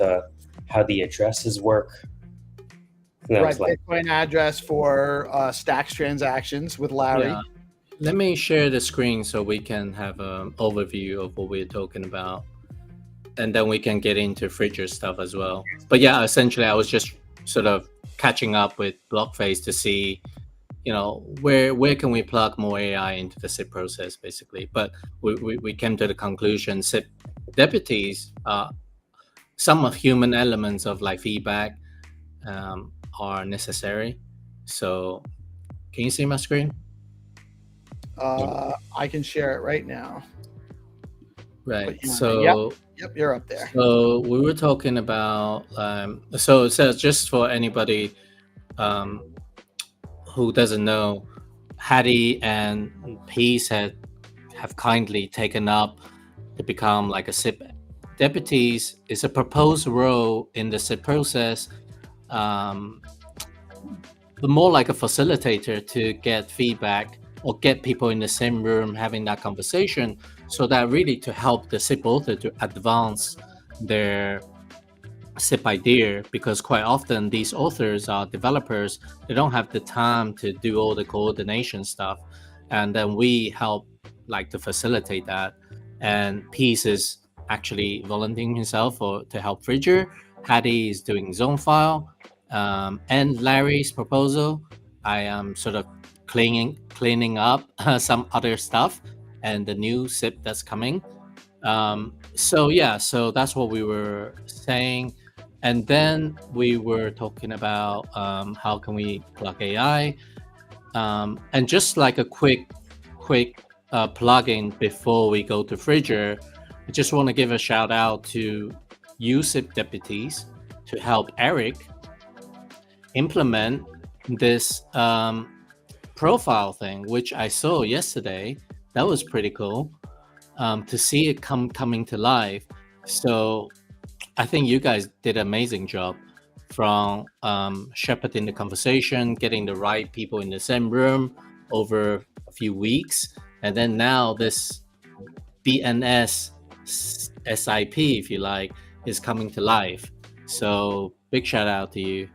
how the addresses work. Right, Bitcoin address for Stacks transactions with Larry. Yeah. Let me share the screen so we can have an overview of what we're talking about. And then we can get into Fridger stuff as well. But yeah, essentially, I was just sort of catching up with Blockface to see, where can we plug more AI into the SIP process, basically. But we came to the conclusion SIP deputies, some of human elements of like feedback are necessary. So can you see my screen? I can share it right now. Right. So yep, you're up there. So we were talking about so just for anybody who doesn't know, Hattie and Peace have kindly taken up to become like a SIP deputies. Is a proposed role in the SIP process, but more like a facilitator to get feedback or get people in the same room having that conversation, so that really to help the SIP author to advance their SIP idea, because quite often these authors are developers, they don't have the time to do all the coordination stuff, and then we help like to facilitate that. And Peace is actually volunteering himself to help Fridger. Hattie is doing zone file, and Larry's proposal, I am sort of cleaning up some other stuff and the new SIP that's coming. So that's what we were saying. And then we were talking about how can we plug AI, and just like a quick plugin before we go to Fridger. I just want to give a shout out to USIP deputies to help Eric implement this profile thing, which I saw yesterday. That was pretty cool to see it coming to life. So I think you guys did an amazing job from shepherding the conversation, getting the right people in the same room over a few weeks, and then now this BNS SIP, if you like, is coming to life. So big shout out to you.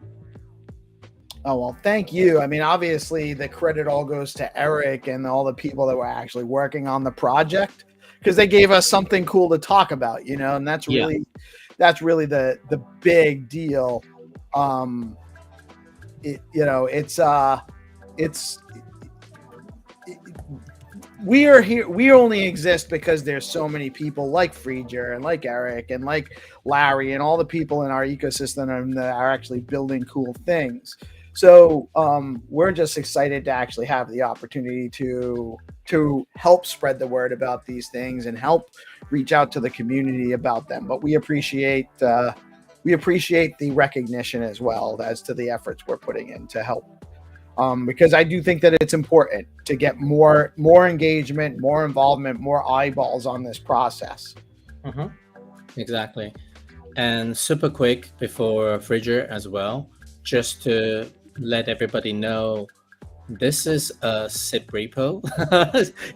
Oh, well, thank you. I mean, obviously the credit all goes to Eric and all the people that were actually working on the project, because they gave us something cool to talk about, and that's really the big deal. we are here. We only exist because there's so many people like Freeger and like Eric and like Larry and all the people in our ecosystem that are actually building cool things. So we're just excited to actually have the opportunity to help spread the word about these things and help reach out to the community about them. But we appreciate the recognition as well as to the efforts we're putting in to help. Because I do think that it's important to get more engagement, more involvement, more eyeballs on this process. Mm-hmm. Exactly. And super quick before Fridger as well, just to let everybody know, this is a SIP repo.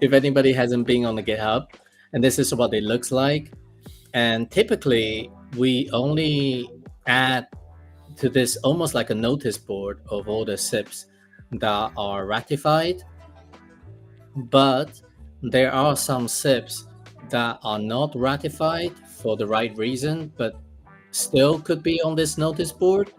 If anybody hasn't been on the GitHub, and this is what it looks like. And typically, we only add to this almost like a notice board of all the SIPs that are ratified, but there are some SIPs that are not ratified for the right reason, but still could be on this notice board.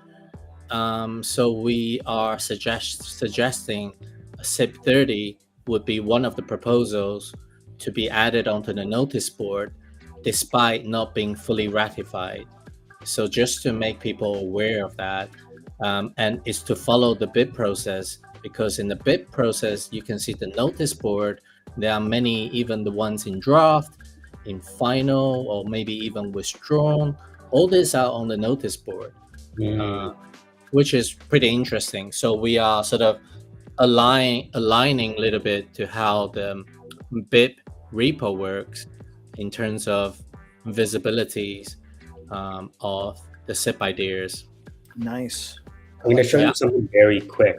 So we are suggesting a SIP 30 would be one of the proposals to be added onto the notice board, despite not being fully ratified. So just to make people aware of that, and it's to follow the bid process, because in the bid process, you can see the notice board. There are many, even the ones in draft, in final, or maybe even withdrawn. All these are on the notice board, which is pretty interesting. So we are sort of aligning a little bit to how the BIP repo works in terms of visibilities of the SIP ideas. Nice. I'm going to show you something very quick.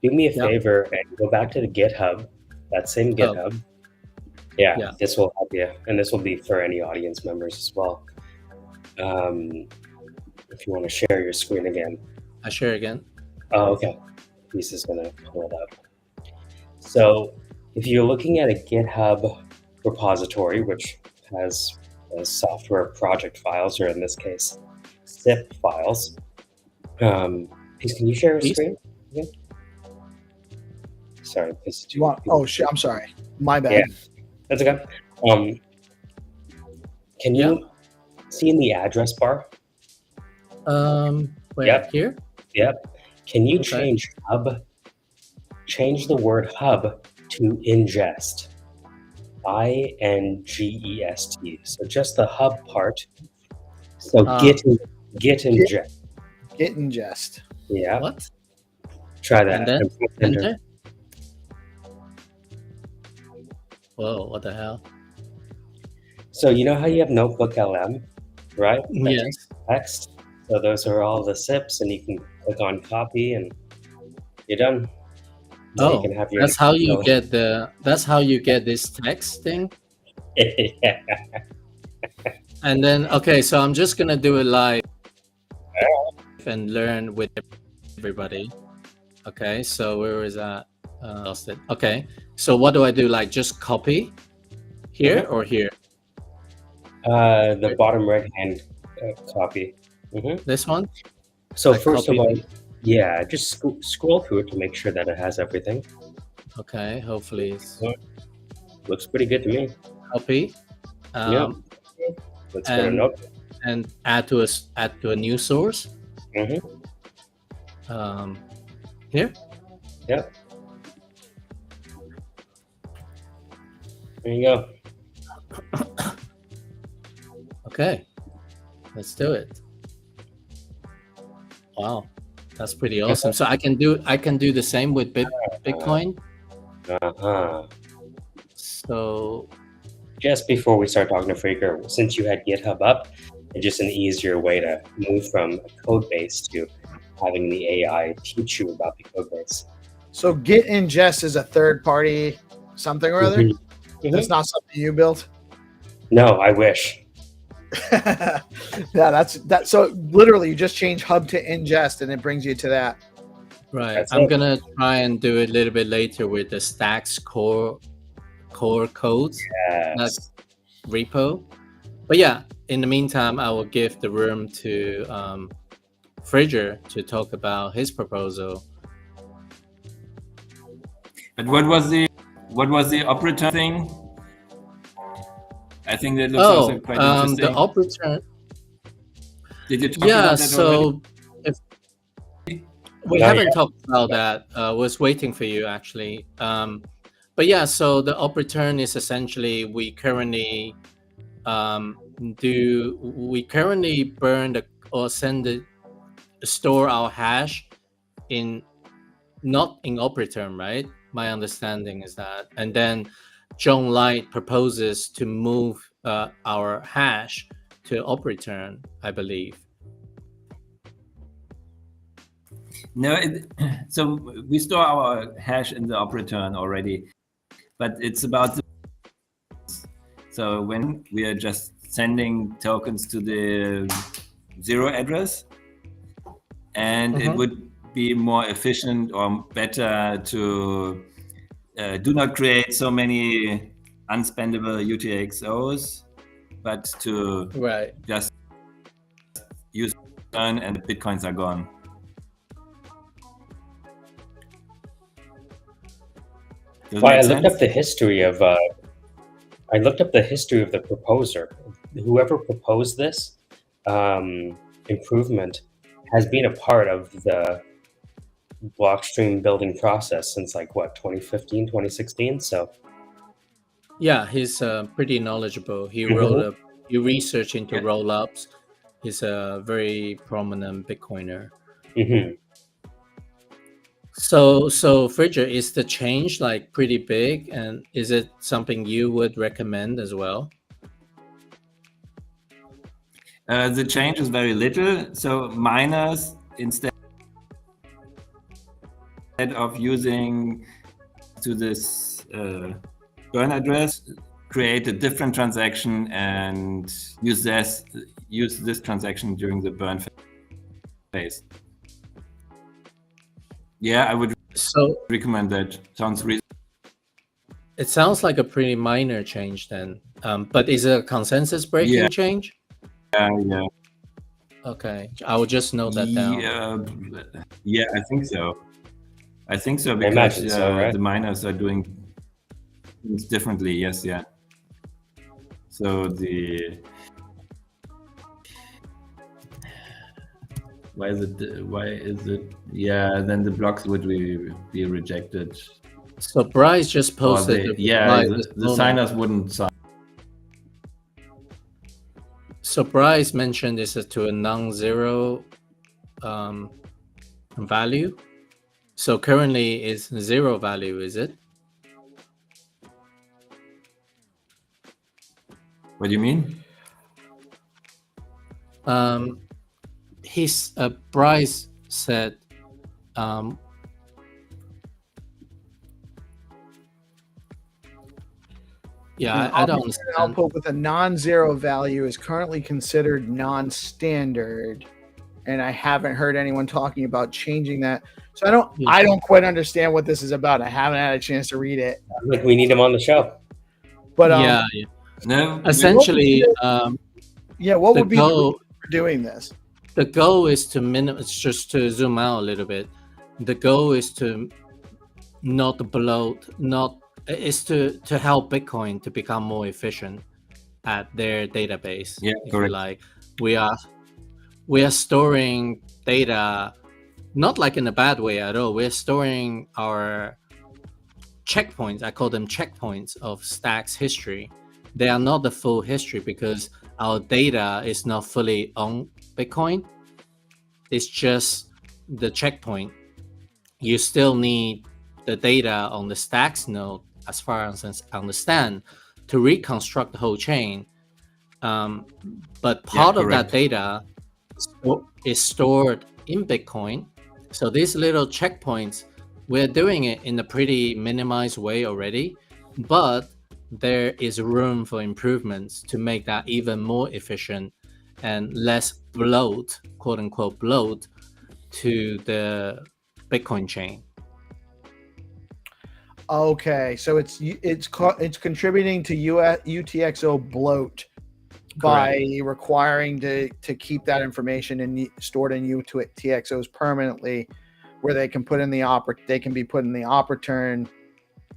Do me a favor and go back to the GitHub, that same GitHub. This will help you, and this will be for any audience members as well. If you want to share your screen again. I share again. Oh, okay. Peace is going to pull it up. So if you're looking at a GitHub repository, which has software project files, or in this case, SIP files. Peace, can you share your screen again? Sorry. Peace, do you want? Oh, shit. I'm sorry. My bad. Yeah, that's okay. Can you see in the address bar? Here? Yep. Can you change the word hub to ingest? ingest. So just the hub part. So git ingest. Git ingest. Yeah. What? Try that. And then enter. Whoa, what the hell? So you know how you have Notebook LM, right? Yes. Text. So those are all the SIPs, and you can click on copy, and you're done. So you can have your that's how you get that's how you get this text thing. Yeah. And then so I'm just gonna do it live and learn with everybody. Okay, so where is that? Lost it. Okay, so what do I do? Like just copy here or here? The bottom right hand copy. This one. So first of all, just scroll through it to make sure that it has everything. Okay, hopefully it's... Looks pretty good to me. Copy. Let's get a note. And add to a new source. Here. Yep. There you go. Okay, let's do it. Wow, that's pretty awesome. So I can do the same with Bitcoin. So just before we start talking to Freaker, since you had GitHub up, it's just an easier way to move from a code base to having the AI teach you about the code base. So Git ingest is a third party something or other? That's not something you built? No, I wish. That's so literally you just change hub to ingest and it brings you to that. Right. I'm gonna try and do it a little bit later with the Stacks core codes, that's repo. But in the meantime, I will give the room to Fridger to talk about his proposal. But what was the what was the op return thing? I think that looks also quite interesting. The op return. Did you talk about that already? We haven't talked about that. Was waiting for you actually. But yeah, so the op return is essentially we currently burn or store our hash not in op return, right? My understanding is that, and then John Light proposes to move our hash to op return, I believe. No, so we store our hash in the op return already, but it's about so when we are just sending tokens to the 0 address, and it would be more efficient or better to do not create so many unspendable UTXOs, but to just use return and the Bitcoins are gone. I looked up the history of the proposer. Whoever proposed this improvement has been a part of the blockstream building process since like what, 2015, 2016. So yeah, he's pretty knowledgeable. He wrote he researched into roll-ups. He's a very prominent Bitcoiner. So Fridger, is the change like pretty big, and is it something you would recommend as well? The change is very little. So miners, instead of using to this burn address, create a different transaction and use this transaction during the burn phase. Yeah, I would recommend that. Sounds reasonable. It sounds like a pretty minor change then. But is it a consensus breaking change? Yeah. Okay, I will just note that down. Yeah, I think so. Because right? the miners are doing things differently. Yes, yeah. So why is it? Yeah, then the blocks would be rejected. So Bryce just posted. The signers wouldn't sign. So Bryce mentioned this to a non-zero value. So currently it's 0 value, is it? What do you mean? Bryce said I don't understand. Output with a non-zero value is currently considered non-standard, and I haven't heard anyone talking about changing that. So I don't quite understand what this is about. I haven't had a chance to read it. Like we need him on the show. But no. Essentially, what would be the reason for doing this? The goal is to just to zoom out a little bit. The goal is to not bloat, is to help Bitcoin to become more efficient at their database. Yeah, correct. Like we are storing data, not like in a bad way at all. We're storing our checkpoints. I call them checkpoints of Stack's history. They are not the full history because our data is not fully on Bitcoin. It's just the checkpoint. You still need the data on the Stacks node, as far as I understand, to reconstruct the whole chain. But part of that data is stored in Bitcoin. So these little checkpoints, we're doing it in a pretty minimized way already, but there is room for improvements to make that even more efficient and less bloat, quote unquote bloat, to the Bitcoin chain. Okay, so it's contributing to UTXO bloat by requiring to keep that information stored in UTXOs permanently, where they can be put in the op return,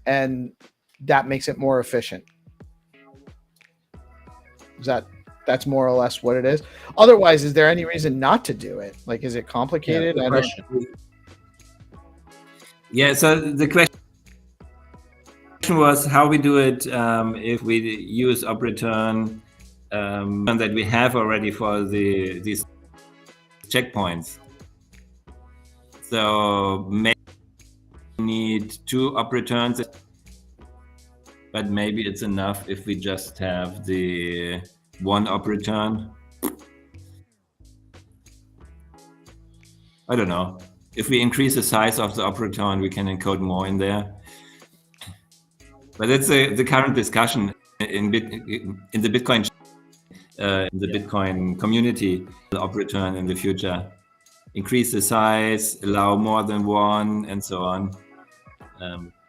and that makes it more efficient. That's more or less what it is. Otherwise, is there any reason not to do it? Like, is it complicated? Yeah, yeah, so the question was how we do it if we use op return that we have already for these checkpoints. So maybe we need 2 op returns, but maybe it's enough if we just have the 1 op return. I don't know. If we increase the size of the op return, we can encode more in there. But that's the current discussion in the Bitcoin Bitcoin community. The op return in the future, increase the size, allow more than 1, and so on.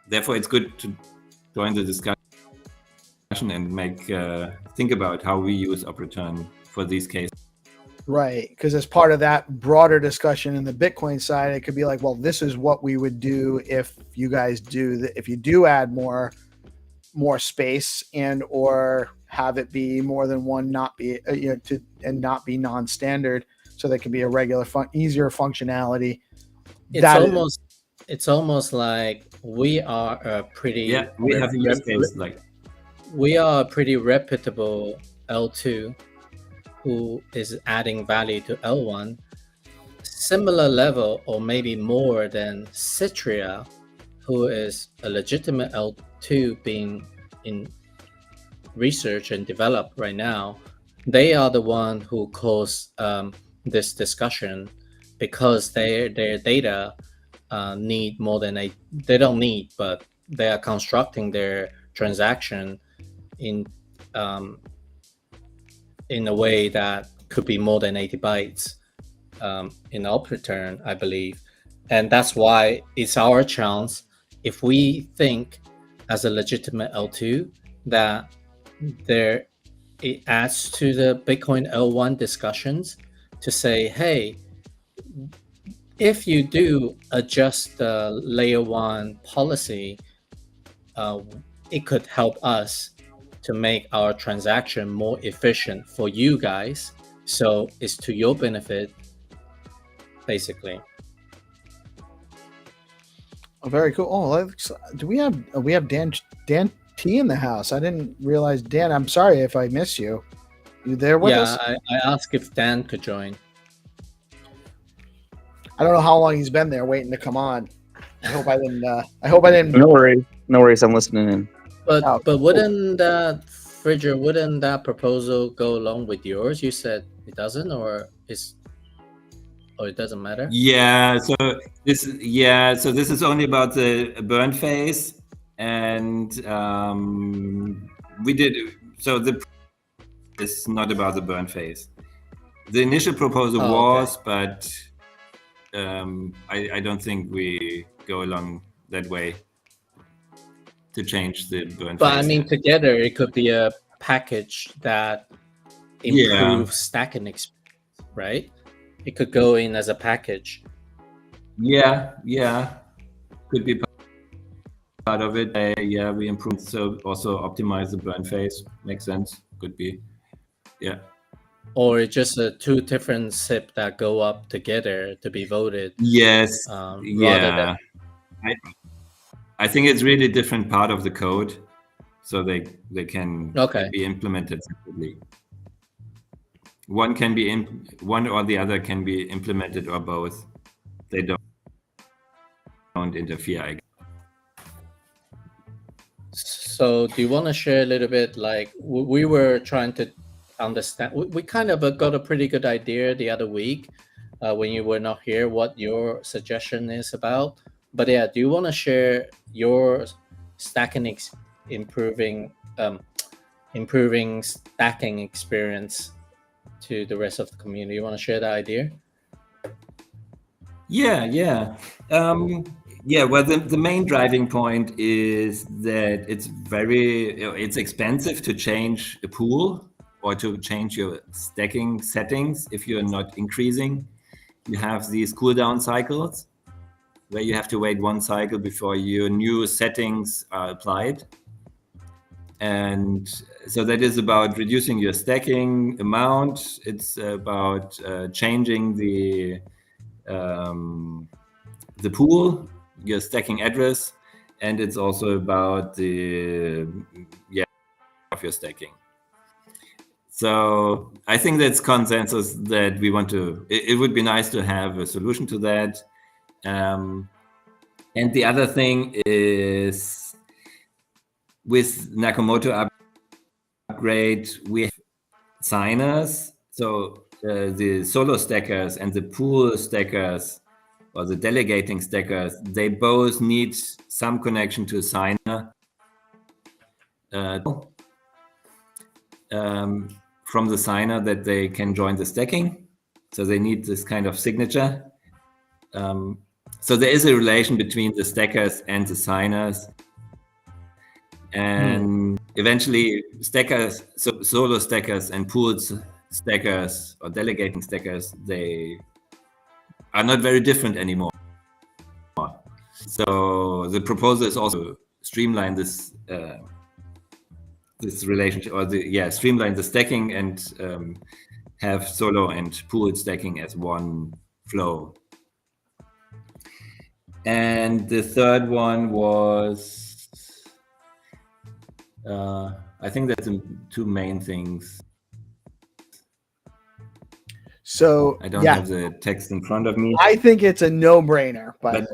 Therefore, it's good to join the discussion and think about how we use op return for these cases. Right, because as part of that broader discussion in the Bitcoin side, it could be like, well, this is what we would do if you guys if you do add more space and or have it be more than 1, not be and not be non-standard, so there can be a regular easier functionality. It's almost like we are a pretty we have a use case like we are a pretty reputable L2 who is adding value to L1, similar level or maybe more than Citria, who is a legitimate L2 being in research and developed right now. They are the one who caused this discussion because their data need more than they don't need, but they are constructing their transaction in a way that could be more than 80 bytes in op return, I believe. And that's why it's our chance, if we think as a legitimate L2 that it adds to the Bitcoin L1 discussions to say, hey, if you do adjust the layer 1 policy, it could help us to make our transaction more efficient for you guys. So it's to your benefit, basically. Oh, very cool. Oh, do we have Dan T in the house? I didn't realize. Dan, I'm sorry if I miss you. You there with us? Yeah, I asked if Dan could join. I don't know how long he's been there waiting to come on. I hope I didn't. No worries. I'm listening in. But wouldn't that proposal go along with yours? You said it doesn't, or it doesn't matter? Yeah. So this is only about the burn phase, and it's not about the burn phase. The initial proposal was, but I don't think we go along that way to change the burn phase. But I mean, together it could be a package that improves stacking experience, right? It could go in as a package. Yeah, could be part of it. We improve, so also optimize the burn phase. Makes sense. Could be, yeah. Or it's just 2 different SIP that go up together to be voted. Yes. I think it's really different part of the code, so they can be implemented separately. One or the other can be implemented, or both. They don't interfere, I guess. So do you want to share a little bit, like we were trying to understand, we kind of got a pretty good idea the other week when you were not here what your suggestion is about. But yeah, do you want to share your stacking improving stacking experience to the rest of the community? You want to share that idea? Yeah. Well, the main driving point is that it's expensive to change a pool or to change your stacking settings if you're not increasing. You have these cooldown cycles where you have to wait 1 cycle before your new settings are applied. And so that is about reducing your stacking amount. It's about changing the pool, your stacking address, and it's also about the of your stacking. So I think that's consensus that we want to. It would be nice to have a solution to that. And the other thing is with Nakamoto upgrade, we have signers. So the solo stackers and the pool stackers or the delegating stackers, they both need some connection to a signer from the signer that they can join the stacking. So they need this kind of signature. So there is a relation between the stackers and the signers. And eventually stackers, so solo stackers and pooled stackers or delegating stackers, they are not very different anymore. So the proposal is also streamline this this relationship, or streamline the stacking and have solo and pooled stacking as one flow. And the third one was, I think that's the two main things. So I don't have the text in front of me. I think it's a no-brainer. But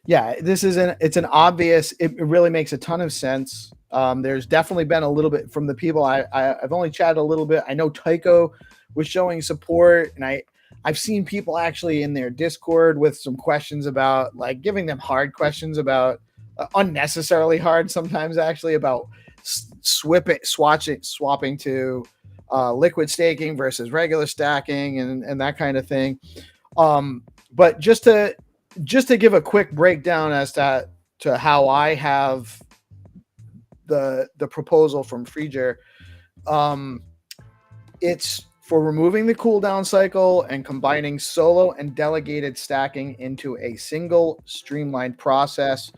yeah, this is it's an obvious. It really makes a ton of sense. There's definitely been a little bit from the people I've only chatted a little bit. I know Tycho was showing support, and I've seen people actually in their Discord with some questions about, like, giving them hard questions about unnecessarily hard sometimes, actually, about swapping to liquid staking versus regular stacking and that kind of thing. But just to give a quick breakdown as to how I have the proposal from Frieger, it's for removing the cooldown cycle and combining solo and delegated stacking into a single streamlined process,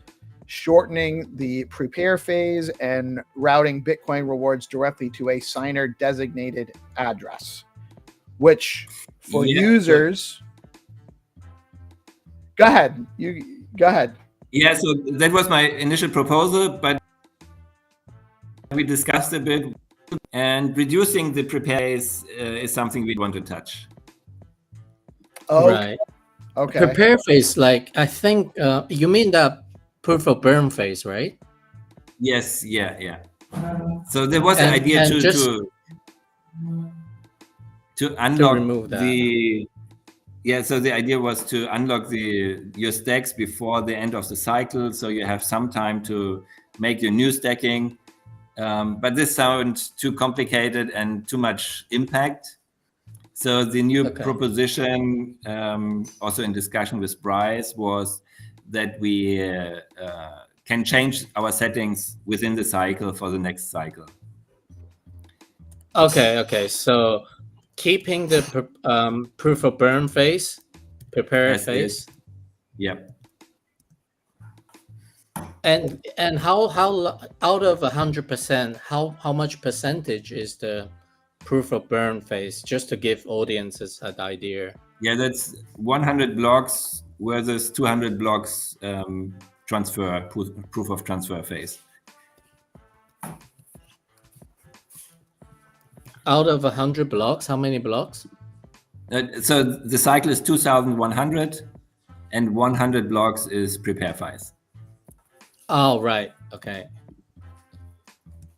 shortening the prepare phase and routing Bitcoin rewards directly to a signer designated address, which for users, go ahead. Yeah, so that was my initial proposal, but we discussed a bit, and reducing the prepare phase is something we want to touch. Right. Okay. Prepare phase, like, I think you mean the proof of burn phase, right? Yes. Yeah. So there was an idea to unlock the. Yeah, so the idea was to unlock your stacks before the end of the cycle, so you have some time to make your new stacking. But this sounds too complicated and too much impact. So the new proposition, also in discussion with Bryce, was that we can change our settings within the cycle for the next cycle. Okay. So keeping the proof of burn phase, prepare phase. Yep. And how out of 100%, how much percentage is the proof of burn phase, just to give audiences an idea? Yeah, that's 100 blocks versus 200 blocks transfer proof of transfer phase. Out of 100 blocks, how many blocks? So the cycle is 2,100, and 100 blocks is prepare phase. Oh, right. Okay.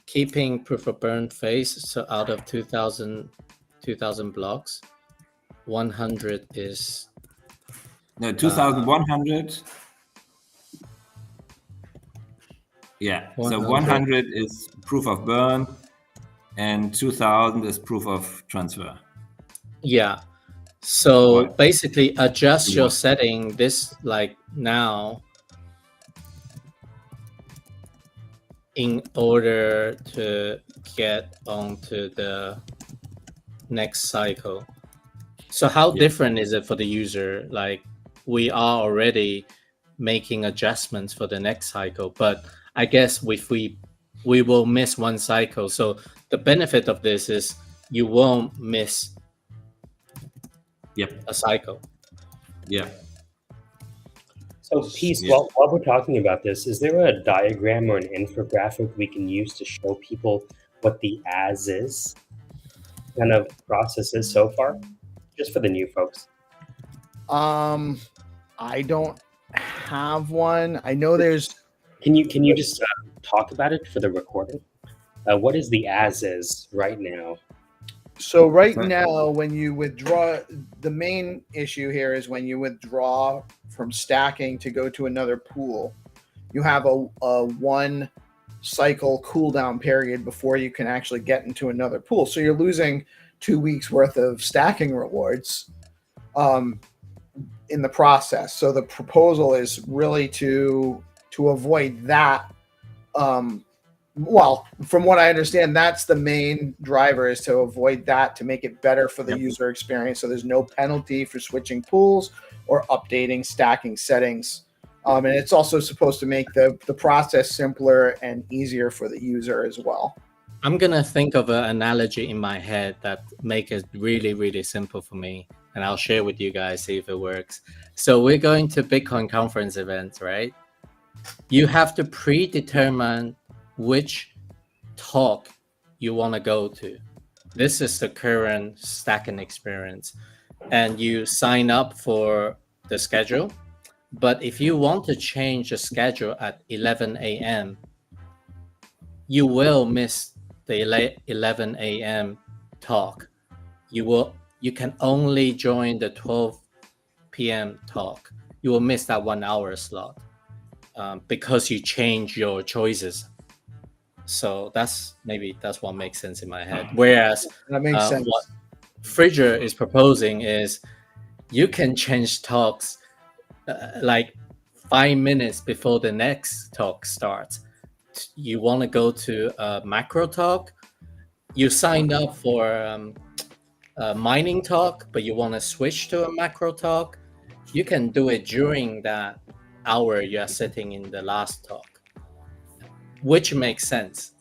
Keeping proof of burn phase, so out of 2,000 blocks, 100 is... No, 2,100. Yeah, 100. So 100 is proof of burn, and 2,000 is proof of transfer. Yeah. So basically adjust your setting this, like, now, in order to get onto the next cycle. So how different is it for the user? Like, we are already making adjustments for the next cycle, but I guess if we will miss one cycle. So the benefit of this is you won't miss a cycle. Yeah. So, Peace, while we're talking about this, is there a diagram or an infographic we can use to show people what the as-is kind of process is so far? Just for the new folks. I don't have one. I know there's... Can you just talk about it for the recording? What is the as-is right now? So right now, when you withdraw, the main issue here is when you withdraw from stacking to go to another pool, you have a 1 cycle cooldown period before you can actually get into another pool. So you're losing 2 weeks worth of stacking rewards in the process. So the proposal is really to avoid that. Well, from what I understand, that's the main driver, is to avoid that, to make it better for the user experience. So there's no penalty for switching pools or updating stacking settings. And it's also supposed to make the process simpler and easier for the user as well. I'm going to think of an analogy in my head that make it really, really simple for me. And I'll share with you guys, see if it works. So we're going to Bitcoin conference events, right? You have to predetermine which talk you want to go to. This is the current stacking experience. And you sign up for the schedule. But if you want to change the schedule at 11 a.m., you will miss the 11 a.m. talk. You can only join the 12 p.m. talk. You will miss that 1 hour slot because you change your choices. So that's what makes sense in my head. Whereas that makes sense. What Fridger is proposing is you can change talks like 5 minutes before the next talk starts. You want to go to a macro talk, you signed up for a mining talk, but you want to switch to a macro talk, you can do it during that hour you're sitting in the last talk, which makes sense.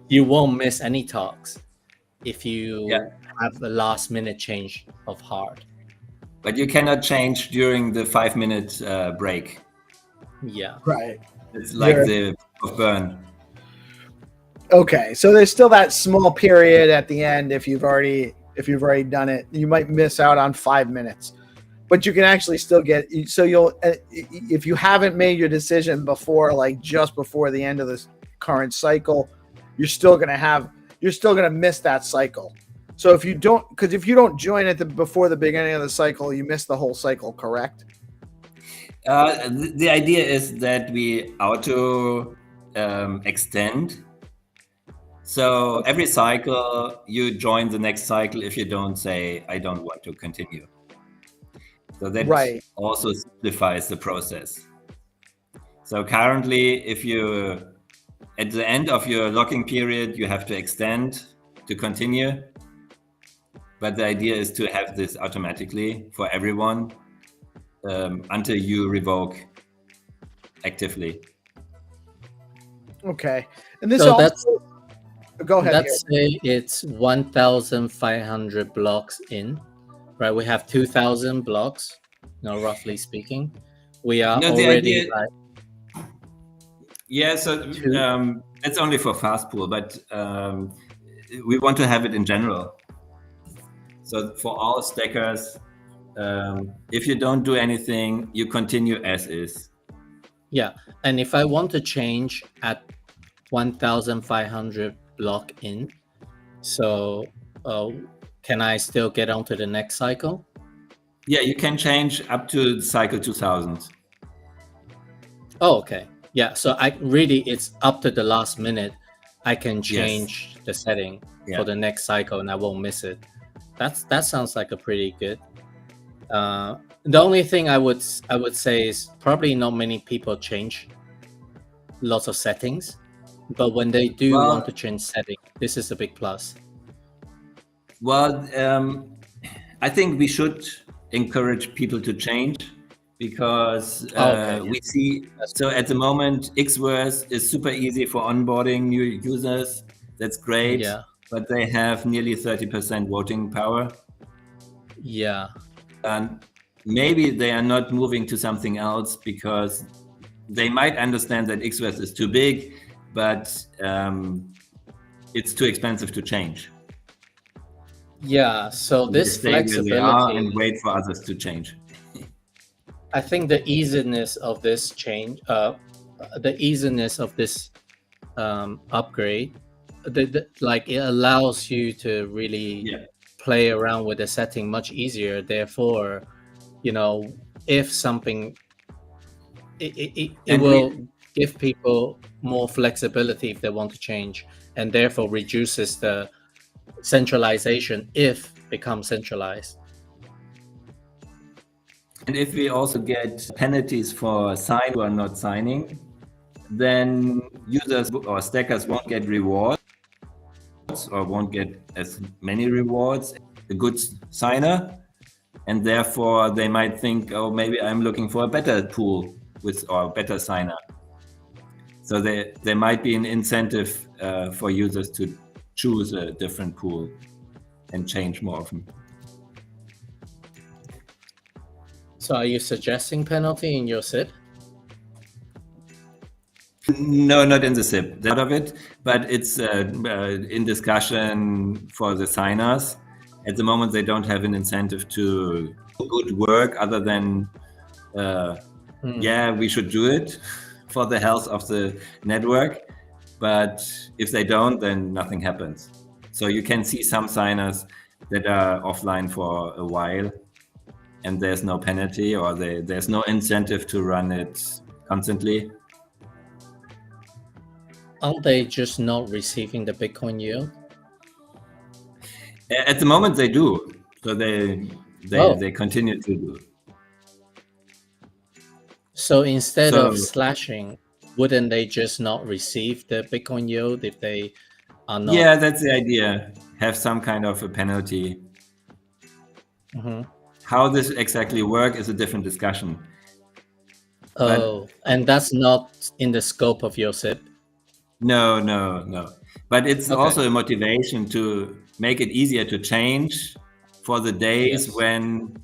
You won't miss any talks if you have a last minute change of heart. But you cannot change during the 5 minute break. Yeah. Right. It's like the burn. Okay, so there's still that small period at the end. If you've already done it, you might miss out on 5 minutes, but you can actually still get. So you'll, if you haven't made your decision before, like just before the end of this current cycle, you're still gonna miss that cycle. So if you don't join it before the beginning of the cycle, you miss the whole cycle, correct? The idea is that we auto extend. So every cycle, you join the next cycle if you don't say, I don't want to continue. So that also simplifies the process. So currently, if you, at the end of your locking period, you have to extend to continue. But the idea is to have this automatically for everyone until you revoke actively. Okay. And this so also... Go ahead. Let's say it's 1,500 blocks in, right? We have 2,000 blocks, roughly speaking. We are already like... Yeah, so it's only for fast pool, but we want to have it in general. So for all stackers, if you don't do anything, you continue as is. Yeah, and if I want to change at 1,500 block in, so can I still get onto the next cycle? Yeah, you can change up to cycle 2000. Oh, okay. Yeah, so it's up to the last minute. I can change the setting for the next cycle and I won't miss it. That sounds like a pretty good. The only thing I would say is probably not many people change lots of settings, but when they do want to change settings, this is a big plus. Well, I think we should encourage people to change, because Okay. we see, so at the moment, Xverse is super easy for onboarding new users. That's great, Yeah. but they have nearly 30% voting power. Yeah. And maybe they are not moving to something else because they might understand that Xverse is too big, but it's too expensive to change. Yeah, so They this stay where they are and flexibility, wait for others to change. I think the easiness of this change, the easiness of this upgrade, like it allows you to really play around with the setting much easier. Therefore, you know, if something, it will give people more flexibility if they want to change, and therefore reduces the centralization if becomes centralized. And if we also get penalties for sign who are not signing, then users or stackers won't get rewards or won't get as many rewards as a good signer. And therefore they might think, oh, maybe I'm looking for a better pool with or better signer. So there might be an incentive for users to choose a different pool and change more often. So are you suggesting penalty in your SIP? No, not in the SIP, out of it, but it's in discussion for the signers. At the moment, they don't have an incentive to do good work other than, yeah, we should do it for the health of the network. But if they don't, then nothing happens. So you can see some signers that are offline for a while and there's no penalty or there's no incentive to run it constantly. Aren't they just not receiving the Bitcoin yield? At the moment they do. So they continue to do. So instead of slashing, wouldn't they just not receive the Bitcoin yield if they are not? Yeah, that's the idea. Have some kind of a penalty. Mm-hmm. How this exactly works is a different discussion. Oh, and that's not in the scope of your SIP? No. But it's also a motivation to make it easier to change for the days when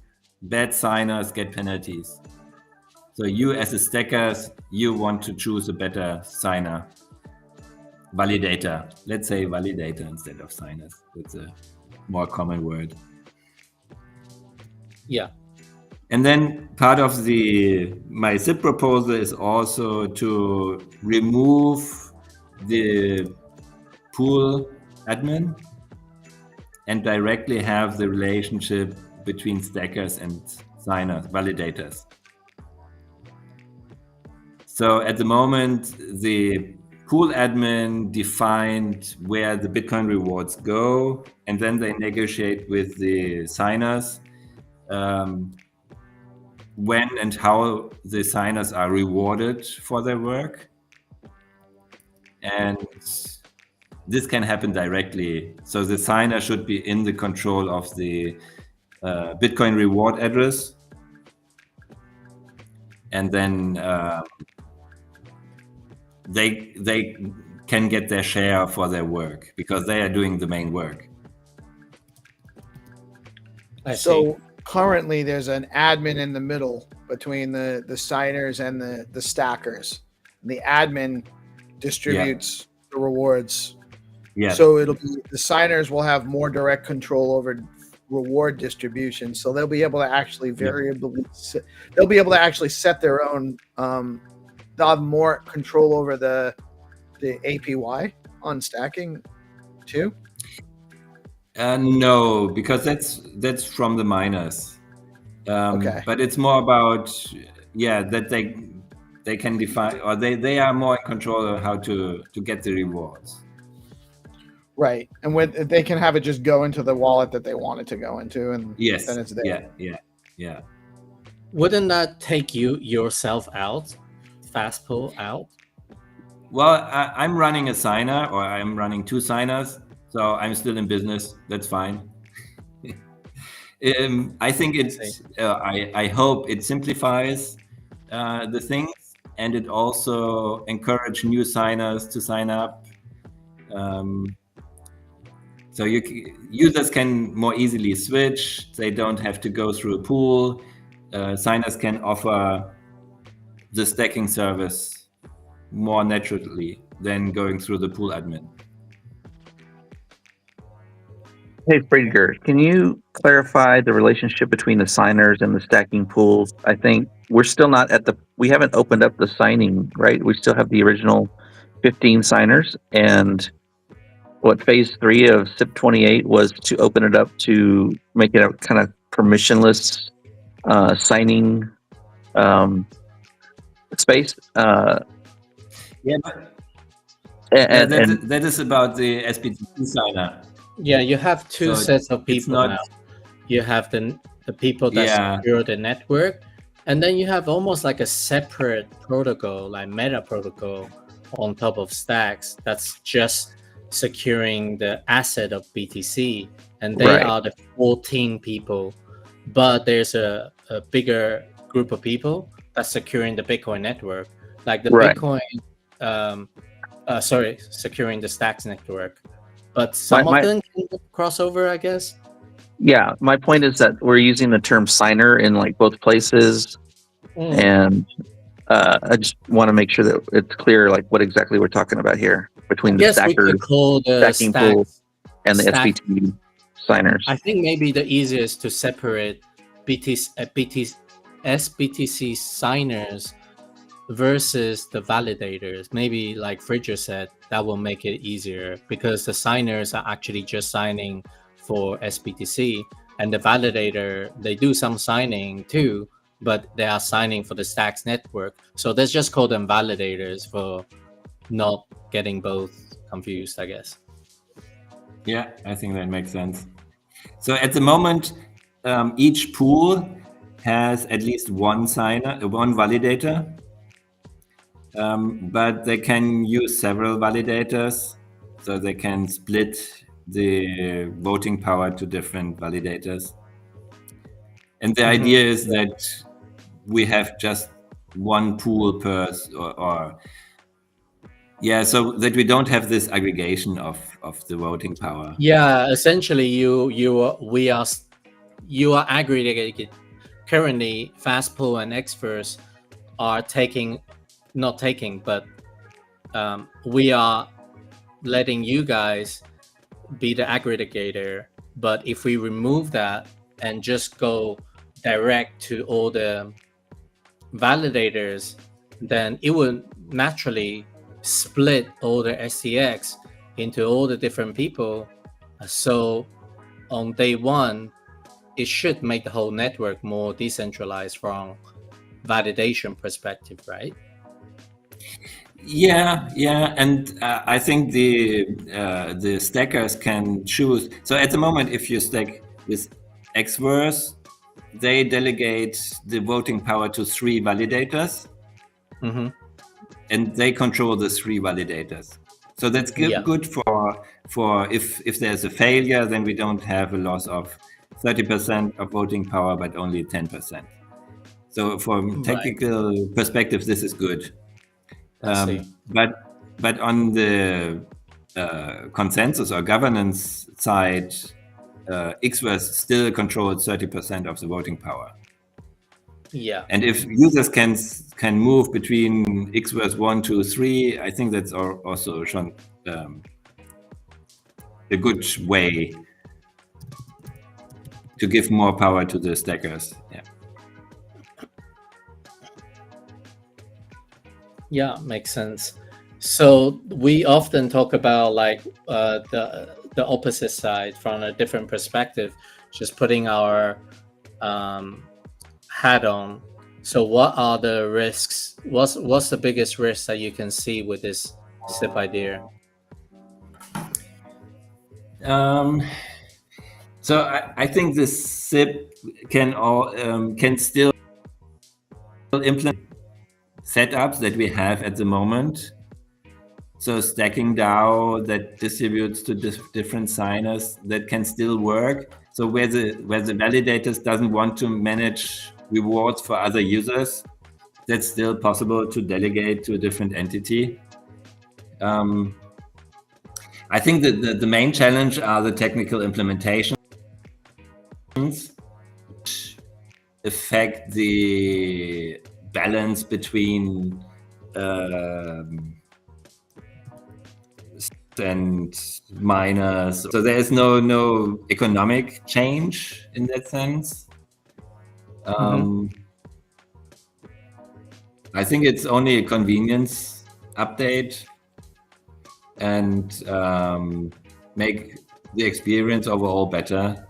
bad signers get penalties. So you as a stacker, you want to choose a better signer. Validator. Let's say validator instead of signers. It's a more common word. Yeah. And then part of my SIP proposal is also to remove the pool admin and directly have the relationship between stackers and signers, validators. So at the moment, the pool admin defined where the Bitcoin rewards go, and then they negotiate with the signers when and how the signers are rewarded for their work. And this can happen directly. So the signer should be in the control of the Bitcoin reward address. And then they can get their share for their work because they are doing the main work. So currently there's an admin in the middle between the signers and the stackers. The admin distributes the rewards. Yeah. So it'll be the signers will have more direct control over reward distribution. So they'll be able to actually they'll be able to actually set their own they'll have more control over the APY on stacking too. No, because that's from the miners. But it's more about that they can define, or they are more in control of how to get the rewards. Right, and when they can have it just go into the wallet that they want it to go into, and then it's there. Yeah. Wouldn't that take you yourself out, fast pull out? Well, I'm running a signer, or I'm running two signers, so I'm still in business. That's fine. I think I hope it simplifies the things, and it also encourages new signers to sign up. So users can more easily switch. They don't have to go through a pool. Signers can offer the stacking service more naturally than going through the pool admin. Hey, Friedger, can you clarify the relationship between the signers and the stacking pools? I think we're still not we haven't opened up the signing, right? We still have the original 15 signers, and what phase 3 of SIP 28 was to open it up to make it a kind of permissionless signing space. Yeah, but that is about the SBTC signer. Yeah, you have two sets of people now. You have the people that secure the network, and then you have almost like a separate protocol, like Meta protocol, on top of Stacks that's just securing the asset of BTC, and they are the 14 people. But there's a bigger group of people that's securing the Bitcoin network, like the Bitcoin. Securing the Stacks network. But some of them can cross over, I guess. Yeah, my point is that we're using the term signer in like both places, and I just want to make sure that it's clear like what exactly we're talking about here between the stacker, stacking pool, and the SBT signers. I think maybe the easiest to separate SBTC signers versus the validators. Maybe like Friedger said, that will make it easier because the signers are actually just signing for SBTC, and the validator, they do some signing too, but they are signing for the Stacks network. So let's just call them validators for not getting both confused, I guess. Yeah, I think that makes sense. So at the moment, each pool has at least one signer, one validator. But they can use several validators, so they can split the voting power to different validators. And the idea is that we have just one pool per, so that we don't have this aggregation of the voting power. Yeah, essentially, you are aggregating. Currently, Fastpool and Xverse are we are letting you guys be the aggregator. But if we remove that and just go direct to all the validators, then it will naturally split all the STX into all the different people. So on day one, it should make the whole network more decentralized from validation perspective, right? Yeah, and I think the stackers can choose. So at the moment, if you stack with Xverse, they delegate the voting power to 3 validators, and they control the 3 validators. So that's good for if there's a failure, then we don't have a loss of 30% of voting power, but only 10%. So from technical perspective, this is good. But on the consensus or governance side, Xverse still controls 30% of the voting power. Yeah. And if users can move between Xverse 1, 2, 3, I think that's also shown a good way to give more power to the stackers. Yeah. Yeah, makes sense. So we often talk about like the opposite side from a different perspective, just putting our hat on. So what are the risks? What's the biggest risk that you can see with this SIP idea? So I think this SIP can still implement setups that we have at the moment. So StackingDAO that distributes to different signers, that can still work. So where the validators doesn't want to manage rewards for other users, that's still possible to delegate to a different entity. I think that the main challenge are the technical implementations, which affect the balance between and miners. So there is no economic change in that sense. I think it's only a convenience update and make the experience overall better.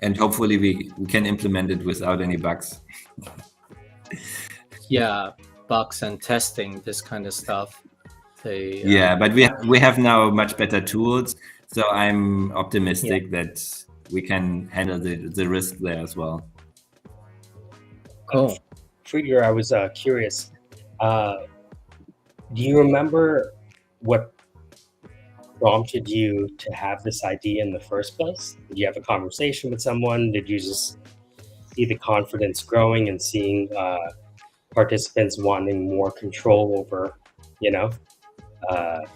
And hopefully we can implement it without any bugs. Yeah, bugs and testing, this kind of stuff. Yeah, but we have now much better tools, so I'm optimistic that we can handle the risk there as well. Cool. Frieder, I was curious. Do you remember what prompted you to have this idea in the first place? Did you have a conversation with someone? Did you just see the confidence growing and seeing participants wanting more control over,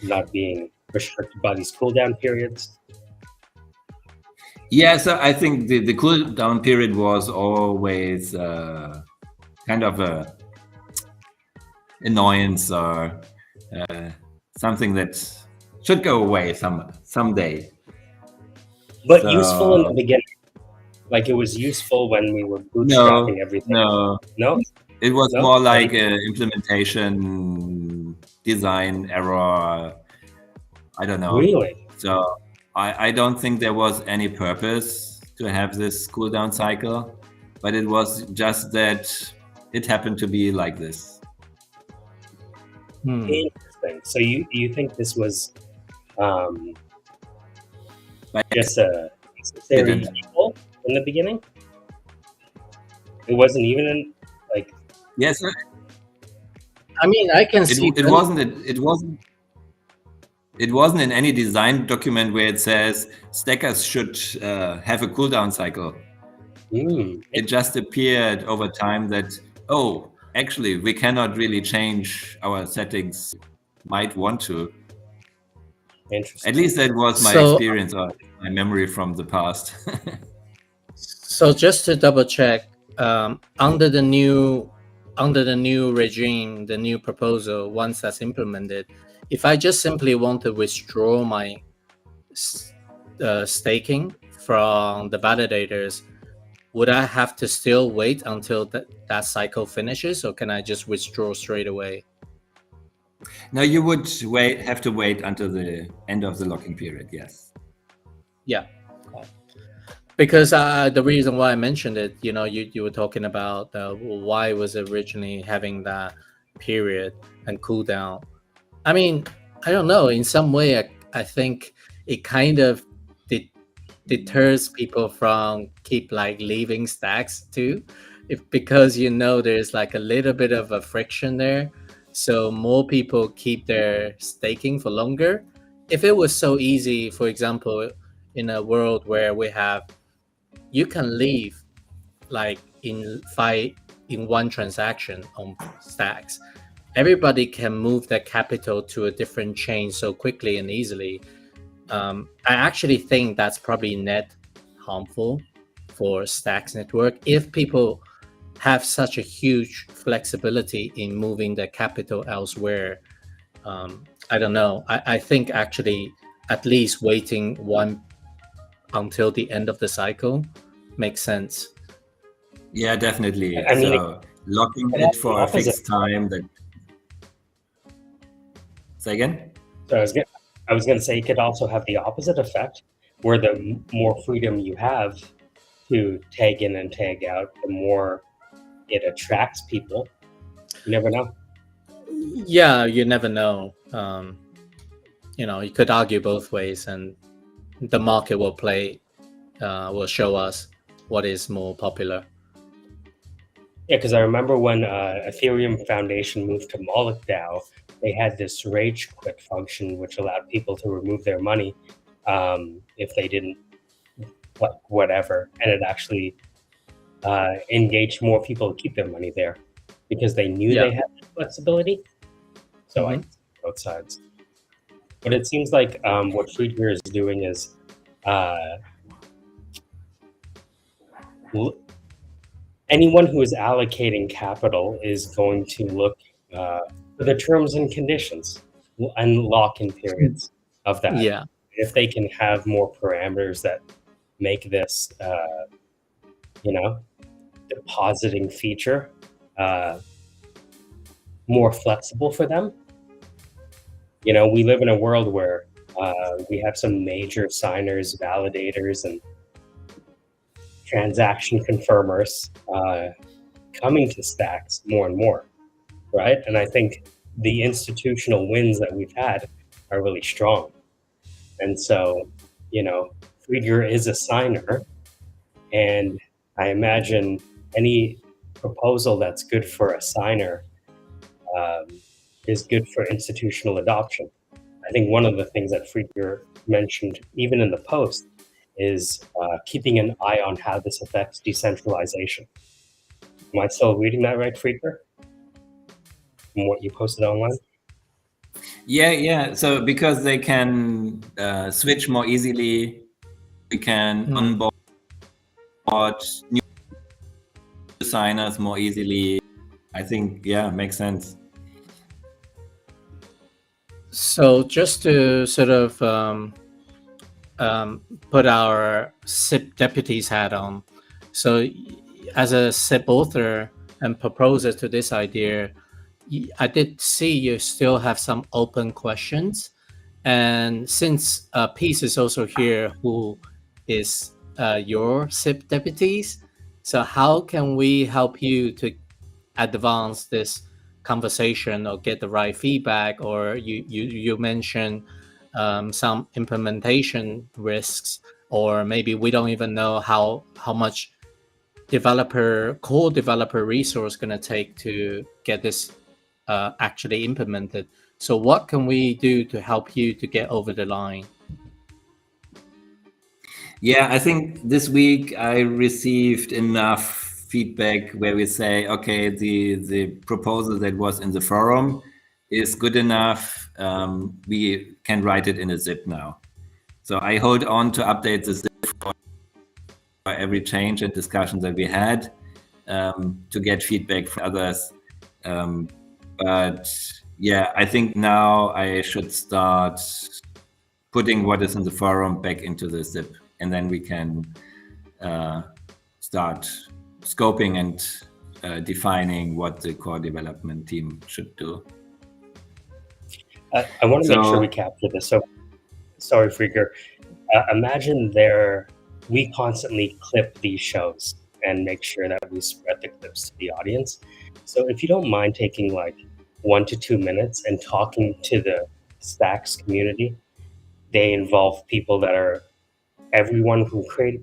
not being restricted by these cooldown periods? Yeah, so I think the cooldown period was always kind of a annoyance or something that should go away someday. But useful in the beginning. Like it was useful when we were bootstrapping everything. No. It was No? more like an implementation design error. I don't know. Really? So I don't think there was any purpose to have this cooldown cycle, but it was just that it happened to be like this. Interesting. So you think this was just a necessary evil in the beginning? It wasn't even like. Yes. I mean, I can see it wasn't in any design document where it says stackers should have a cooldown cycle. It just appeared over time that, actually, we cannot really change our settings. Might want to. Interesting. At least that was my experience or my memory from the past. So just to double check, under the new regime, the new proposal, once that's implemented, if I just simply want to withdraw my staking from the validators, would I have to still wait until that cycle finishes, or can I just withdraw straight away? No, you would have to wait until the end of the locking period, yes. Yeah. Because the reason why I mentioned it, you were talking about why was it originally having that period and cooldown. I mean, I don't know. In some way, I think it kind of deters people from keep leaving stacks too, because there's like a little bit of a friction there. So more people keep their staking for longer. If it was so easy, for example, in a world where you can leave like in one transaction on stacks, everybody can move their capital to a different chain so quickly and easily. I actually think that's probably net harmful for Stacks network if people have such a huge flexibility in moving their capital elsewhere. I don't know. I think actually at least waiting until the end of the cycle makes sense. Yeah, definitely. I mean, so locking it for a fixed time. Say again? So I was going to say it could also have the opposite effect, where the more freedom you have to tag in and tag out, the more it attracts people. You never know. Yeah, you never know. You could argue both ways, and the market will show us what is more popular. Yeah, because I remember when Ethereum Foundation moved to Moloch DAO, they had this rage quit function which allowed people to remove their money if they didn't, like, whatever, and it actually engaged more people to keep their money there because they knew they had flexibility. So I can see both sides. But it seems like what Friedger is doing is anyone who is allocating capital is going to look for the terms and conditions and lock-in periods of that. Yeah. If they can have more parameters that make this, depositing feature more flexible for them. We live in a world where we have some major signers, validators, and transaction confirmers coming to Stacks more and more, right? And I think the institutional wins that we've had are really strong. And so, Friedger is a signer, and I imagine any proposal that's good for a signer is good for institutional adoption. I think one of the things that Friedger mentioned, even in the post, is keeping an eye on how this affects decentralization. Am I still reading that right, Friedger? From what you posted online? Yeah. So because they can switch more easily, we can onboard new signers more easily. I think, makes sense. So just to sort of put our SIP deputy's hat on. So as a SIP author and proposer to this idea, I did see you still have some open questions. And since Peace is also here, who is your SIP deputies, so how can we help you to advance this conversation or get the right feedback? Or you mentioned some implementation risks, or maybe we don't even know how much core developer resource going to take to get this actually implemented. So what can we do to help you to get over the line? Yeah, I think this week I received enough feedback where we say, okay, the proposal that was in the forum is good enough. We can write it in a zip now. So I hold on to update the zip for every change and discussion that we had to get feedback from others. But yeah, I think now I should start putting what is in the forum back into the zip, and then we can start scoping and defining what the core development team should do. I want to make sure we capture this. So, sorry, Friedger. Imagine we constantly clip these shows and make sure that we spread the clips to the audience. So if you don't mind taking like 1 to 2 minutes and talking to the Stacks community, they involve people that are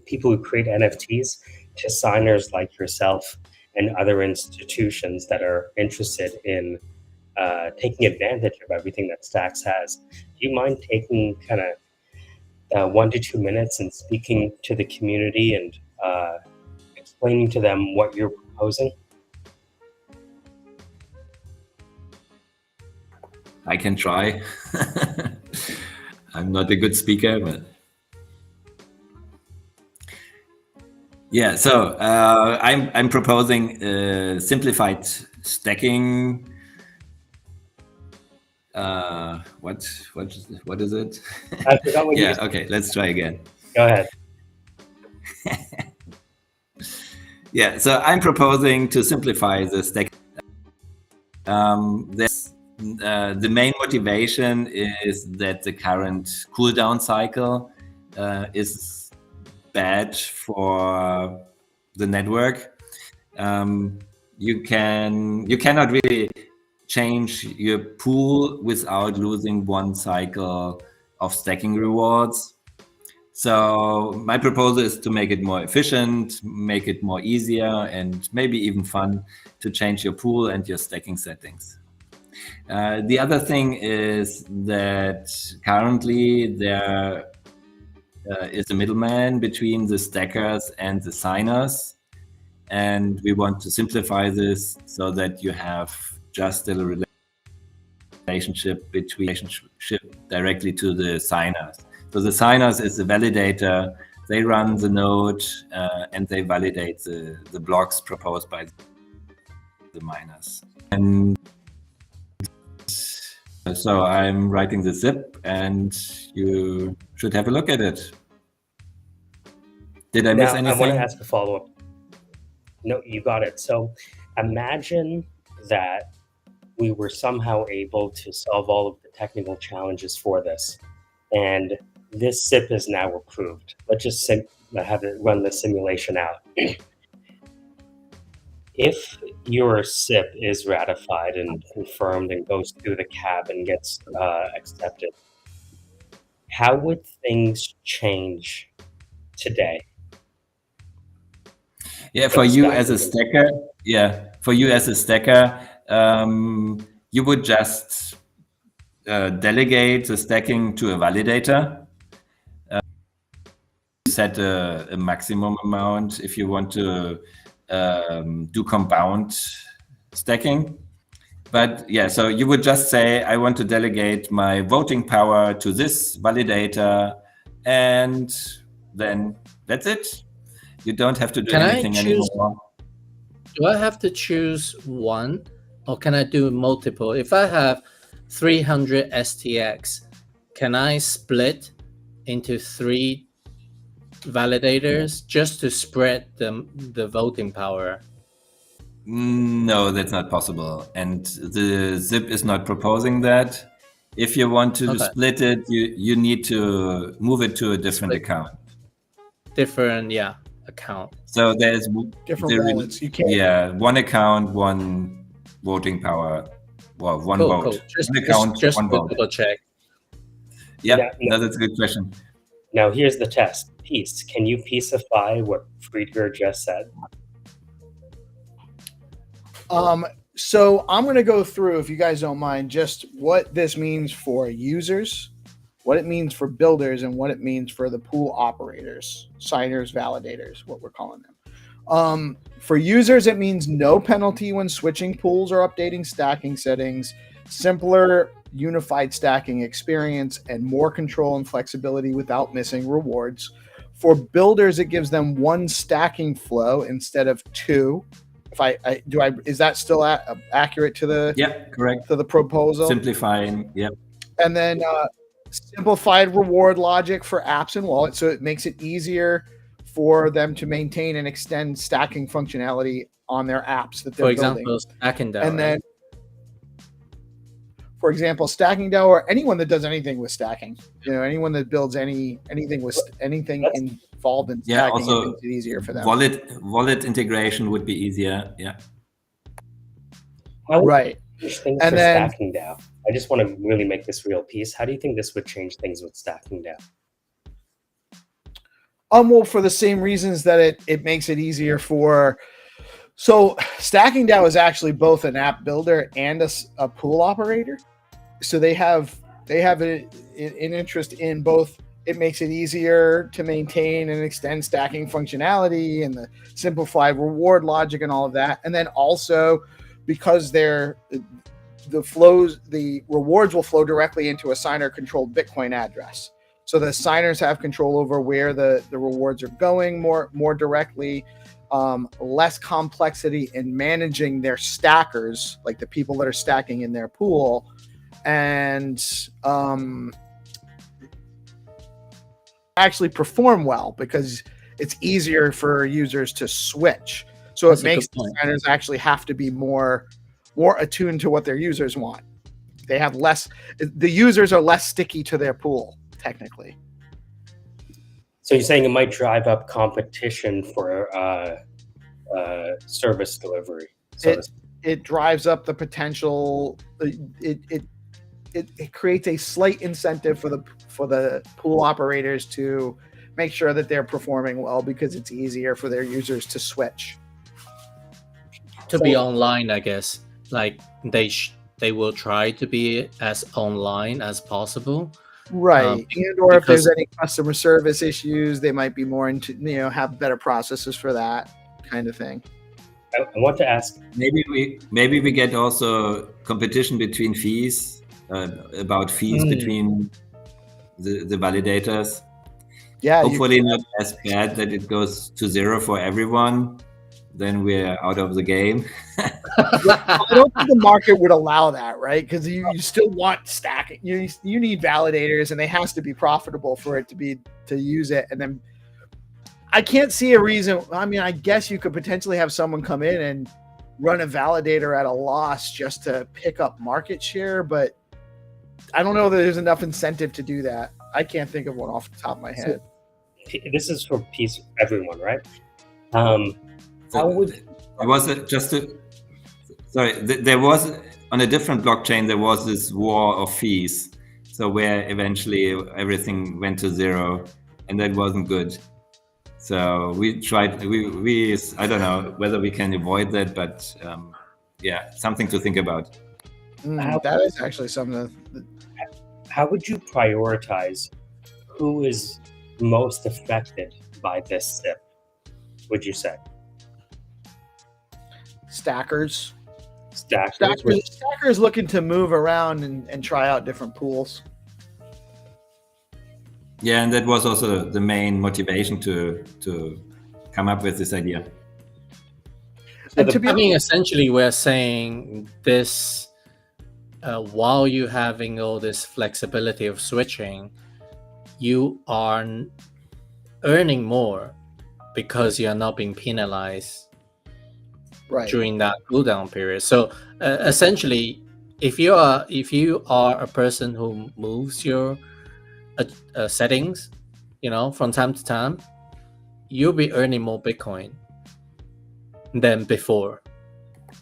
people who create NFTs to signers like yourself and other institutions that are interested in taking advantage of everything that Stacks has. Do you mind taking kind of 1 to 2 minutes and speaking to the community and explaining to them what you're proposing? I can try. I'm not a good speaker, but yeah. So I'm proposing simplified stacking. What is it? I forgot what yeah. Okay. Let's try again. Go ahead. Yeah. So I'm proposing to simplify the stack. The main motivation is that the current cooldown cycle is bad for the network. You cannot really change your pool without losing one cycle of stacking rewards. So my proposal is to make it more efficient, make it more easier, and maybe even fun to change your pool and your stacking settings. The other thing is that currently there is a middleman between the stackers and the signers. And we want to simplify this so that you have just a relationship directly to the signers. So the signers is the validator. They run the node and they validate the blocks proposed by the miners. And so I'm writing the zip and you should have a look at it. Did I miss anything? I want to ask a follow-up. No, you got it. So imagine that we were somehow able to solve all of the technical challenges for this, and this SIP is now approved. Let's just have it run the simulation out. If your SIP is ratified and confirmed and goes through the cab and gets accepted, how would things change today? Yeah, for you as a stacker, you would just delegate the stacking to a validator. Set a maximum amount if you want to do compound stacking. But yeah, so you would just say, I want to delegate my voting power to this validator, and then that's it. You don't have to do anything anymore. Do I have to choose one, or can I do multiple? If I have 300 STX, can I split into 3 validators just to spread the voting power? No, that's not possible. And the ZIP is not proposing that. If you want to split it, you need to move it to a different account. Different, account. So there's different wallets. You can't. Yeah, one account, one voting power. Well, one vote. Cool. Just, one account, just one vote. Double check. Yeah, no, that's a good question. Now here's the test. Peace. Can you peacify what Friedger just said? So I'm going to go through, if you guys don't mind, just what this means for users, what it means for builders, and what it means for the pool operators, signers, validators, what we're calling them. For users, it means no penalty when switching pools or updating stacking settings, simpler unified stacking experience, and more control and flexibility without missing rewards. For builders, it gives them 1 stacking flow instead of 2. Is that still accurate to the correct to the proposal? Simplifying, and then simplified reward logic for apps and wallets, so it makes it easier for them to maintain and extend stacking functionality on their apps that they're building. For example, StackingDAO. And then, for example, StackingDAO, or anyone that does anything with stacking, anyone that builds anything involved in stacking, also it makes it easier for them. Wallet integration would be easier. Yeah. Right. And then StackingDAO. I just want to really make this real piece. How do you think this would change things with StackingDAO? Well, for the same reasons that it makes it easier for. So StackingDAO is actually both an app builder and a pool operator. So they have an interest in both. It makes it easier to maintain and extend stacking functionality and the simplified reward logic and all of that. And then also because the rewards will flow directly into a signer controlled Bitcoin address. So the signers have control over where the rewards are going more directly, less complexity in managing their stackers, like the people that are stacking in their pool, and actually perform well because it's easier for users to switch. So it makes the signers actually have to be more attuned to what their users want. They have the users are less sticky to their pool, technically. So you're saying it might drive up competition for service delivery. It drives up the potential. It creates a slight incentive for the pool operators to make sure that they're performing well because it's easier for their users to switch. To be online, I guess. Like they will try to be as online as possible. Right. And or if there's any customer service issues, they might be more into, have better processes for that kind of thing. I want to ask, maybe we get also competition between fees, about fees between the validators. Yeah. Hopefully not as bad that it goes to zero for everyone. Then we're out of the game. I don't think the market would allow that, right? Because you still want stacking. You need validators, and they has to be profitable for it to use it. And then I can't see a reason. I mean, I guess you could potentially have someone come in and run a validator at a loss just to pick up market share, but I don't know that there's enough incentive to do that. I can't think of one off the top of my head. So, this is for peace, everyone, right? How would there was there was on a different blockchain, there was this war of fees, so where eventually everything went to zero, and that wasn't good. So we tried, we I don't know whether we can avoid that, but yeah, something to think about. That is actually something. How would you prioritize who is most affected by this SIP, would you say? Stackers. Stackers looking to move around and try out different pools. Yeah, and that was also the main motivation to come up with this idea. So I mean, essentially, we're saying this while you're having all this flexibility of switching, you are earning more because you're not being penalized during that cooldown period. So essentially, if you are a person who moves your settings, from time to time, you'll be earning more Bitcoin than before.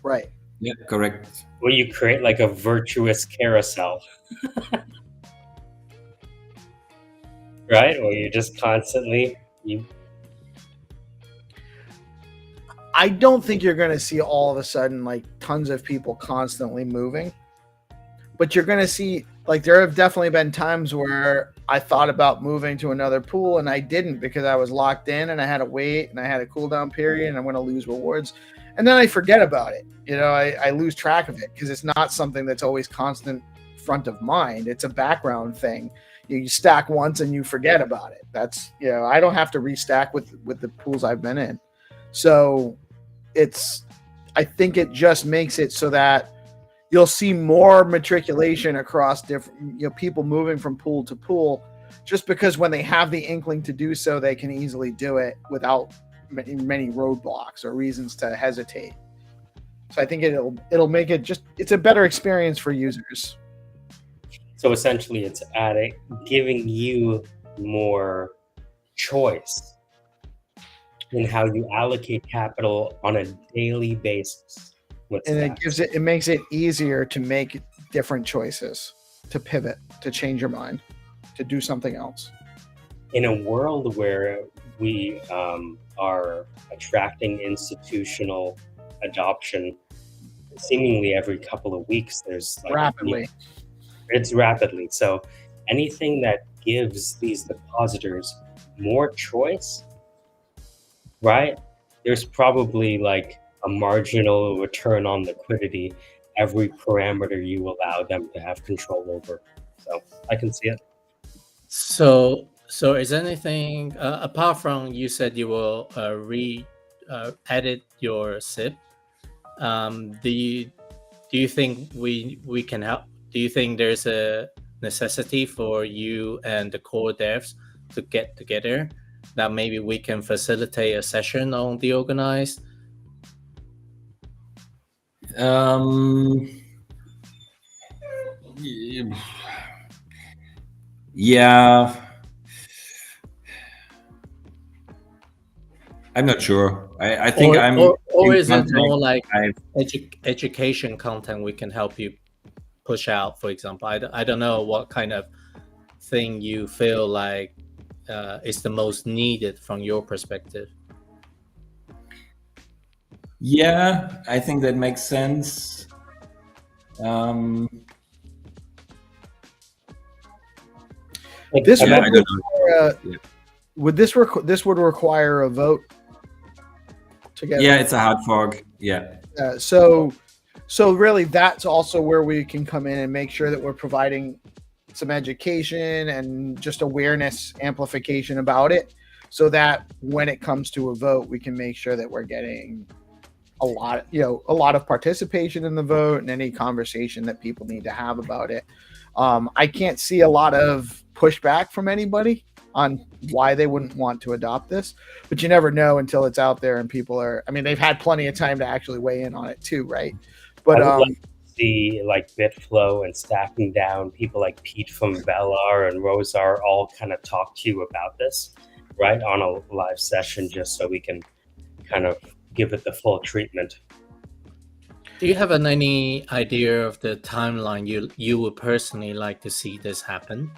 Right. Yeah, correct. Will you create like a virtuous carousel? Right? Or you just constantly I don't think you're going to see all of a sudden like tons of people constantly moving, but you're going to see, like, there have definitely been times where I thought about moving to another pool and I didn't because I was locked in and I had to wait and I had a cooldown period and I'm going to lose rewards. And then I forget about it. I lose track of it because it's not something that's always constant front of mind. It's a background thing. You stack once and you forget about it. That's, I don't have to restack with the pools I've been in. So I think it just makes it so that you'll see more matriculation across different, people moving from pool to pool, just because when they have the inkling to do so, they can easily do it without many roadblocks or reasons to hesitate. So I think it'll make it it's a better experience for users. So essentially it's giving you more choice in how you allocate capital on a daily basis. And it makes it easier to make different choices, to pivot, to change your mind, to do something else. In a world where we are attracting institutional adoption seemingly every couple of weeks, there's rapidly. It's rapidly. So anything that gives these depositors more choice, right? There's probably like a marginal return on liquidity every parameter you allow them to have control over. So I can see it. So is anything apart from you said you will edit your SIP? Do you think we can help? Do you think there's a necessity for you and the core devs to get together that maybe we can facilitate a session on DeOrganized? Yeah, I'm not sure. I think or is it more like education content we can help you push out? For example, I don't know what kind of thing you feel like is the most needed from your perspective. Yeah, I think that makes sense. This Yeah, would I don't know. require, would this would require a vote to get? Yeah, it's a hard fork. Yeah. So really, that's also where we can come in and make sure that we're providing some education and just awareness amplification about it, so that when it comes to a vote, we can make sure that we're getting a lot of participation in the vote and any conversation that people need to have about it. I can't see a lot of pushback from anybody on why they wouldn't want to adopt this, but you never know until it's out there and people are, I mean, they've had plenty of time to actually weigh in on it too, right? But I would like to see like Bitflow and StackingDAO and people like Pete from Velar and Rosar all kind of talk to you about this, right, on a live session, just so we can kind of give it the full treatment. Do you have any idea of the timeline you would personally like to see this happen?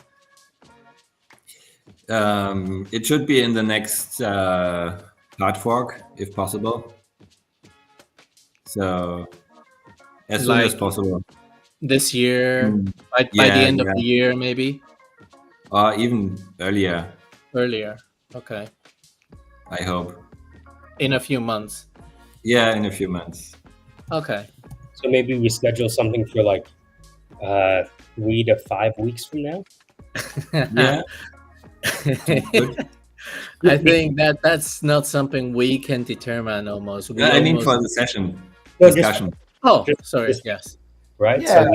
It should be in the next hard fork, if possible. So as soon as possible. This year, by the end of the year, maybe? Or even earlier. Earlier, okay. I hope. In a few months. Yeah, in a few months. Okay. So maybe we schedule something for like 3 to 5 weeks from now. Yeah. I think that's not something we can determine almost. I mean for the session discussion. Sorry, yes. Right? Yeah. So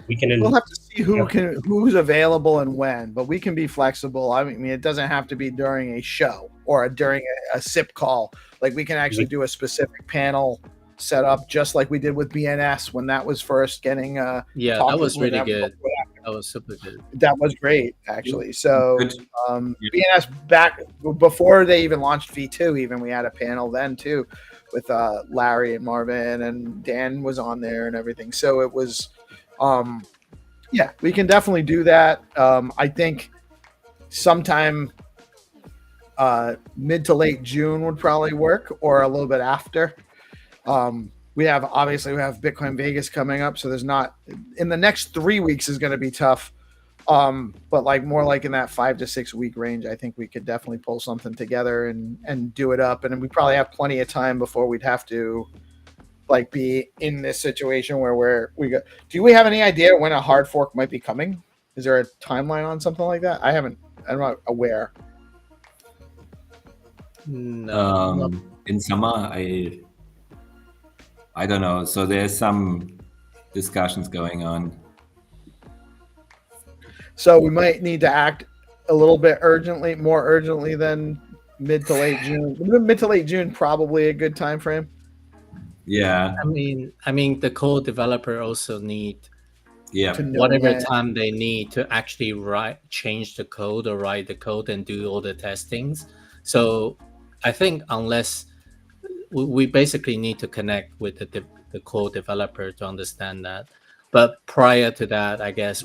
we can we'll have to see who's available and when, but we can be flexible. I mean, it doesn't have to be during a show or during a SIP call. Like we can actually do a specific panel set up, just like we did with BNS when that was first getting. That was really good. That was super good. That was great, actually. So BNS back before they even launched V2, even we had a panel then too, with Larry and Marvin, and Dan was on there and everything. So it was. We can definitely do that. I think sometime mid to late June would probably work, or a little bit after. We have Bitcoin Vegas coming up, so there's not in the next 3 weeks is going to be tough. But like more like in that 5 to 6 week range, I think we could definitely pull something together and do it up. And we probably have plenty of time before we'd have to like be in this situation where we go. Do we have any idea when a hard fork might be coming? Is there a timeline on something like that? I'm not aware. No. In summer, I don't know. So there's some discussions going on. So we might need to act a little bit more urgently than mid to late June. Mid to late June, probably a good time frame. Yeah. I mean, the code developer also need whatever time they need to actually change the code or write the code and do all the testings. So I think unless we basically need to connect with the code developer to understand that. But prior to that, I guess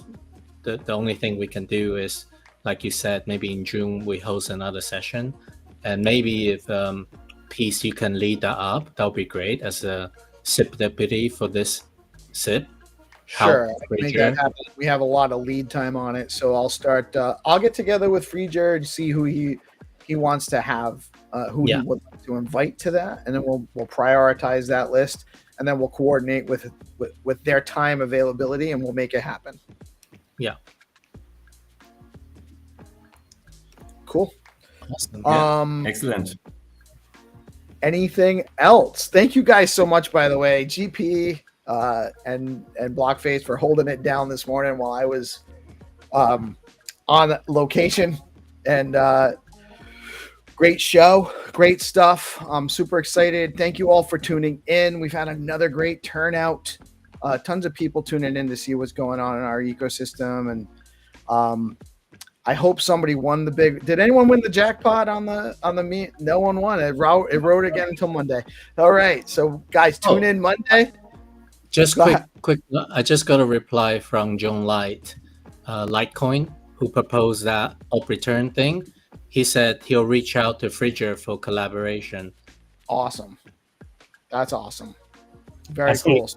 the only thing we can do is, like you said, maybe in June we host another session, and maybe if Peace, you can lead that up, that would be great as a SIP deputy for this SIP. Sure, make that happen. We have a lot of lead time on it, so I'll start. I'll get together with Freejared, see who he wants to have, who he would like to invite to that, and then we'll prioritize that list, and then we'll coordinate with their time availability, and we'll make it happen. Yeah. Cool. Awesome. Excellent. Anything else? Thank you guys so much, by the way, GP and Blockface for holding it down this morning while I was on location. And great show, great stuff. I'm super excited. Thank you all for tuning in. We've had another great turnout. Tons of people tuning in to see what's going on in our ecosystem, and I hope somebody won the big. Did anyone win the jackpot on the meet? No one won. It wrote again until Monday. All right, so guys, tune in Monday. Just quick. I just got a reply from John Light, Litecoin, who proposed that op return thing. He said he'll reach out to Fridger for collaboration. Awesome. That's awesome. Very cool.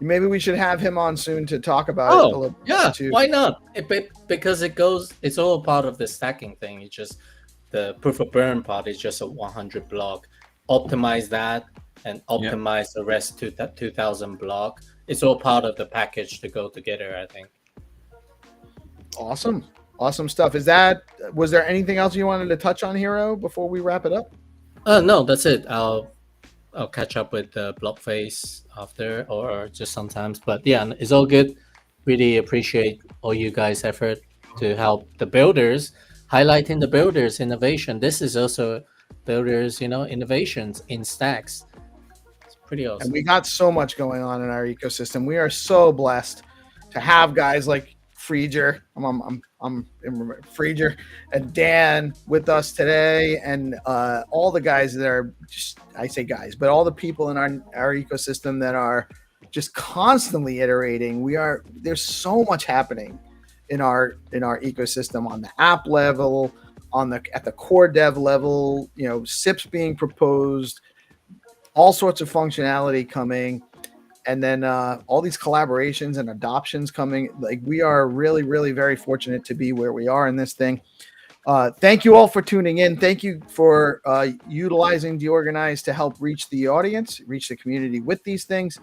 maybe we should have him on soon to talk about it a little yeah, too. why not? Because it's all part of the stacking thing. It's just the proof of burn part is just a 100 block. Optimize that and optimize the rest to that 2000 block. It's all part of the package to go together, I think. Awesome stuff. Was there anything else you wanted to touch on, Hero, before we wrap it up? No, that's it. I'll catch up with the Blockface after, or just sometimes. But yeah, it's all good. Really appreciate all you guys' effort to help the builders, highlighting the builders' innovation. This is also builders, innovations in stacks. It's pretty awesome. And we got so much going on in our ecosystem. We are so blessed to have guys like Frieger. I'm Frieger and Dan with us today, and all the guys that are I say guys, but all the people in our ecosystem that are just constantly iterating. There's so much happening in our ecosystem on the app level, at the core dev level. SIPs being proposed, all sorts of functionality coming. And then all these collaborations and adoptions coming. Like, we are really, really very fortunate to be where we are in this thing. Thank you all for tuning in. Thank you for utilizing DeOrganized to help reach the audience, reach the community with these things.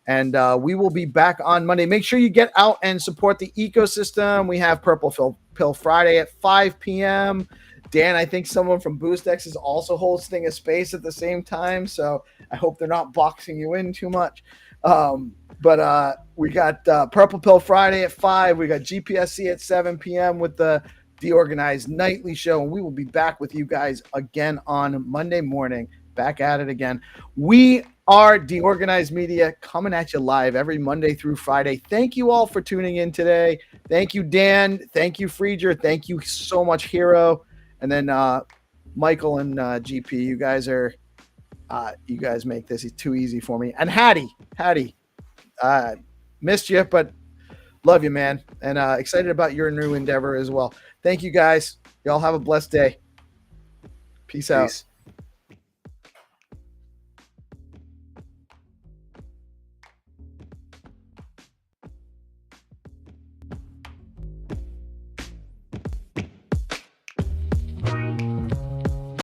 And we will be back on Monday. Make sure you get out and support the ecosystem. We have Purple Pill Friday at 5 p.m. Dan, I think someone from BoostX is also hosting a space at the same time. So I hope they're not boxing you in too much. But we got Purple Pill Friday at 5. We got GPSC at 7 p.m. with the DeOrganized nightly show. And we will be back with you guys again on Monday morning. Back at it again. We are DeOrganized Media, coming at you live every Monday through Friday. Thank you all for tuning in today. Thank you, Dan. Thank you, Frieger. Thank you so much, Hero. And then Michael and GP, you guys make this too easy for me. And Hattie, missed you, but love you, man. And excited about your new endeavor as well. Thank you, guys. Y'all have a blessed day. Peace out.